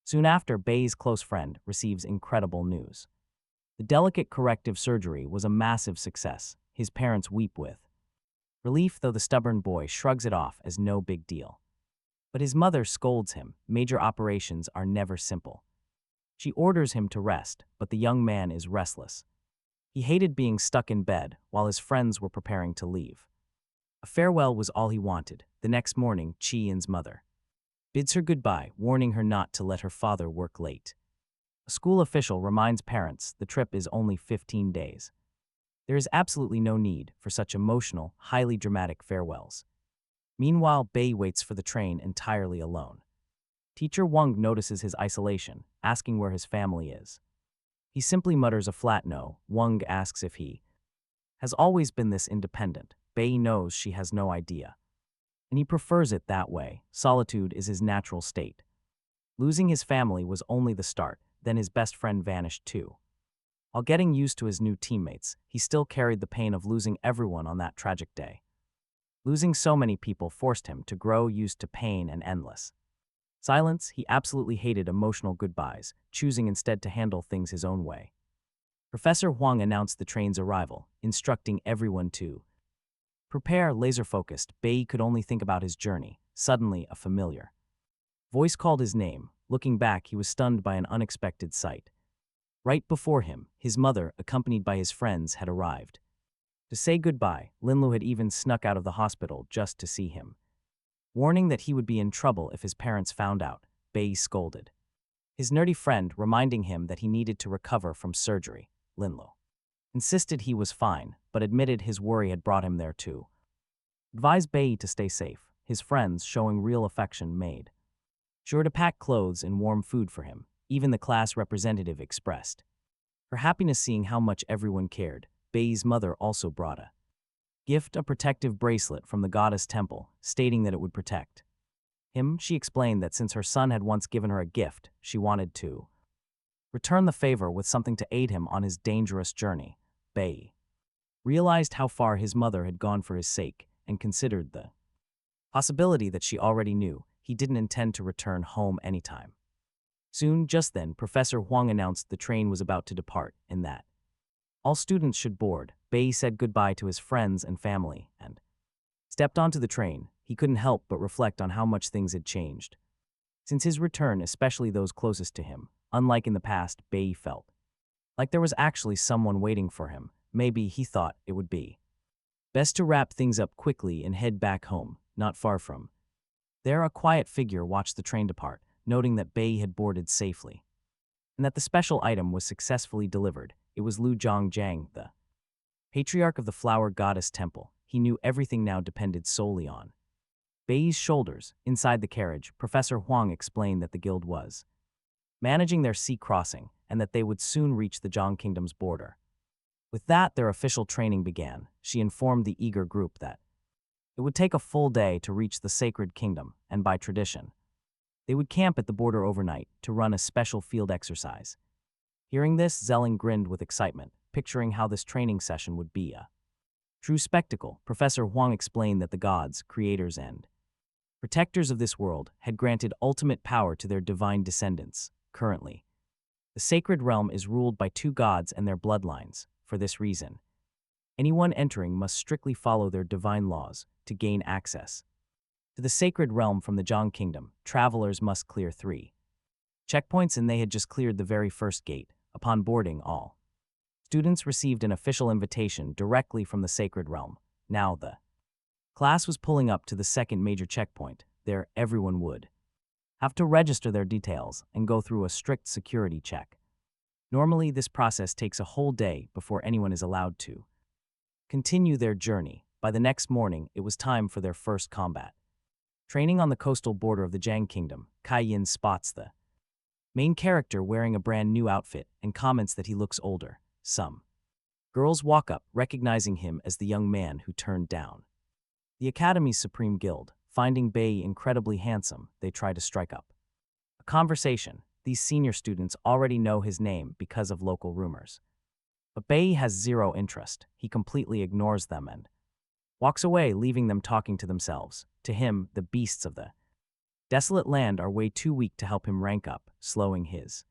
Soon after, Bayi's close friend receives incredible news. The delicate corrective surgery was a massive success. His parents weep with relief, though the stubborn boy shrugs it off as no big deal. But his mother scolds him. Major operations are never simple. She orders him to rest, but the young man is restless. He hated being stuck in bed while his friends were preparing to leave. A farewell was all he wanted. The next morning, Chi-Yin's mother bids her goodbye, warning her not to let her father work late. A school official reminds parents the trip is only 15 days. There is absolutely no need for such emotional, highly dramatic farewells. Meanwhile, Bayi waits for the train entirely alone. Teacher Wang notices his isolation, asking where his family is. He simply mutters a flat no. Wang asks if he has always been this independent. Bayi knows she has no idea. And he prefers it that way. Solitude is his natural state. Losing his family was only the start, then his best friend vanished too. While getting used to his new teammates, he still carried the pain of losing everyone on that tragic day. Losing so many people forced him to grow used to pain and endless silence. He absolutely hated emotional goodbyes, choosing instead to handle things his own way. Professor Huang announced the train's arrival, instructing everyone to prepare. Laser-focused, Bayi could only think about his journey. Suddenly, a familiar voice called his name. Looking back, he was stunned by an unexpected sight. Right before him, his mother, accompanied by his friends, had arrived. To say goodbye, Linlu had even snuck out of the hospital just to see him. Warning that he would be in trouble if his parents found out, Bayi scolded his nerdy friend, reminding him that he needed to recover from surgery. Linlu insisted he was fine, but admitted his worry had brought him there too. Advised Bayi to stay safe. His friends, showing real affection, made sure to pack clothes and warm food for him. Even the class representative expressed her happiness seeing how much everyone cared. Bayi's mother also brought a gift, a protective bracelet from the goddess temple, stating that it would protect him. She explained that since her son had once given her a gift, she wanted to return the favor with something to aid him on his dangerous journey. Bayi realized how far his mother had gone for his sake and considered the possibility that she already knew he didn't intend to return home anytime Soon, just then, Professor Huang announced the train was about to depart and that all students should board. Bayi said goodbye to his friends and family and stepped onto the train. He couldn't help but reflect on how much things had changed. Since his return, especially those closest to him, unlike in the past, Bayi felt like there was actually someone waiting for him. Maybe he thought it would be best to wrap things up quickly and head back home. Not far from there, a quiet figure watched the train depart, noting that Bayi had boarded safely and that the special item was successfully delivered. It was Lu Zhongjiang, the patriarch of the Flower Goddess Temple. He knew everything now depended solely on Bayi's shoulders. Inside the carriage, Professor Huang explained that the guild was managing their sea crossing and that they would soon reach the Zhang Kingdom's border. With that, their official training began. She informed the eager group that it would take a full day to reach the sacred kingdom, and by tradition, they would camp at the border overnight to run a special field exercise. Hearing this, Zelling grinned with excitement, picturing how this training session would be a true spectacle. Professor Huang explained that the gods, creators and protectors of this world, had granted ultimate power to their divine descendants. Currently, the sacred realm is ruled by two gods and their bloodlines. For this reason, anyone entering must strictly follow their divine laws to gain access to the sacred realm from the Zhang Kingdom. Travelers must clear 3 checkpoints, and they had just cleared the very first gate. Upon boarding, all students received an official invitation directly from the sacred realm. Now the class was pulling up to the second major checkpoint. There, everyone would have to register their details and go through a strict security check. Normally, this process takes a whole day before anyone is allowed to continue their journey. By the next morning, it was time for their first combat. Training on the coastal border of the Zhang Kingdom, Kai Yin spots the main character wearing a brand new outfit and comments that he looks older. Some girls walk up, recognizing him as the young man who turned down the Academy's Supreme Guild. Finding Bayi incredibly handsome, they try to strike up a conversation. These senior students already know his name because of local rumors. But Bayi has zero interest. He completely ignores them and walks away, leaving them talking to themselves. To him, the beasts of the desolate land are way too weak to help him rank up, slowing his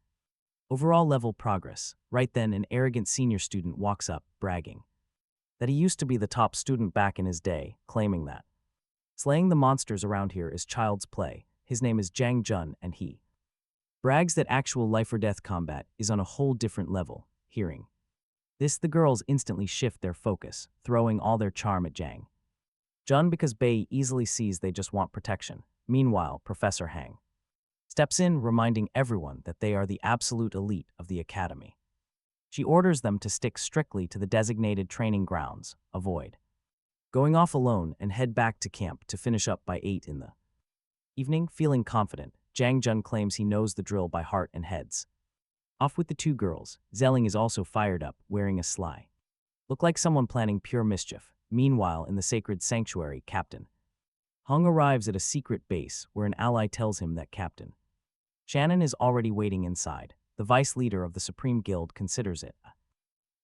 overall level progress. Right then, an arrogant senior student walks up, bragging that he used to be the top student back in his day, claiming that slaying the monsters around here is child's play. His name is Zhang Jun, and he brags that actual life-or-death combat is on a whole different level. Hearing this, the girls instantly shift their focus, throwing all their charm at Zhang Jun because Bayi easily sees they just want protection. Meanwhile, Professor Hang steps in, reminding everyone that they are the absolute elite of the academy. She orders them to stick strictly to the designated training grounds, avoid going off alone, and head back to camp to finish up by 8 in the evening. Feeling confident, Zhang Jun claims he knows the drill by heart and heads off with the two girls. Zelling is also fired up, wearing a sly look like someone planning pure mischief. Meanwhile, in the sacred sanctuary, Captain Hung arrives at a secret base where an ally tells him that Captain Shannon is already waiting inside. The vice leader of the Supreme Guild considers it a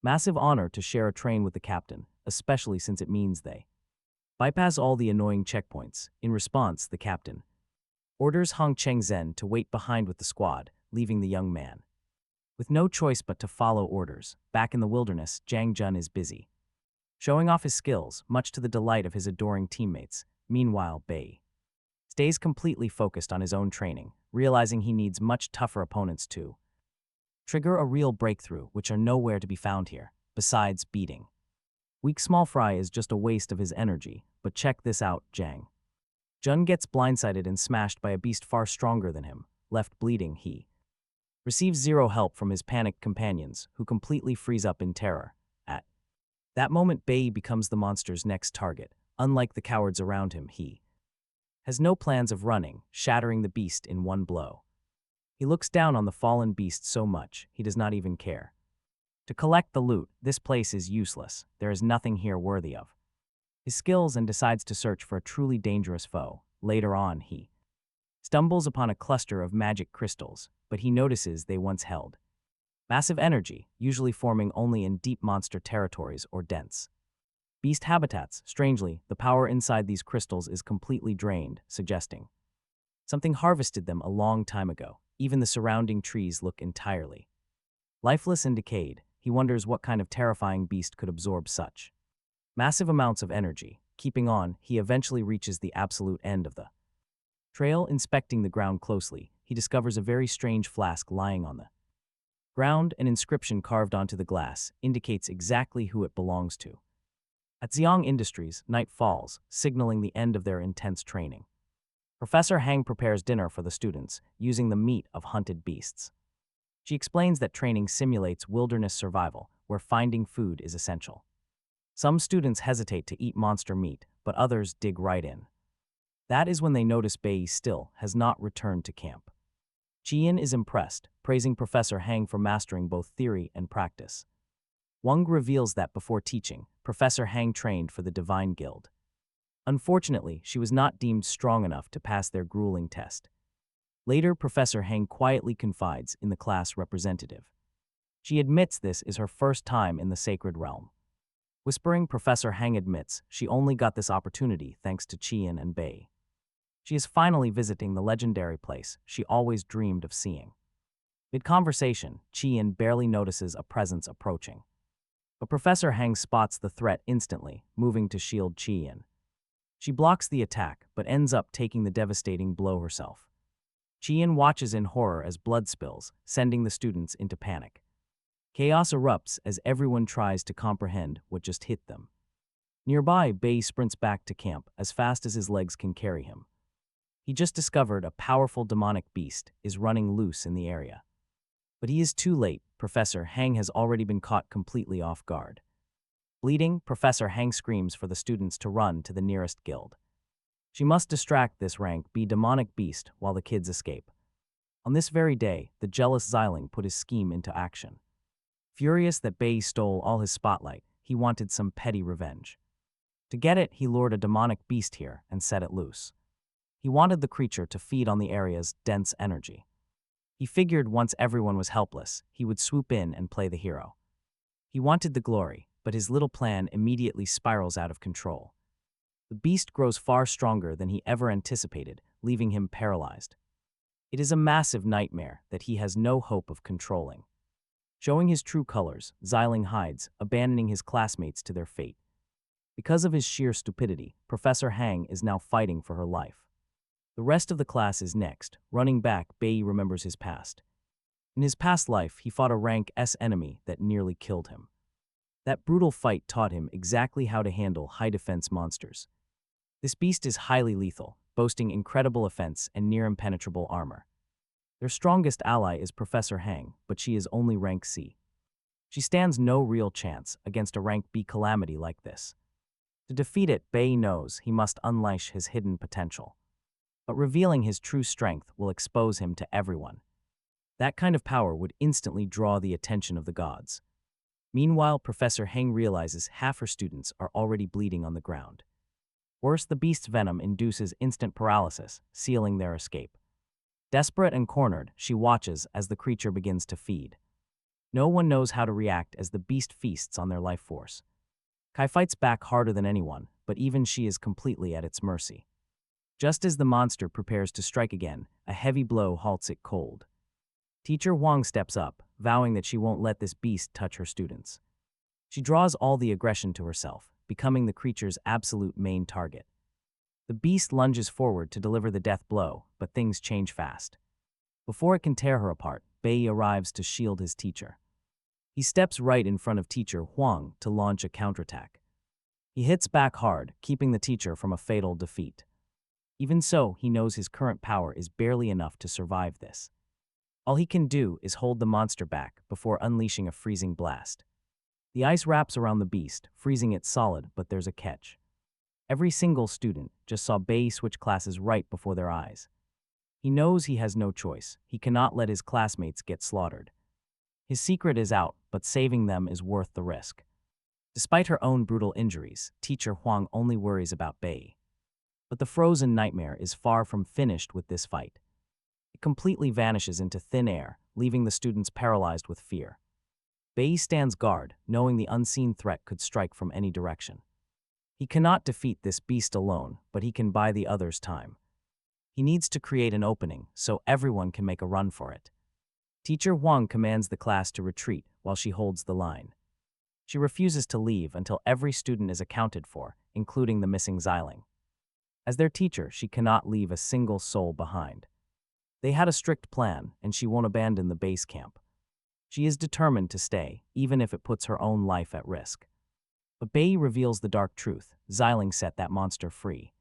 massive honor to share a train with the captain, especially since it means they bypass all the annoying checkpoints. In response, the captain orders Hong Chengzhen to wait behind with the squad, leaving the young man with no choice but to follow orders. Back in the wilderness, Zhang Jun is busy showing off his skills, much to the delight of his adoring teammates. Meanwhile, Bayi stays completely focused on his own training, realizing he needs much tougher opponents to trigger a real breakthrough, which are nowhere to be found here. Besides, beating weak small fry is just a waste of his energy. But check this out, Zhang Jun gets blindsided and smashed by a beast far stronger than him. Left bleeding, he receives zero help from his panicked companions, who completely freeze up in terror. At that moment, Bayi becomes the monster's next target. Unlike the cowards around him, he has no plans of running, shattering the beast in one blow. He looks down on the fallen beast so much, he does not even care to collect the loot. This place is useless. There is nothing here worthy of his skills, and decides to search for a truly dangerous foe. Later on, he stumbles upon a cluster of magic crystals, but he notices they once held massive energy, usually forming only in deep monster territories or dense beast habitats. Strangely, the power inside these crystals is completely drained, suggesting something harvested them a long time ago. Even the surrounding trees look entirely lifeless and decayed. He wonders what kind of terrifying beast could absorb such massive amounts of energy. Keeping on, he eventually reaches the absolute end of the trail. Inspecting the ground closely, he discovers a very strange flask lying on the ground. An inscription carved onto the glass indicates exactly who it belongs to. At Xiang Industries, night falls, signaling the end of their intense training. Professor Hang prepares dinner for the students, using the meat of hunted beasts. She explains that training simulates wilderness survival, where finding food is essential. Some students hesitate to eat monster meat, but others dig right in. That is when they notice Bayi still has not returned to camp. Qian is impressed, praising Professor Hang for mastering both theory and practice. Wang reveals that before teaching, Professor Hang trained for the Divine Guild. Unfortunately, she was not deemed strong enough to pass their grueling test. Later, Professor Hang quietly confides in the class representative. She admits this is her first time in the sacred realm. Whispering, Professor Hang admits she only got this opportunity thanks to Qian and Bayi. She is finally visiting the legendary place she always dreamed of seeing. Mid-conversation, Qian barely notices a presence approaching. But Professor Hang spots the threat instantly, moving to shield Qian. She blocks the attack, but ends up taking the devastating blow herself. Qian watches in horror as blood spills, sending the students into panic. Chaos erupts as everyone tries to comprehend what just hit them. Nearby, Bayi sprints back to camp as fast as his legs can carry him. He just discovered a powerful demonic beast is running loose in the area. But he is too late. Professor Hang has already been caught completely off guard. Bleeding, Professor Hang screams for the students to run to the nearest guild. She must distract this rank B demonic beast while the kids escape. On this very day, the jealous Xiling put his scheme into action. Furious that Bayi stole all his spotlight, he wanted some petty revenge. To get it, he lured a demonic beast here and set it loose. He wanted the creature to feed on the area's dense energy. He figured once everyone was helpless, he would swoop in and play the hero. He wanted the glory, but his little plan immediately spirals out of control. The beast grows far stronger than he ever anticipated, leaving him paralyzed. It is a massive nightmare that he has no hope of controlling. Showing his true colors, Xiling hides, abandoning his classmates to their fate. Because of his sheer stupidity, Professor Hang is now fighting for her life. The rest of the class is next. Running back, Bayi remembers his past. In his past life, he fought a rank S enemy that nearly killed him. That brutal fight taught him exactly how to handle high-defense monsters. This beast is highly lethal, boasting incredible offense and near-impenetrable armor. Their strongest ally is Professor Hang, but she is only rank C. She stands no real chance against a rank B calamity like this. To defeat it, Bayi knows he must unleash his hidden potential. But revealing his true strength will expose him to everyone. That kind of power would instantly draw the attention of the gods. Meanwhile, Professor Hang realizes half her students are already bleeding on the ground. Worse, the beast's venom induces instant paralysis, sealing their escape. Desperate and cornered, she watches as the creature begins to feed. No one knows how to react as the beast feasts on their life force. Kai fights back harder than anyone, but even she is completely at its mercy. Just as the monster prepares to strike again, a heavy blow halts it cold. Teacher Huang steps up, vowing that she won't let this beast touch her students. She draws all the aggression to herself, becoming the creature's absolute main target. The beast lunges forward to deliver the death blow, but things change fast. Before it can tear her apart, Bayi arrives to shield his teacher. He steps right in front of Teacher Huang to launch a counterattack. He hits back hard, keeping the teacher from a fatal defeat. Even so, he knows his current power is barely enough to survive this. All he can do is hold the monster back before unleashing a freezing blast. The ice wraps around the beast, freezing it solid, but there's a catch. Every single student just saw Bayi switch classes right before their eyes. He knows he has no choice. He cannot let his classmates get slaughtered. His secret is out, but saving them is worth the risk. Despite her own brutal injuries, Teacher Huang only worries about Bayi. But the frozen nightmare is far from finished with this fight. It completely vanishes into thin air, leaving the students paralyzed with fear. Bayi stands guard, knowing the unseen threat could strike from any direction. He cannot defeat this beast alone, but he can buy the others time. He needs to create an opening so everyone can make a run for it. Teacher Huang commands the class to retreat while she holds the line. She refuses to leave until every student is accounted for, including the missing Xiling. As their teacher, she cannot leave a single soul behind. They had a strict plan, and she won't abandon the base camp. She is determined to stay, even if it puts her own life at risk. But Bayi reveals the dark truth. Xiling set that monster free.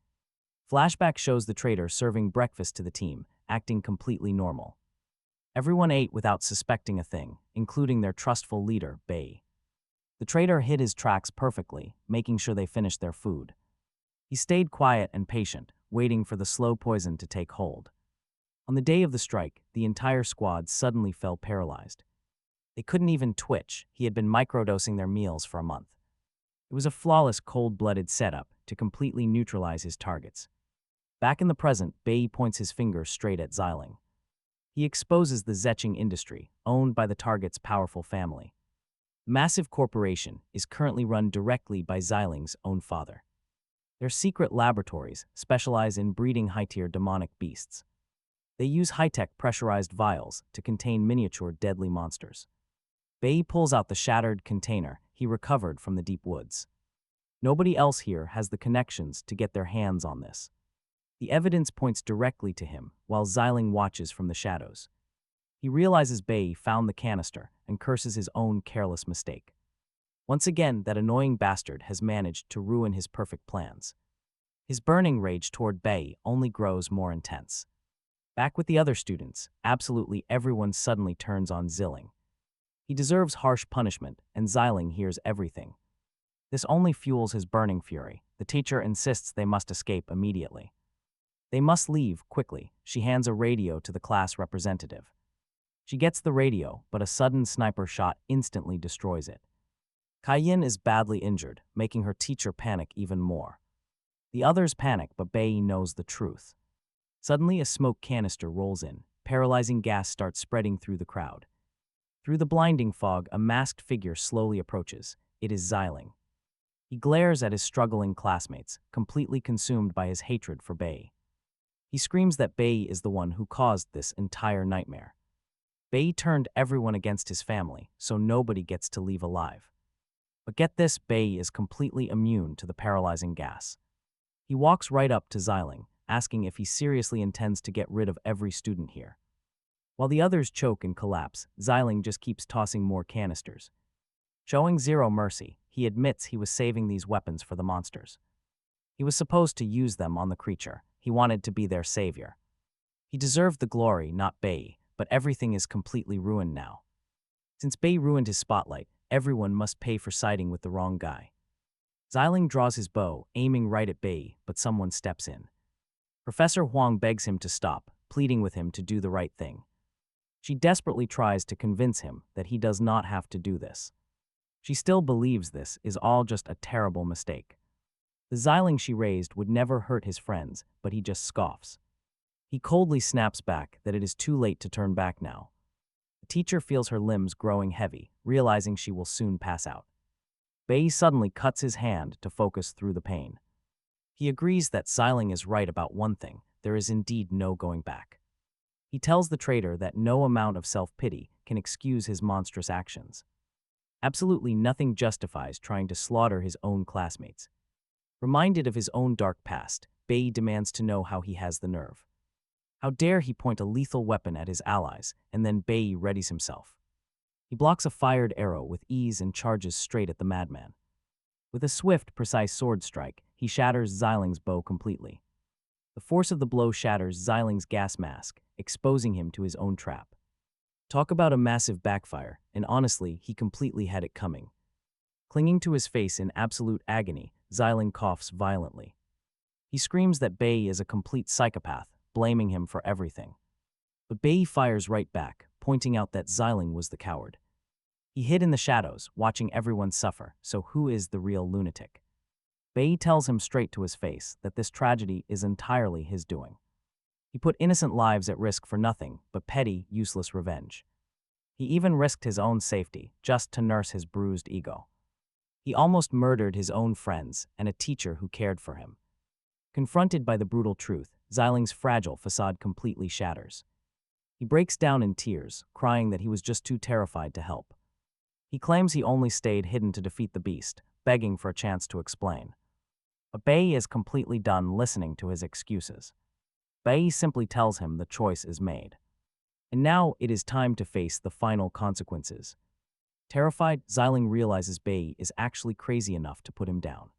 Flashback shows the traitor serving breakfast to the team, acting completely normal. Everyone ate without suspecting a thing, including their trustful leader, Bayi. The traitor hid his tracks perfectly, making sure they finished their food. He stayed quiet and patient, waiting for the slow poison to take hold. On the day of the strike, the entire squad suddenly fell paralyzed. They couldn't even twitch. He had been microdosing their meals for a month. It was a flawless cold-blooded setup to completely neutralize his targets. Back in the present, Bayi points his finger straight at Xiling. He exposes the Zeching industry, owned by the target's powerful family. The massive corporation is currently run directly by Xiling's own father. Their secret laboratories specialize in breeding high-tier demonic beasts. They use high-tech pressurized vials to contain miniature deadly monsters. Bayi pulls out the shattered container he recovered from the deep woods. Nobody else here has the connections to get their hands on this. The evidence points directly to him, while Xiling watches from the shadows. He realizes Bayi found the canister and curses his own careless mistake. Once again, that annoying bastard has managed to ruin his perfect plans. His burning rage toward Bayi only grows more intense. Back with the other students, absolutely everyone suddenly turns on Xiling. He deserves harsh punishment, and Xiling hears everything. This only fuels his burning fury. The teacher insists they must escape immediately. They must leave quickly. She hands a radio to the class representative. She gets the radio, but a sudden sniper shot instantly destroys it. Kaiyin is badly injured, making her teacher panic even more. The others panic, but Bayi knows the truth. Suddenly, a smoke canister rolls in. Paralyzing gas starts spreading through the crowd. Through the blinding fog, a masked figure slowly approaches. It is Xiling. He glares at his struggling classmates, completely consumed by his hatred for Bayi. He screams that Bayi is the one who caused this entire nightmare. Bayi turned everyone against his family, so nobody gets to leave alive. But get this, Bayi is completely immune to the paralyzing gas. He walks right up to Xiling, asking if he seriously intends to get rid of every student here. While the others choke and collapse, Xiling just keeps tossing more canisters. Showing zero mercy, he admits he was saving these weapons for the monsters. He was supposed to use them on the creature. He wanted to be their savior. He deserved the glory, not Bayi, but everything is completely ruined now. Since Bayi ruined his spotlight, everyone must pay for siding with the wrong guy. Xiling draws his bow, aiming right at Bayi, but someone steps in. Professor Huang begs him to stop, pleading with him to do the right thing. She desperately tries to convince him that he does not have to do this. She still believes this is all just a terrible mistake. The Xiling she raised would never hurt his friends, but he just scoffs. He coldly snaps back that it is too late to turn back now. The teacher feels her limbs growing heavy, realizing she will soon pass out. Bayi suddenly cuts his hand to focus through the pain. He agrees that Xiling is right about one thing: there is indeed no going back. He tells the traitor that no amount of self-pity can excuse his monstrous actions. Absolutely nothing justifies trying to slaughter his own classmates. Reminded of his own dark past, Bayi demands to know how he has the nerve. How dare he point a lethal weapon at his allies, and then Bayi readies himself. He blocks a fired arrow with ease and charges straight at the madman. With a swift, precise sword strike, he shatters Xiling's bow completely. The force of the blow shatters Xiling's gas mask, exposing him to his own trap. Talk about a massive backfire, and honestly, he completely had it coming. Clinging to his face in absolute agony, Xiling coughs violently. He screams that Bayi is a complete psychopath, blaming him for everything. But Bayi fires right back, pointing out that Xiling was the coward. He hid in the shadows, watching everyone suffer, so who is the real lunatic? Bayi tells him straight to his face that this tragedy is entirely his doing. He put innocent lives at risk for nothing but petty, useless revenge. He even risked his own safety just to nurse his bruised ego. He almost murdered his own friends and a teacher who cared for him. Confronted by the brutal truth, Xiling's fragile facade completely shatters. He breaks down in tears, crying that he was just too terrified to help. He claims he only stayed hidden to defeat the beast, begging for a chance to explain. But Bayi is completely done listening to his excuses. Bayi simply tells him the choice is made. And now it is time to face the final consequences. Terrified, Xiling realizes Bayi is actually crazy enough to put him down.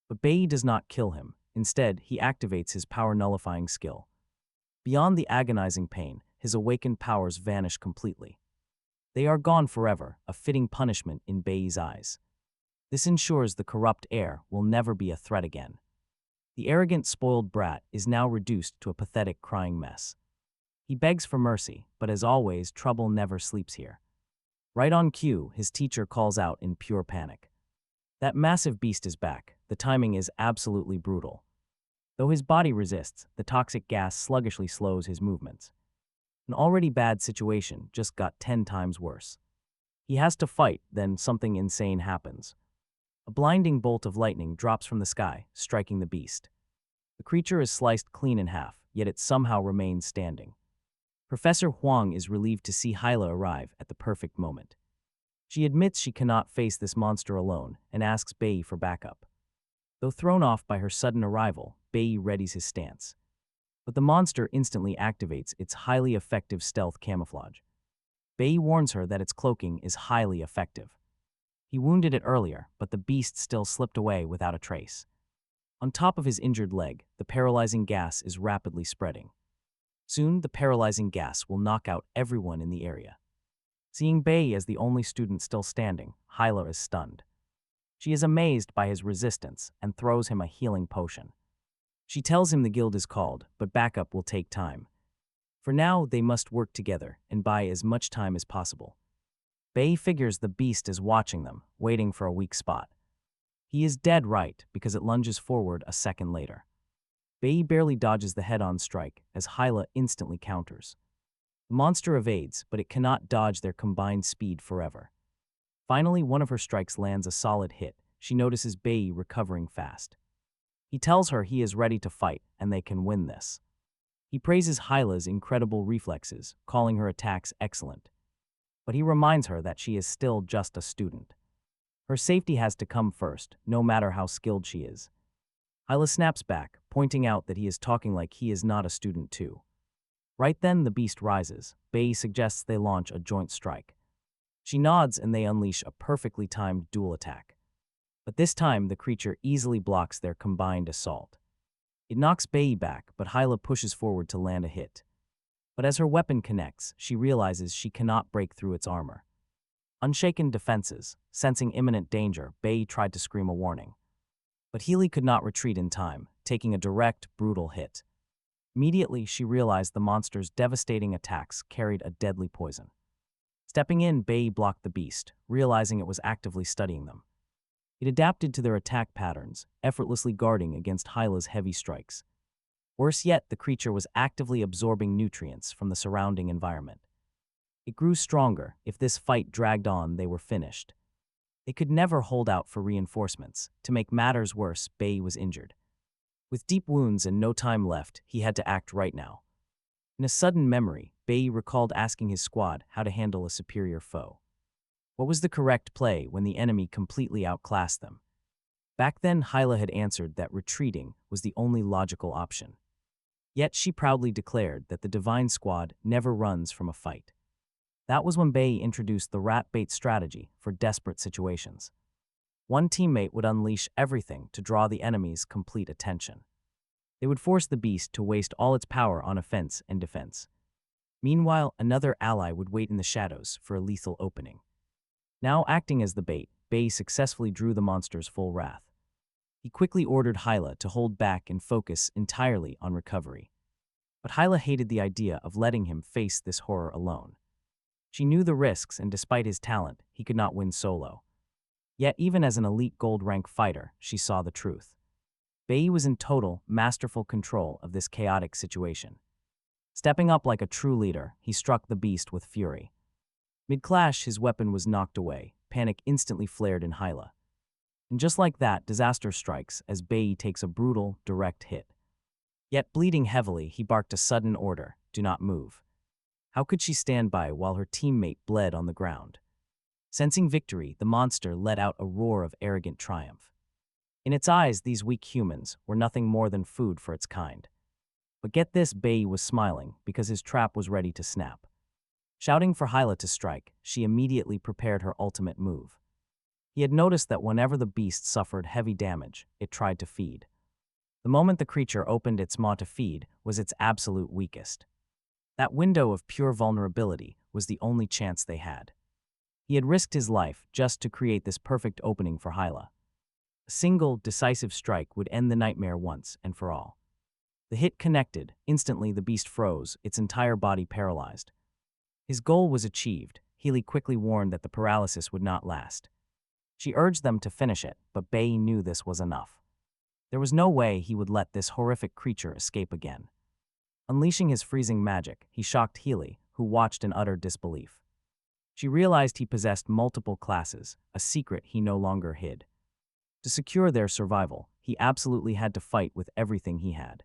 But Bayi does not kill him. Instead, he activates his power-nullifying skill. Beyond the agonizing pain, his awakened powers vanish completely. They are gone forever, a fitting punishment in Bayi's eyes. This ensures the corrupt heir will never be a threat again. The arrogant, spoiled brat is now reduced to a pathetic, crying mess. He begs for mercy, but as always, trouble never sleeps here. Right on cue, his teacher calls out in pure panic. That massive beast is back. The timing is absolutely brutal. Though his body resists, the toxic gas sluggishly slows his movements. An already bad situation just got 10 times worse. He has to fight, then something insane happens. A blinding bolt of lightning drops from the sky, striking the beast. The creature is sliced clean in half, yet it somehow remains standing. Professor Huang is relieved to see Hyla arrive at the perfect moment. She admits she cannot face this monster alone and asks Bayi for backup. Though thrown off by her sudden arrival, Bayi readies his stance. But the monster instantly activates its highly effective stealth camouflage. Bayi warns her that its cloaking is highly effective. He wounded it earlier, but the beast still slipped away without a trace. On top of his injured leg, the paralyzing gas is rapidly spreading. Soon, the paralyzing gas will knock out everyone in the area. Seeing Bayi as the only student still standing, Hyla is stunned. She is amazed by his resistance and throws him a healing potion. She tells him the guild is called, but backup will take time. For now, they must work together and buy as much time as possible. Bayi figures the beast is watching them, waiting for a weak spot. He is dead right because it lunges forward a second later. Bayi barely dodges the head-on strike as Hyla instantly counters. The monster evades, but it cannot dodge their combined speed forever. Finally, one of her strikes lands a solid hit. She notices Bayi recovering fast. He tells her he is ready to fight and they can win this. He praises Hyla's incredible reflexes, calling her attacks excellent. But he reminds her that she is still just a student. Her safety has to come first, no matter how skilled she is. Hyla snaps back, pointing out that he is talking like he is not a student too. Right then, the beast rises. Bayi suggests they launch a joint strike. She nods and they unleash a perfectly timed dual attack. But this time, the creature easily blocks their combined assault. It knocks Bayi back, but Hyla pushes forward to land a hit. But as her weapon connects, she realizes she cannot break through its armor. Unshaken defenses, sensing imminent danger, Bayi tried to scream a warning. But Healy could not retreat in time, taking a direct, brutal hit. Immediately, she realized the monster's devastating attacks carried a deadly poison. Stepping in, Bayi blocked the beast, realizing it was actively studying them. It adapted to their attack patterns, effortlessly guarding against Hyla's heavy strikes. Worse yet, the creature was actively absorbing nutrients from the surrounding environment. It grew stronger. If this fight dragged on, they were finished. They could never hold out for reinforcements. To make matters worse, Bayi was injured. With deep wounds and no time left, he had to act right now. In a sudden memory, Bayi recalled asking his squad how to handle a superior foe. What was the correct play when the enemy completely outclassed them? Back then, Hyla had answered that retreating was the only logical option. Yet she proudly declared that the Divine Squad never runs from a fight. That was when Bayi introduced the rat bait strategy for desperate situations. One teammate would unleash everything to draw the enemy's complete attention. They would force the beast to waste all its power on offense and defense. Meanwhile, another ally would wait in the shadows for a lethal opening. Now acting as the bait, Bayi successfully drew the monster's full wrath. He quickly ordered Hyla to hold back and focus entirely on recovery. But Hyla hated the idea of letting him face this horror alone. She knew the risks, and despite his talent, he could not win solo. Yet even as an elite gold-rank fighter, she saw the truth. Bayi was in total, masterful control of this chaotic situation. Stepping up like a true leader, he struck the beast with fury. Mid-clash, his weapon was knocked away. Panic instantly flared in Hyla. And just like that, disaster strikes as Bayi takes a brutal, direct hit. Yet bleeding heavily, he barked a sudden order, "Do not move." How could she stand by while her teammate bled on the ground? Sensing victory, the monster let out a roar of arrogant triumph. In its eyes, these weak humans were nothing more than food for its kind. But get this, Bayi was smiling because his trap was ready to snap. Shouting for Hyla to strike, she immediately prepared her ultimate move. He had noticed that whenever the beast suffered heavy damage, it tried to feed. The moment the creature opened its maw to feed was its absolute weakest. That window of pure vulnerability was the only chance they had. He had risked his life just to create this perfect opening for Hyla. A single, decisive strike would end the nightmare once and for all. The hit connected. Instantly the beast froze, its entire body paralyzed. His goal was achieved. Healy quickly warned that the paralysis would not last. She urged them to finish it, but Bayi knew this was enough. There was no way he would let this horrific creature escape again. Unleashing his freezing magic, he shocked Healy, who watched in utter disbelief. She realized he possessed multiple classes, a secret he no longer hid. To secure their survival, he absolutely had to fight with everything he had.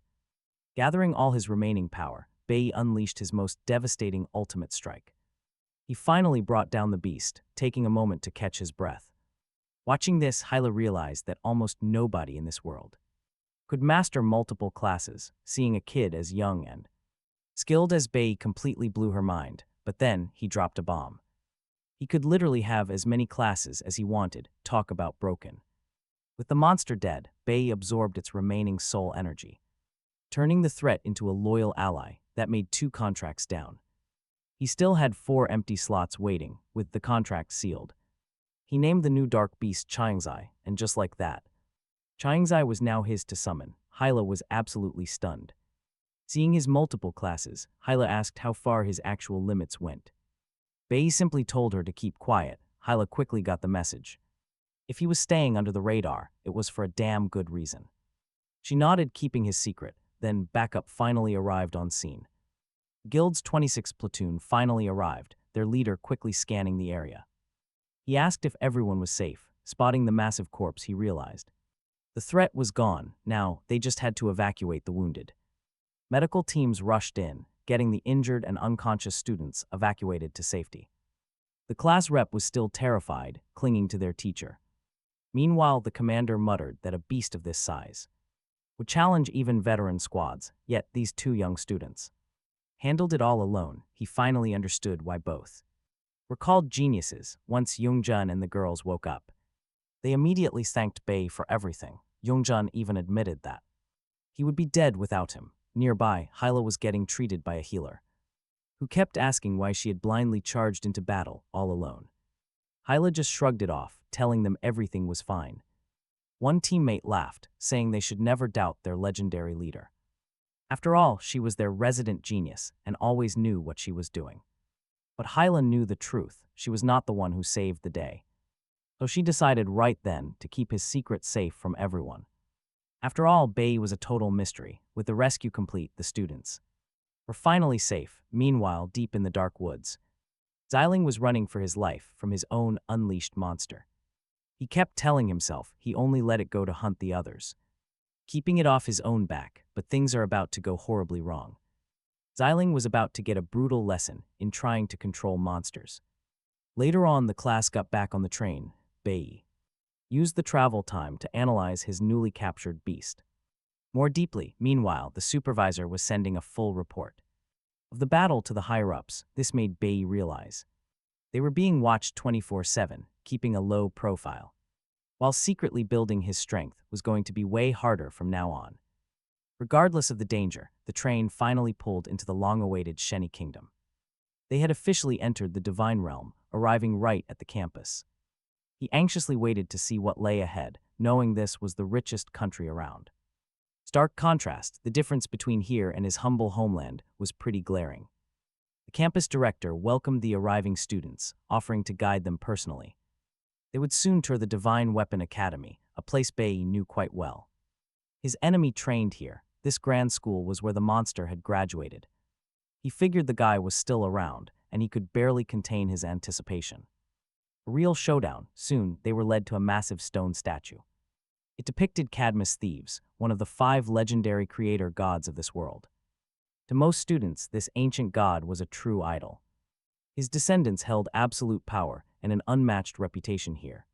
Gathering all his remaining power, Bayi unleashed his most devastating ultimate strike. He finally brought down the beast, taking a moment to catch his breath. Watching this, Hyla realized that almost nobody in this world could master multiple classes. Seeing a kid as young and skilled as Bayi completely blew her mind, but then he dropped a bomb. He could literally have as many classes as he wanted. Talk about broken. With the monster dead, Bayi absorbed its remaining soul energy, turning the threat into a loyal ally that made 2 contracts down. He still had 4 empty slots waiting, with the contract sealed. He named the new dark beast Chiangzai, and just like that, Chiangzai was now his to summon. Hyla was absolutely stunned. Seeing his multiple classes, Hyla asked how far his actual limits went. Bayi simply told her to keep quiet. Hyla quickly got the message. If he was staying under the radar, it was for a damn good reason. She nodded, keeping his secret. Then backup finally arrived on scene. Guild's 26th platoon finally arrived, their leader quickly scanning the area. He asked if everyone was safe. Spotting the massive corpse, he realized the threat was gone. Now, they just had to evacuate the wounded. Medical teams rushed in, getting the injured and unconscious students evacuated to safety. The class rep was still terrified, clinging to their teacher. Meanwhile, the commander muttered that a beast of this size would challenge even veteran squads, yet these 2 young students handled it all alone. He finally understood why both were called geniuses. Once Yoongjun and the girls woke up, they immediately thanked Bayi for everything. Yoongjun even admitted that he would be dead without him. Nearby, Hyla was getting treated by a healer, who kept asking why she had blindly charged into battle all alone. Hyla just shrugged it off, telling them everything was fine. One teammate laughed, saying they should never doubt their legendary leader. After all, she was their resident genius and always knew what she was doing. But Hyla knew the truth. She was not the one who saved the day. So she decided right then to keep his secret safe from everyone. After all, Bayi was a total mystery. With the rescue complete, the students were finally safe. Meanwhile, deep in the dark woods, Xiling was running for his life from his own unleashed monster. He kept telling himself he only let it go to hunt the others, keeping it off his own back, but things are about to go horribly wrong. Xiling was about to get a brutal lesson in trying to control monsters. Later on, the class got back on the train. Bayi used the travel time to analyze his newly captured beast more deeply. Meanwhile, the supervisor was sending a full report of the battle to the higher-ups. This made Bayi realize they were being watched 24/7, keeping a low profile, while secretly building his strength was going to be way harder from now on. Regardless of the danger, the train finally pulled into the long-awaited Sheni Kingdom. They had officially entered the Divine Realm, arriving right at the campus. He anxiously waited to see what lay ahead, knowing this was the richest country around. Stark contrast, the difference between here and his humble homeland was pretty glaring. The campus director welcomed the arriving students, offering to guide them personally. They would soon tour the Divine Weapon Academy, a place Bayi knew quite well. His enemy trained here. This grand school was where the monster had graduated. He figured the guy was still around, and he could barely contain his anticipation. A real showdown. Soon, they were led to a massive stone statue. It depicted Cadmus Thebes, one of the 5 legendary creator gods of this world. To most students, this ancient god was a true idol. His descendants held absolute power and an unmatched reputation here.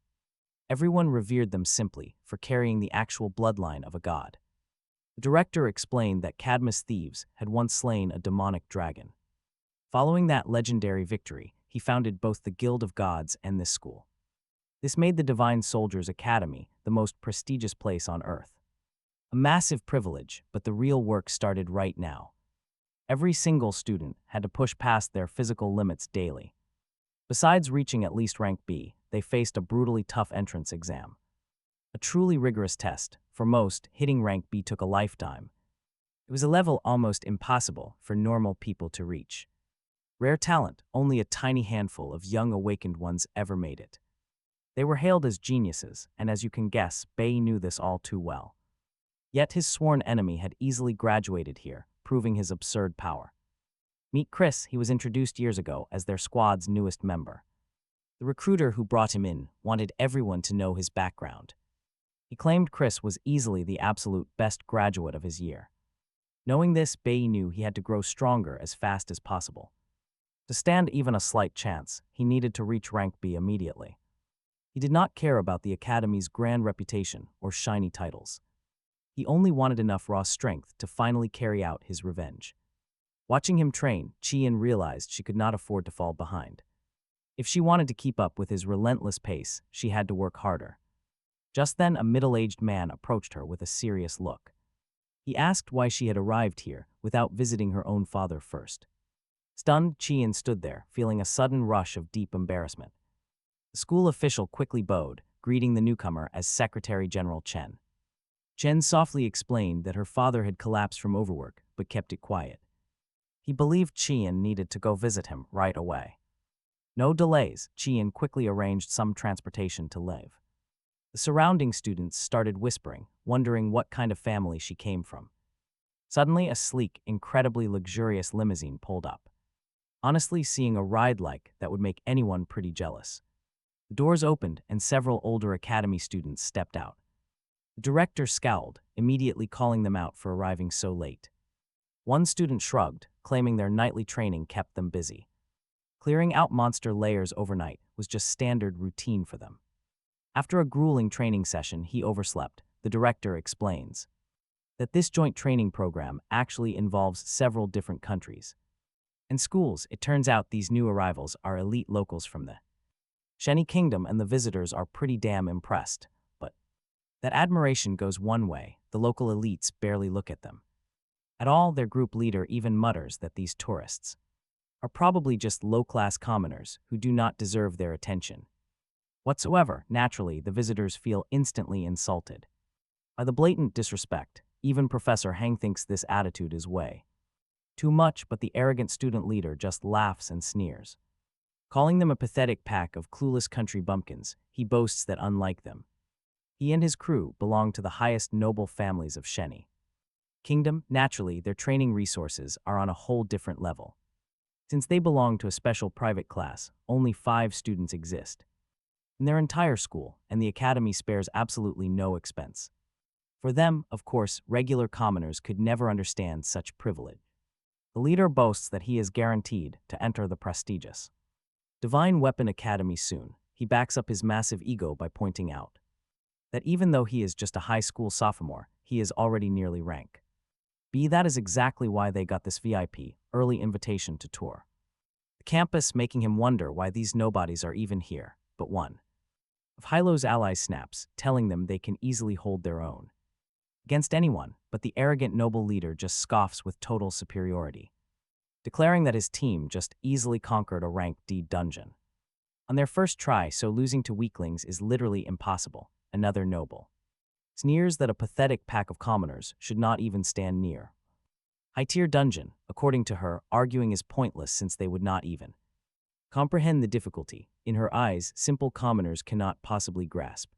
Everyone revered them simply for carrying the actual bloodline of a god. The director explained that Cadmus Thebes had once slain a demonic dragon. Following that legendary victory, he founded both the Guild of Gods and this school. This made the Divine Soldiers Academy the most prestigious place on Earth. A massive privilege, but the real work started right now. Every single student had to push past their physical limits daily. Besides reaching at least rank B, they faced a brutally tough entrance exam. A truly rigorous test. For most, hitting rank B took a lifetime. It was a level almost impossible for normal people to reach. Rare talent, only a tiny handful of young awakened ones ever made it. They were hailed as geniuses, and as you can guess, Bayi knew this all too well. Yet his sworn enemy had easily graduated here, proving his absurd power. Meet Chris. He was introduced years ago as their squad's newest member. The recruiter who brought him in wanted everyone to know his background. He claimed Chris was easily the absolute best graduate of his year. Knowing this, Bayi knew he had to grow stronger as fast as possible. To stand even a slight chance, he needed to reach rank B immediately. He did not care about the Academy's grand reputation or shiny titles. He only wanted enough raw strength to finally carry out his revenge. Watching him train, Chien realized she could not afford to fall behind. If she wanted to keep up with his relentless pace, she had to work harder. Just then, a middle-aged man approached her with a serious look. He asked why she had arrived here without visiting her own father first. Stunned, Chien stood there, feeling a sudden rush of deep embarrassment. The school official quickly bowed, greeting the newcomer as Secretary General Chen. Chen softly explained that her father had collapsed from overwork, but kept it quiet. He believed Chien needed to go visit him right away. No delays, Chien quickly arranged some transportation to Lev. The surrounding students started whispering, wondering what kind of family she came from. Suddenly, a sleek, incredibly luxurious limousine pulled up. Honestly, seeing a ride like that would make anyone pretty jealous. The doors opened and several older academy students stepped out. The director scowled, immediately calling them out for arriving so late. One student shrugged, claiming their nightly training kept them busy. Clearing out monster layers overnight was just standard routine for them. After a grueling training session he overslept, the director explains that this joint training program actually involves several different countries. And schools, it turns out these new arrivals are elite locals from the Sheni Kingdom, and the visitors are pretty damn impressed. But that admiration goes one way, the local elites barely look at them. At all, their group leader even mutters that these tourists are probably just low-class commoners who do not deserve their attention whatsoever. Naturally, the visitors feel instantly insulted by the blatant disrespect. Even Professor Hang thinks this attitude is way too much, but the arrogant student leader just laughs and sneers. Calling them a pathetic pack of clueless country bumpkins, he boasts that unlike them, he and his crew belong to the highest noble families of Sheni Kingdom. Naturally, their training resources are on a whole different level. Since they belong to a special private class, only 5 students exist in their entire school, and the academy spares absolutely no expense. For them, of course, regular commoners could never understand such privilege. The leader boasts that he is guaranteed to enter the prestigious Divine Weapon Academy soon. He backs up his massive ego by pointing out that even though he is just a high school sophomore, he is already nearly rank B. That is exactly why they got this VIP, early invitation to tour the campus, making him wonder why these nobodies are even here. But one of Hilo's allies snaps, telling them they can easily hold their own against anyone, but the arrogant noble leader just scoffs with total superiority, declaring that his team just easily conquered a rank D dungeon on their first try, so losing to weaklings is literally impossible. Another noble sneers that a pathetic pack of commoners should not even stand near high-tier dungeon. According to her, arguing is pointless since they would not even comprehend the difficulty. In her eyes, simple commoners cannot possibly grasp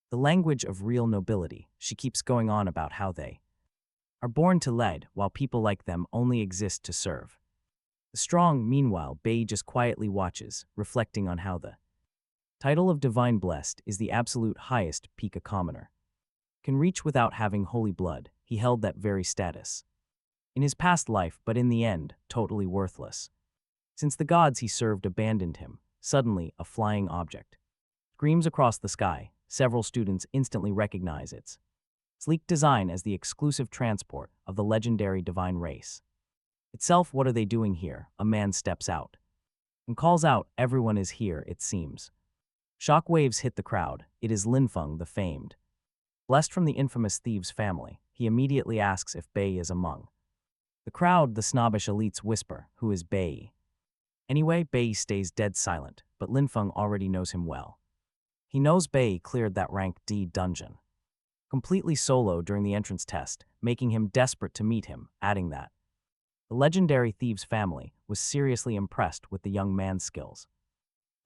the language of real nobility. She keeps going on about how they are born to lead, while people like them only exist to serve the strong. Meanwhile, Bayi just quietly watches, reflecting on how the title of Divine Blessed is the absolute highest peak a commoner can reach without having holy blood. He held that very status. In his past life, but in the end, totally worthless. Since the gods he served abandoned him, suddenly a flying object screams across the sky. Several students instantly recognize its sleek design as the exclusive transport of the legendary divine race. Itself, what are they doing here? A man steps out and calls out, everyone is here, it seems. Shock waves hit the crowd. It is Linfeng, the famed. Blessed from the infamous thieves' family, he immediately asks if Bayi is among. The crowd, the snobbish elites whisper, who is Bayi? Anyway, Bayi stays dead silent, but Linfeng already knows him well. He knows Bayi cleared that rank D dungeon completely solo during the entrance test, making him desperate to meet him, adding that the legendary thieves' family was seriously impressed with the young man's skills.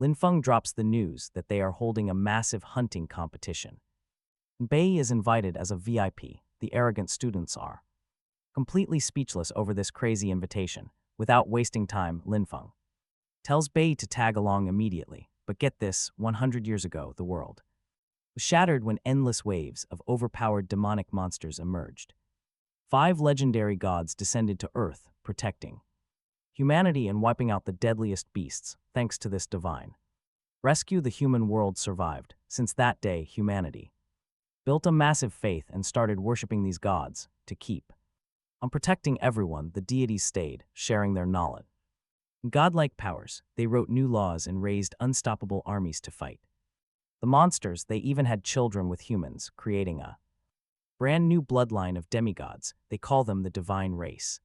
Linfeng drops the news that they are holding a massive hunting competition. Bayi is invited as a VIP. The arrogant students are completely speechless over this crazy invitation. Without wasting time, Linfeng tells Bayi to tag along immediately. But get this, 100 years ago, the world was shattered when endless waves of overpowered demonic monsters emerged. 5 legendary gods descended to Earth, protecting humanity and wiping out the deadliest beasts. Thanks to this divine rescue, the human world survived. Since that day, humanity built a massive faith and started worshipping these gods to keep on protecting everyone. The deities stayed, sharing their knowledge. Godlike powers, they wrote new laws and raised unstoppable armies to fight the monsters. They even had children with humans, creating a brand new bloodline of demigods. They call them the divine race.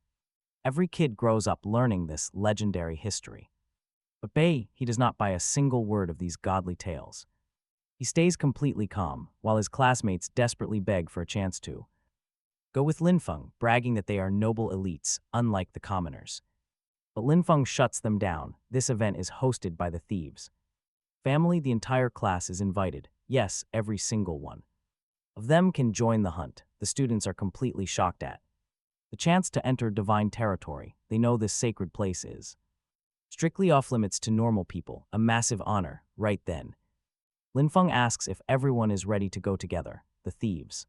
Every kid grows up learning this legendary history. But Bayi, he does not buy a single word of these godly tales. He stays completely calm, while his classmates desperately beg for a chance to go with Linfeng, bragging that they are noble elites, unlike the commoners. But Linfeng shuts them down. This event is hosted by the thieves family. The entire class is invited. Yes, every single one of them can join the hunt. The students are completely shocked at the chance to enter divine territory. They know this sacred place is strictly off limits to normal people, a massive honor. Right then, Linfeng asks if everyone is ready to go together. The thieves